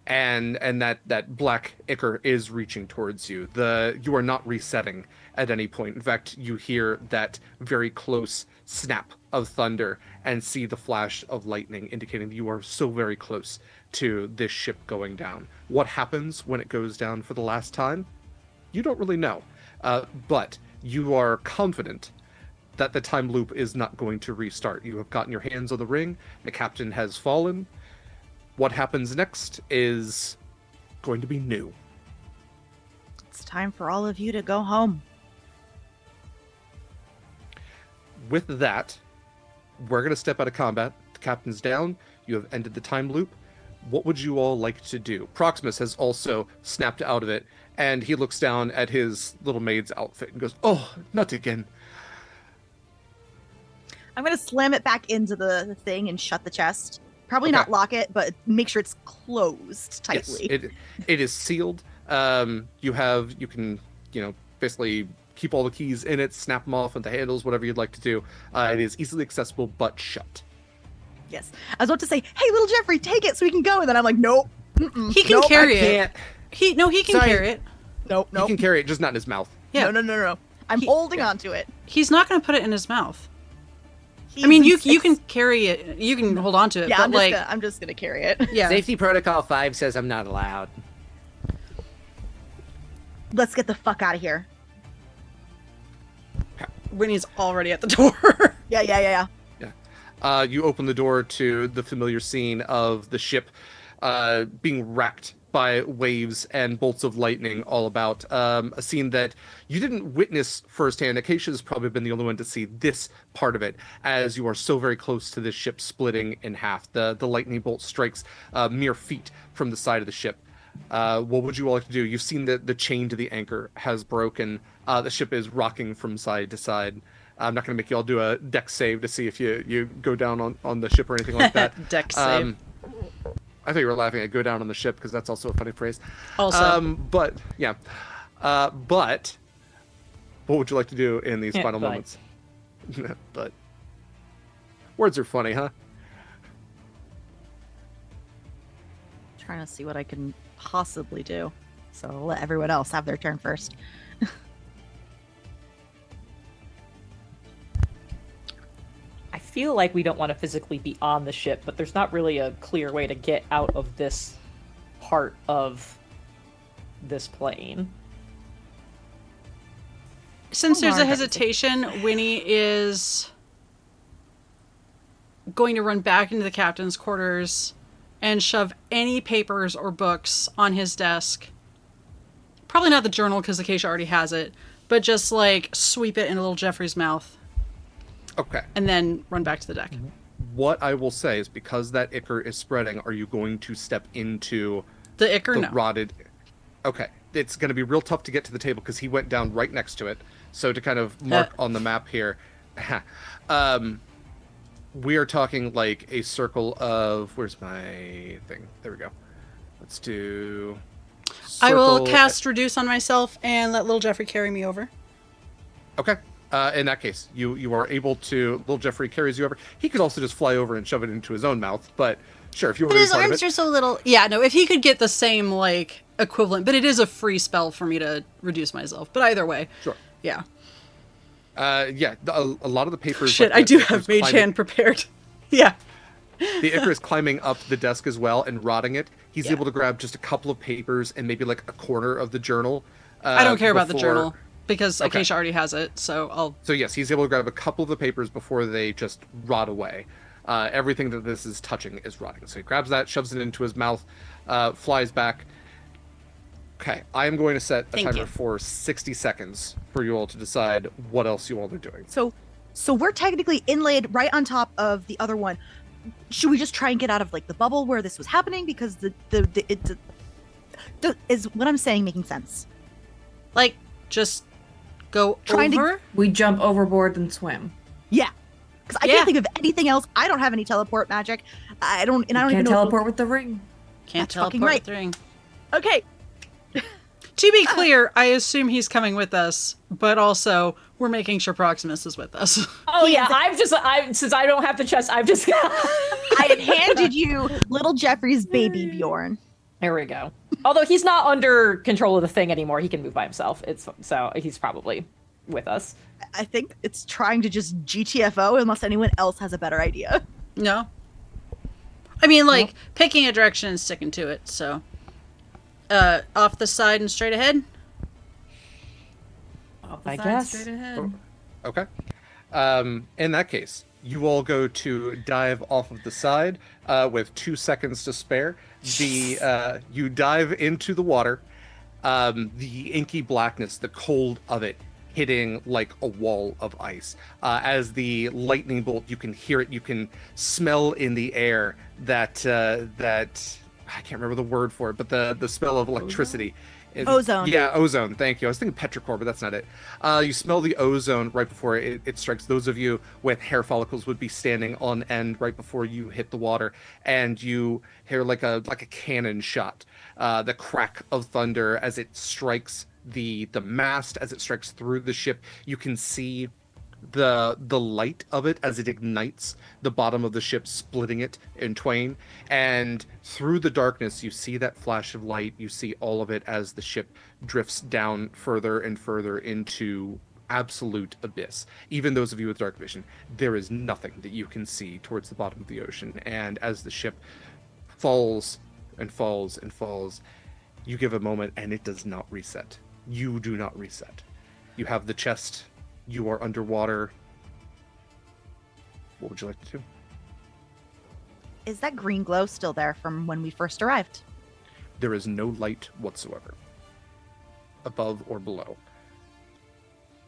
and that black ichor is reaching towards you. You are not resetting at any point. In fact, you hear that very close snap of thunder and see the flash of lightning, indicating that you are so very close to this ship going down. What happens when it goes down for the last time? You don't really know, but you are confident that the time loop is not going to restart. You have gotten your hands on the ring. The captain has fallen. What happens next is going to be new. It's time for all of you to go home. With that, we're going to step out of combat. The captain's down. You have ended the time loop. What would you all like to do? Proximus has also snapped out of it, and he looks down at his little maid's outfit and goes, "Oh, not again. I'm gonna slam it back into the thing and shut the chest. Probably Okay. not lock it, but make sure it's closed tightly. Yes, it is sealed. You can, basically keep all the keys in it, snap them off with the handles, whatever you'd like to do. It is easily accessible but shut. Yes. I was about to say, hey, little Jeffrey, take it so we can go. And then I'm like, nope. He can carry it. Can't. He can Sorry. carry it. Nope. He can carry it, just not in his mouth. Yeah. No. I'm holding on to it. He's not going to put it in his mouth. I mean, you can carry it. You can hold on to it. Yeah, but I'm just gonna carry it. yeah. Safety Protocol 5 says I'm not allowed. Let's get the fuck out of here. Winnie's already at the door. Yeah. You open the door to the familiar scene of the ship being racked by waves and bolts of lightning all about. A scene that you didn't witness firsthand. Acacia has probably been the only one to see this part of it, as you are so very close to this ship splitting in half. The lightning bolt strikes mere feet from the side of the ship. What would you all like to do? You've seen that the chain to the anchor has broken. The ship is rocking from side to side. I'm not going to make you all do a deck save to see if you go down on the ship or anything like that. Deck save. I thought you were laughing at go down on the ship because that's also a funny phrase. Also. But yeah. But what would you like to do in these final but. moments? But words are funny, huh? Trying to see what I can possibly do. So I'll let everyone else have their turn first. I feel like we don't want to physically be on the ship, but there's not really a clear way to get out of this part of this plane. Since there's a Mark. hesitation, Winnie is going to run back into the captain's quarters and shove any papers or books on his desk. Probably not the journal because Acacia already has it, but just like sweep it in little Jeffrey's mouth Okay. and then run back to the deck. What I will say is because that ichor is spreading, are you going to step into The ichor, the no. rotted? Okay. It's going to be real tough to get to the table because he went down right next to it. So to kind of mark on the map here, we are talking like a circle of, where's my thing? There we go. Let's do I will circle- cast Reduce on myself and let little Jeffrey carry me over. Okay. In that case, you are able to, little Jeffrey carries you over. He could also just fly over and shove it into his own mouth, but sure, if you want But to be his part of arms it. are so little. Yeah, no, if he could get the same, like, equivalent. But it is a free spell for me to reduce myself. But either way. Sure. Yeah. Yeah, a lot of the papers. Shit, like I the do Icarus have Mage climbing- Hand prepared. Yeah. The Icarus climbing up the desk as well and rotting it. He's Yeah. able to grab just a couple of papers and maybe like a corner of the journal. I don't care about the before- journal because Okay. Acacia already has it. So I'll. So yes, he's able to grab a couple of the papers before they just rot away. Everything that this is touching is rotting. So he grabs that, shoves it into his mouth, flies back. Okay, I am going to set a Thank timer you. for 60 seconds for you all to decide what else you all are doing. So we're technically inlaid right on top of the other one. Should we just try and get out of like the bubble where this was happening? Because is what I'm saying making sense? Like, just go Trying to- over? We jump overboard and swim. Yeah. Because I Yeah. can't think of anything else. I don't have any teleport magic. I don't even Can't know. teleport with the ring. Can't That's fucking teleport right. the ring. Okay. To be clear, I assume he's coming with us, but also we're making sure Proximus is with us. Oh yeah, since I don't have the chest, I've just I had handed you little Jeffrey's baby Bjorn. There we go. Although he's not under control of the thing anymore, he can move by himself. So he's probably with us. I think it's trying to just GTFO unless anyone else has a better idea. No. I mean, like, picking a direction and sticking to it, so. Off the side and straight ahead? I guess. Straight ahead. Okay. In that case, you all go to dive off of the side with 2 seconds to spare. You dive into the water. The inky blackness, the cold of it, hitting like a wall of ice. As the lightning bolt, you can hear it. You can smell in the air that I can't remember the word for it, but the smell of electricity Ozone. Yeah, ozone. Thank you. I was thinking petrichor, but that's not it. You smell the ozone right before it strikes. Those of you with hair follicles would be standing on end right before you hit the water, and you hear like a cannon shot. The crack of thunder as it strikes the mast, as it strikes through the ship. You can see the light of it as it ignites the bottom of the ship, splitting it in twain. And through the darkness, you see that flash of light. You see all of it as the ship drifts down further and further into absolute abyss. Even those of you with dark vision, there is nothing that you can see towards the bottom of the ocean. And as the ship falls and falls and falls, you give a moment and it does not reset. You do not reset. You have the chest. You are underwater. What would you like to do? Is that green glow still there from when we first arrived? There is no light whatsoever, above or below.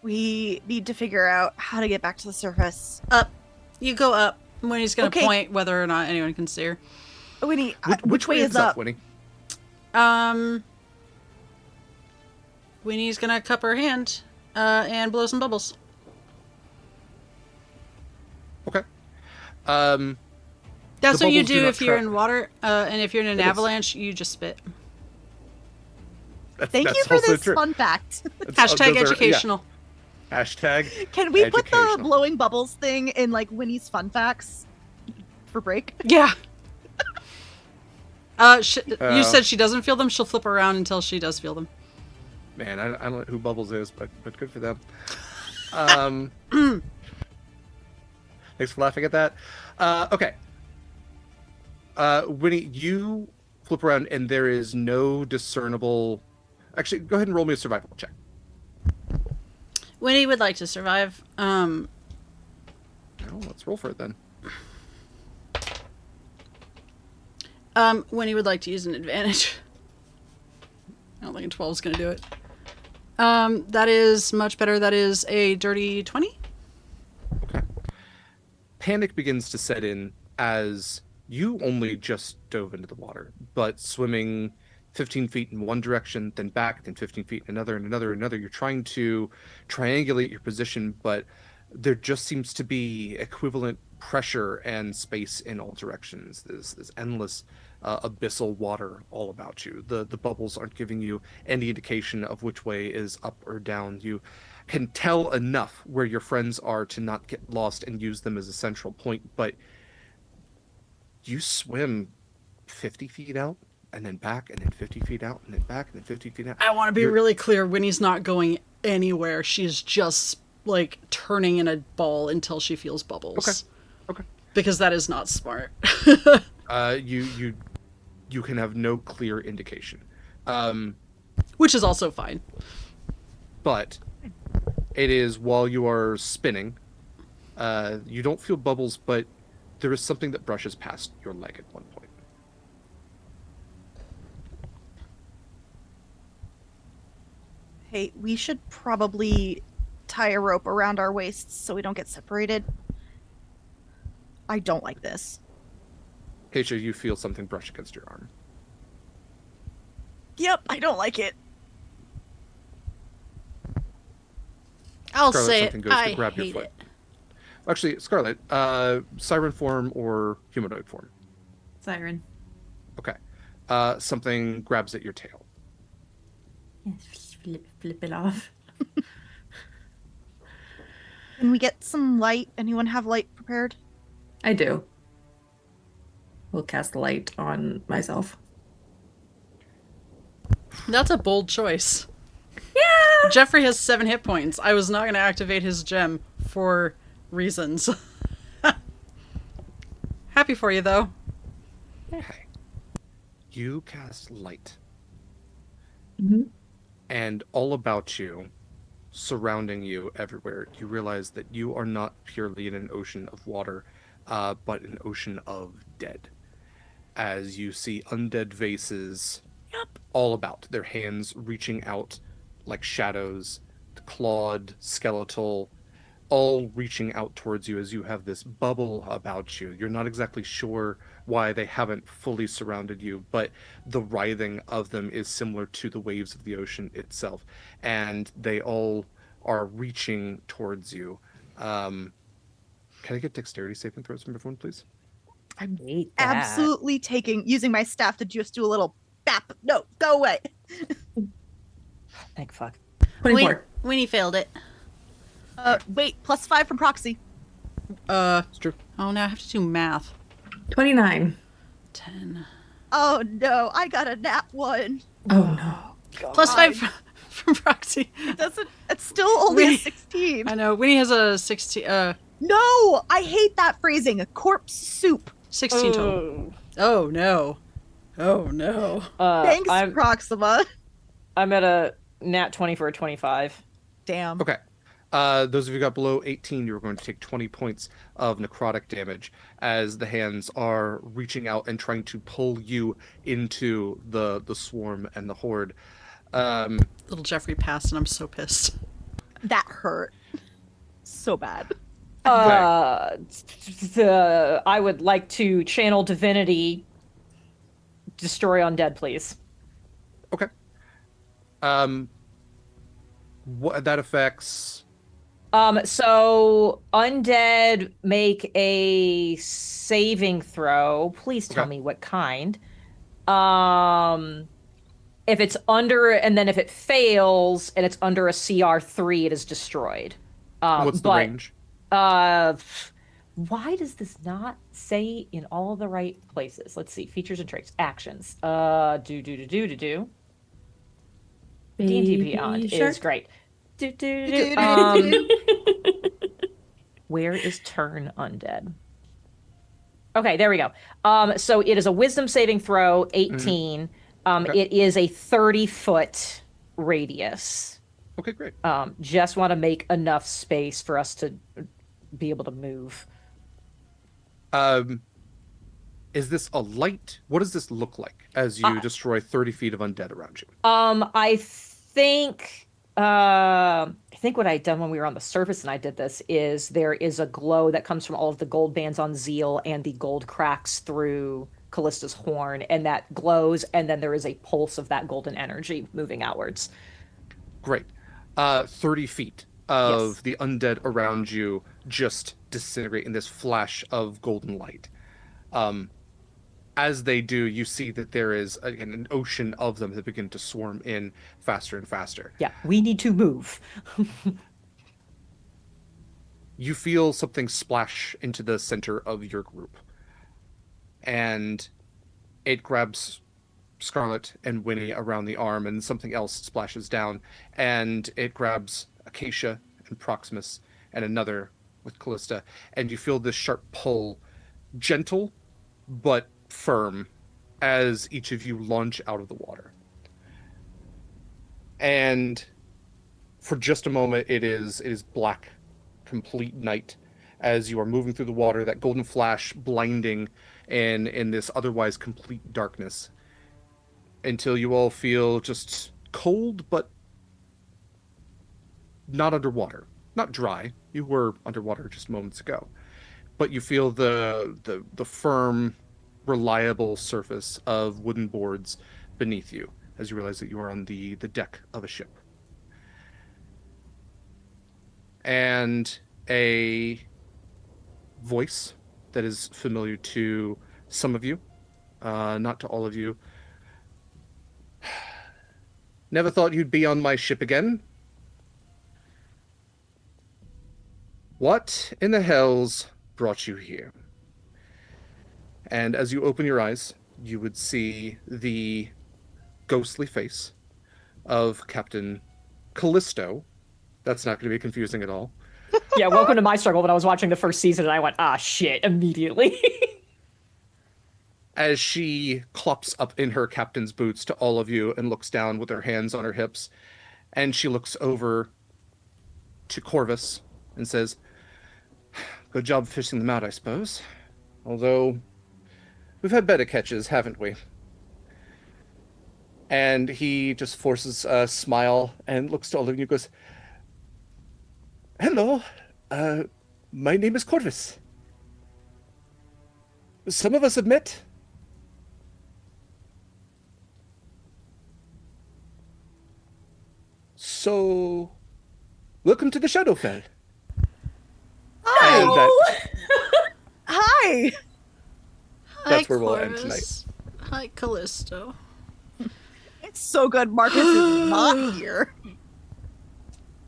We need to figure out how to get back to the surface. Up. You go up when he's going to Okay. point whether or not anyone can see her. Winnie, Which way is up, Winnie? Winnie's going to cup her hand and blow some bubbles. Okay. That's The what you bubbles do do not if you're trap. in water, and if you're in an It is. avalanche, you just spit. thank you That's for also this true. fun fact. That's- Hashtag those are- yeah. educational. Hashtag. Can we put the Educational. blowing bubbles thing in like Winnie's fun facts for break? Yeah. You said she doesn't feel them. She'll flip around until she does feel them. Man, I don't know who Bubbles is, but good for them. Thanks for laughing at that. Okay. Winnie, you flip around and there is no discernible... Actually, go ahead and roll me a survival check. Winnie would like to survive. No, let's roll for it then. Winnie would like to use an advantage. I don't think a 12 is going to do it. That is much better. That is a dirty 20. Okay. Panic begins to set in as you only just dove into the water, but swimming 15 feet in one direction, then back, then 15 feet in another, and another, and another. You're trying to triangulate your position, but there just seems to be equivalent pressure and space in all directions. There's endless abyssal water all about you. The bubbles aren't giving you any indication of which way is up or down. You can tell enough where your friends are to not get lost and use them as a central point, but you swim 50 feet out and then back and then 50 feet out and then back and then 50 feet out. I want to be You're- really clear. Winnie's not going anywhere. She's just like turning in a ball until she feels bubbles. Okay. Because that is not smart. You can have no clear indication. Which is also fine. But it is while you are spinning, you don't feel bubbles, but there is something that brushes past your leg at one point. Hey, we should probably tie a rope around our waists so we don't get separated. I don't like this. Acacia, you feel something brush against your arm. Yep, I don't like it. I'll Scarlett, say something it. goes to I grab your hate foot. it. Actually, Scarlett, siren form or humanoid form? Siren. Okay. Something grabs at your tail. Flip it off. Can we get some light? Anyone have light prepared? I do. We'll cast light on myself. That's a bold choice. Yeah! Jeffrey has 7 hit points. I was not going to activate his gem for reasons. Happy for you, though. Okay. You cast light. Mm-hmm. And all about you, surrounding you everywhere, you realize that you are not purely in an ocean of water, but an ocean of dead. As you see undead vases all about, their hands reaching out like shadows, clawed, skeletal, all reaching out towards you as you have this bubble about you. You're not exactly sure why they haven't fully surrounded you, but the writhing of them is similar to the waves of the ocean itself, and they all are reaching towards you. Can I get dexterity saving throws from everyone, please? I'm Hate that. absolutely using my staff to just do a little bap. No, go away. Thank fuck. 24. Winnie failed it. Wait, +5 from proxy. It's true. Oh, now I have to do math. 29. 10. Oh no, I got a nat 1. Oh no. +5 from proxy. It's still only a Winnie- 16. I know. Winnie has a 16. No, I hate that phrasing. Corpse soup. 16 total. Oh no. Oh no. Thanks, I'm Proxima. I'm at a nat 20 for a 25. Damn. Okay. Those of you who got below 18, you're going to take 20 points of necrotic damage as the hands are reaching out and trying to pull you into the swarm and the horde. Little Jeffrey passed, and I'm so pissed. That hurt. So bad. I would like to channel divinity. Destroy undead, please. Okay. What that affects? So undead make a saving throw. Please tell Okay. me what kind. If it's under, and then if it fails and it's under a CR3, it is destroyed. What's the but, range? Why does this not say in all the right places? Let's see. Features and traits. Actions. Do. D&D Beyond is great. Where is turn undead? Okay, there we go. So it is a wisdom saving throw, 18. Okay. It is a 30-foot radius. Okay, great. Just want to make enough space for us to be able to move. Is this a light? What does this look like as you destroy 30 feet of undead around you? I think what I had done when we were on the surface and I did this is there is a glow that comes from all of the gold bands on Zeal and the gold cracks through Kallista's horn, and that glows, and then there is a pulse of that golden energy moving outwards. Great. 30 feet of Yes. the undead around you just disintegrate in this flash of golden light. As they do, you see that there is an ocean of them that begin to swarm in faster and faster. Yeah, we need to move. You feel something splash into the center of your group. And it grabs Scarlett and Winnie around the arm, and something else splashes down. And it grabs Acacia and Proximus and another with Kallista. And you feel this sharp pull, gentle but firm, as each of you launch out of the water. And for just a moment, it is black, complete night as you are moving through the water, that golden flash blinding in this otherwise complete darkness, until you all feel just cold but not underwater, not dry. You were underwater just moments ago, but you feel the firm, reliable surface of wooden boards beneath you as you realize that you are on the deck of a ship. And a voice that is familiar to some of you, not to all of you. Never thought you'd be on my ship again. What in the hells brought you here? And as you open your eyes, you would see the ghostly face of Captain Callisto. That's not going to be confusing at all. Yeah, welcome to my struggle when I was watching the first season and I went, shit, immediately. As she clops up in her captain's boots to all of you and looks down with her hands on her hips, and she looks over to Corvus and says, "Good job fishing them out, I suppose. Although, we've had better catches, haven't we?" And he just forces a smile and looks to all of you and goes, "Hello, my name is Corvus." Some of us admit. So, welcome to the Shadowfell. Hi. And Hi. that's where we'll end tonight. Corvus. Hi, Callisto. It's so good Marcus is not here.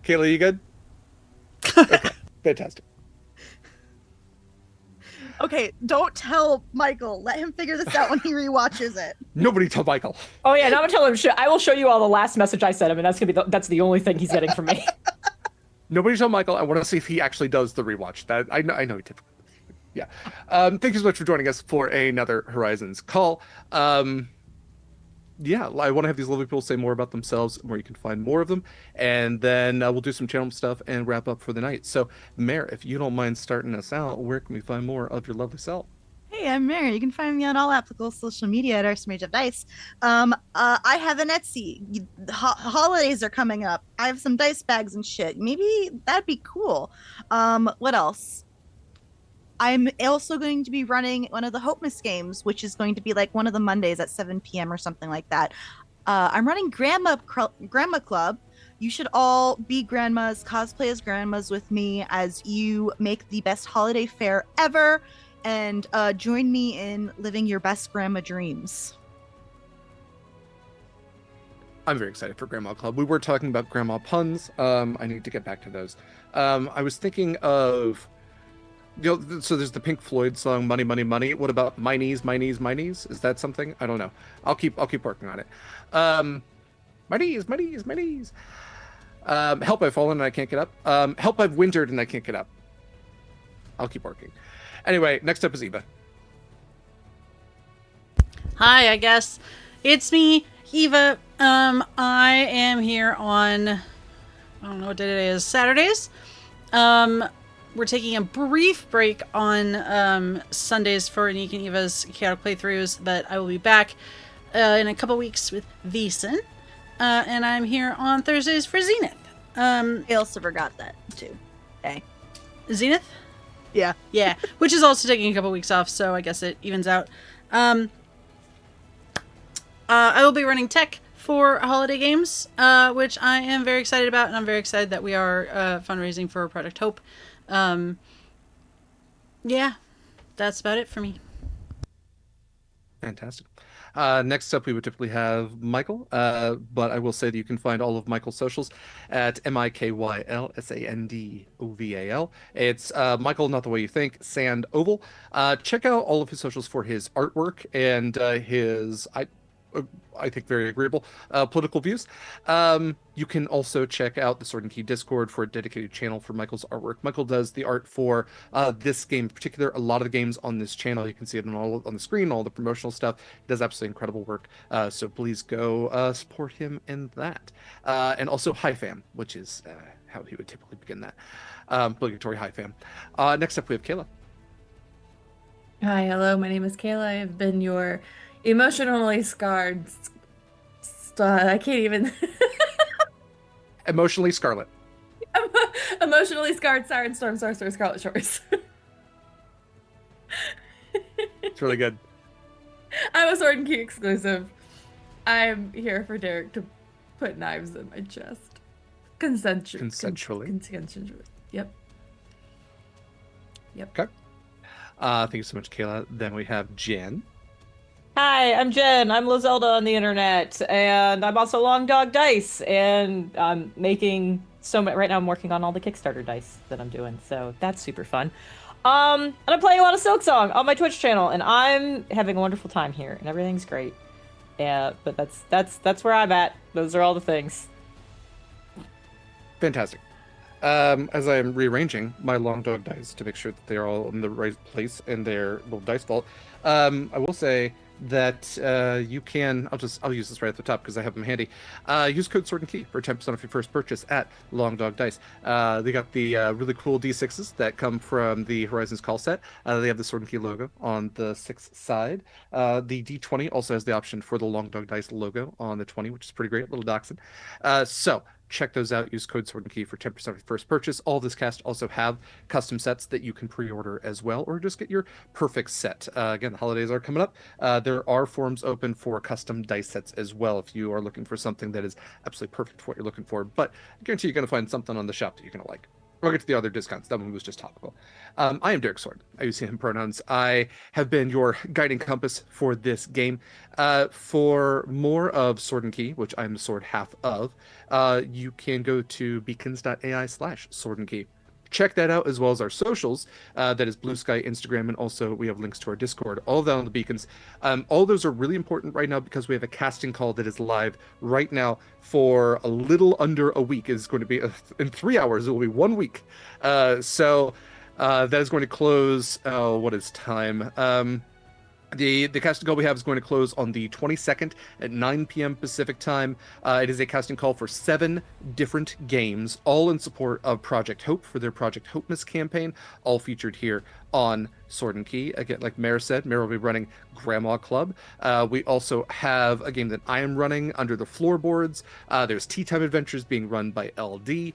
Kayla, you good? Okay, fantastic. Okay, don't tell Michael. Let him figure this out when he rewatches it. Nobody tell Michael. Oh yeah, now I'm gonna tell him. I will show you all the last message I sent him, and that's gonna be that's the only thing he's getting from me. Nobody tell Michael. I want to see if he actually does the rewatch. That I know he typically. Yeah. Thank you so much for joining us for another Horizons call. Yeah, I want to have these lovely people say more about themselves, where you can find more of them, and then we'll do some channel stuff and wrap up for the night. So, Mare, if you don't mind starting us out, where can we find more of your lovely self? Hey, I'm Mary. You can find me on all applicable social media at Arsenage of Dice. I have an Etsy. Holidays are coming up. I have some dice bags and shit. Maybe that'd be cool. What else? I'm also going to be running one of the Hopemas games, which is going to be like one of the Mondays at 7 p.m. or something like that. I'm running Grandma Club. You should all be grandmas, cosplay as grandmas with me as you make the best holiday fair ever, and join me in living your best grandma dreams. I'm very excited for Grandma Club. We were talking about grandma puns. I need to get back to those. I was thinking of, so there's the Pink Floyd song "Money, Money, Money." What about "My Knees, My Knees, My Knees"? Is that something? I don't know. I'll keep working on it. My knees, my knees, my knees. Help! I've fallen and I can't get up. Help! I've wintered and I can't get up. I'll keep working. Anyway, next up is Eva. Hi, I guess. It's me, Eva. I am here on, I don't know what day it is, Saturdays. We're taking a brief break on Sundays for Nick and Eva's chaotic playthroughs, but I will be back in a couple weeks with Veason. And I'm here on Thursdays for Zenith. I also forgot that too. Okay. Zenith? Yeah. Yeah, which is also taking a couple weeks off, so I guess it evens out. I will be running tech for holiday games, which I am very excited about, and I'm very excited that we are fundraising for Project Hope. Yeah, that's about it for me. Fantastic. Next up, we would typically have Michael, but I will say that you can find all of Michael's socials at MIKYLSANDOVAL. It's Michael, not the way you think, Sand Oval. Check out all of his socials for his artwork and his, I think, very agreeable political views. You can also check out the Sword and Key Discord for a dedicated channel for Michael's artwork. Michael does the art for this game in particular. A lot of the games on this channel, you can see it on the screen, all the promotional stuff. He does absolutely incredible work. So please go support him in that. And also Hi Fam, which is how he would typically begin that. Obligatory Hi Fam. Next up, we have Kayla. Hi, hello. My name is Kayla. I've been your emotionally scarred. I can't even. Emotionally Scarlett. Emotionally scarred Siren Storm Sorcerer Scarlet Shores. It's really good. I'm a Sword and Key exclusive. I'm here for Derek to put knives in my chest. Consensually. Consensually. Yep. Okay. Thank you so much, Kayla. Then we have Jenn. Hi, I'm Jen. I'm Lazelda on the internet, and I'm also Long Dog Dice, and I'm making right now I'm working on all the Kickstarter dice that I'm doing, so that's super fun. And I'm playing a lot of Silksong on my Twitch channel, and I'm having a wonderful time here, and everything's great. Yeah, but that's where I'm at. Those are all the things. Fantastic. As I am rearranging my long dog dice to make sure that they're all in the right place in their little dice vault, I will say that you can, I'll use this right at the top because I have them handy. Use code Sword and Key for 10% off your first purchase at Long Dog Dice. They got the really cool D6s that come from the Horizons call set. They have the Sword and Key logo on the 6th side. The D20 also has the option for the Long Dog Dice logo on the 20, which is pretty great, little dachshund. So check those out. Use code Sword and Key for 10% off your first purchase. All this cast also have custom sets that you can pre-order as well, or just get your perfect set. Again, the holidays are coming up. There are forums open for custom dice sets as well if you are looking for something that is absolutely perfect for what you're looking for. But I guarantee you're going to find something on the shop that you're going to like. We'll get to the other discounts. That one was just topical. I am Derek Sword. I use him pronouns. I have been your guiding compass for this game. For more of Sword and Key, which I'm the sword half of, you can go to beacons.ai/Sword and Key. Check that out, as well as our socials. That is BlueSky, Instagram, and also we have links to our Discord. All of that on the beacons. All those are really important right now because we have a casting call that is live right now for a little under a week. It's going to be in 3 hours. It will be 1 week. So that is going to close. What is time? The casting call we have is going to close on the 22nd at 9 p.m. Pacific time. It is a casting call for 7 different games, all in support of Project Hope for their Project Hopeness campaign, all featured here on Sword and Key. Again, like Mare said, Mare will be running Grandma Club. We also have a game that I am running under the floorboards. There's Tea Time Adventures being run by LD.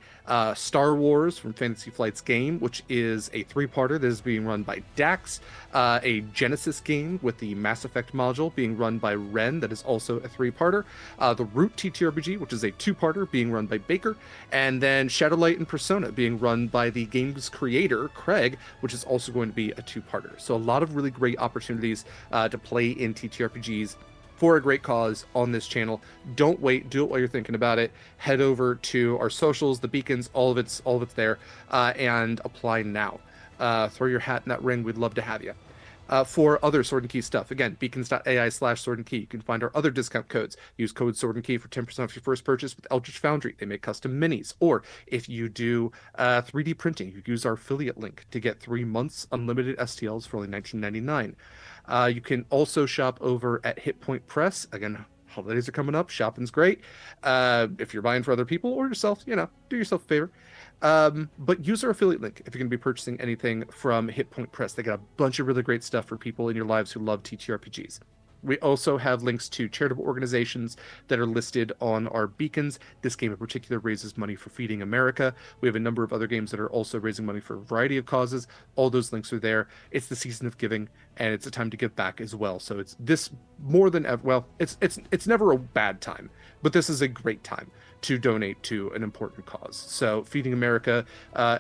Star Wars from Fantasy Flight's game, which is a 3-parter that is being run by Dax. A Genesis game with the Mass Effect module being run by Ren, that is also a 3-parter. The Root TTRPG, which is a 2-parter being run by Baker. And then Shadowlight and Persona being run by the game's creator, Craig, which is also going to be a 2-parter. So a lot of really great opportunities to play in TTRPGs for a great cause on this channel. Don't wait. Do it while you're thinking about it. Head over to our socials, the beacons, all of it's there, and apply now. Throw your hat in that ring. We'd love to have you. For other Sword and Key stuff, again, beacons.ai/Sword and Key. You can find our other discount codes. Use code Sword and Key for 10% off your first purchase with Eldritch Foundry. They make custom minis. Or if you do 3D printing, you use our affiliate link to get 3 months unlimited STLs for only $19.99. You can also shop over at Hit Point Press. Again, holidays are coming up. Shopping's great. If you're buying for other people or yourself, do yourself a favor. But use our affiliate link if you're going to be purchasing anything from Hit Point Press. They got a bunch of really great stuff for people in your lives who love TTRPGs. We also have links to charitable organizations that are listed on our beacons. This game in particular raises money for Feeding America. We have a number of other games that are also raising money for a variety of causes. All those links are there. It's the season of giving, and it's a time to give back as well. So it's this more than ever. Well, it's never a bad time, but this is a great time to donate to an important cause. So Feeding America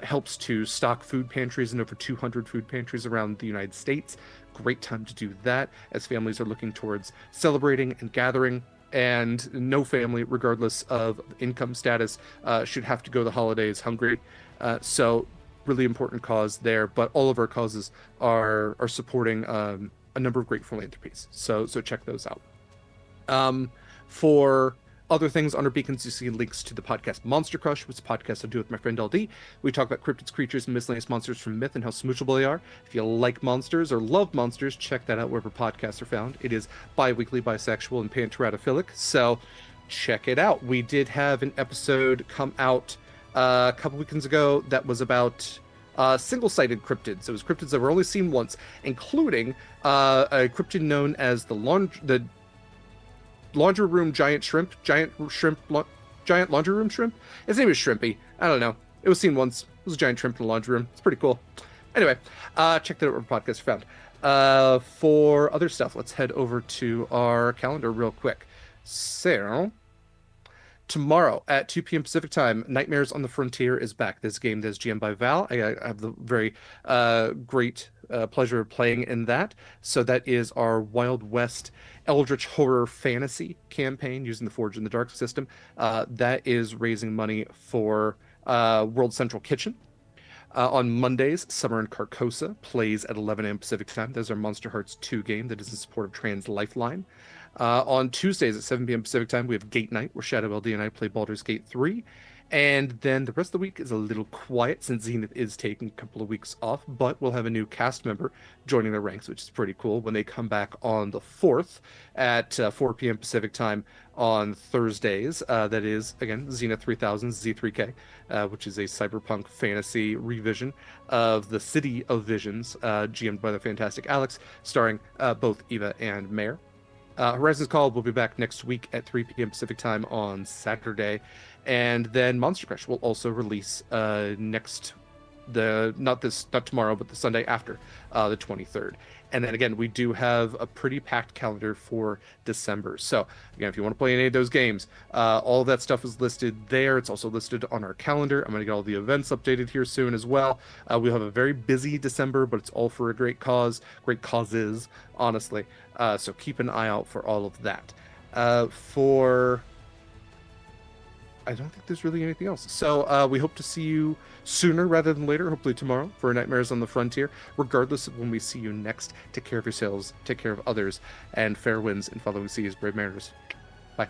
helps to stock food pantries in over 200 food pantries around the United States. Great time to do that as families are looking towards celebrating and gathering, and no family, regardless of income status, should have to go the holidays hungry. So really important cause there, but all of our causes are supporting a number of great philanthropies. So check those out. For other things under beacons, you see links to the podcast Monster Crush, which is a podcast I do with my friend LD. We talk about cryptids, creatures, and miscellaneous monsters from myth and how smoochable they are. If you like monsters or love monsters, check that out wherever podcasts are found. It is bi-weekly, bisexual, and panteratophilic, so check it out. We did have an episode come out a couple weekends ago that was about single-sided cryptids. It was cryptids that were only seen once, including a cryptid known as the laundry room giant laundry room shrimp. His name is Shrimpy. I don't know. It was seen once. It was a giant shrimp in the laundry room. It's pretty cool. Anyway, check that out where podcasts are found. For other stuff, let's head over to our calendar real quick. So tomorrow at 2 p.m. Pacific time, Nightmares on the Frontier is back. This game that's GM'd by Val. I have the very great pleasure of playing in that. So that is our Wild West Eldritch Horror Fantasy campaign using the Forge in the Dark system. That is raising money for World Central Kitchen. On Mondays, Summer in Carcosa plays at 11 a.m. Pacific time. There's our Monster Hearts 2 game that is in support of Trans Lifeline. On Tuesdays at 7 p.m. Pacific time, we have Gate Night, where Shadow LD and I play Baldur's Gate 3. And then the rest of the week is a little quiet since Zenith is taking a couple of weeks off, but we'll have a new cast member joining the ranks, which is pretty cool when they come back on the 4th at 4 p.m. Pacific time on Thursdays. That is, again, Zenith 3000 Z3K, which is a cyberpunk fantasy revision of the City of Visions, GM'd by the fantastic Alex, starring both Eva and Mare. Horizons Call will be back next week at 3 p.m. Pacific time on Saturday, and then Monster Crush will also release not tomorrow, but the Sunday after, the 23rd. And then again, we do have a pretty packed calendar for December. So again, if you want to play any of those games, all of that stuff is listed there. It's also listed on our calendar. I'm going to get all the events updated here soon as well. We'll have a very busy December, but it's all for a great cause, great causes, honestly. So keep an eye out for all of that. I don't think there's really anything else. So we hope to see you sooner rather than later, hopefully tomorrow, for Nightmares on the Frontier. Regardless of when we see you next, take care of yourselves, take care of others, and fair winds in following seas, brave mariners. Bye.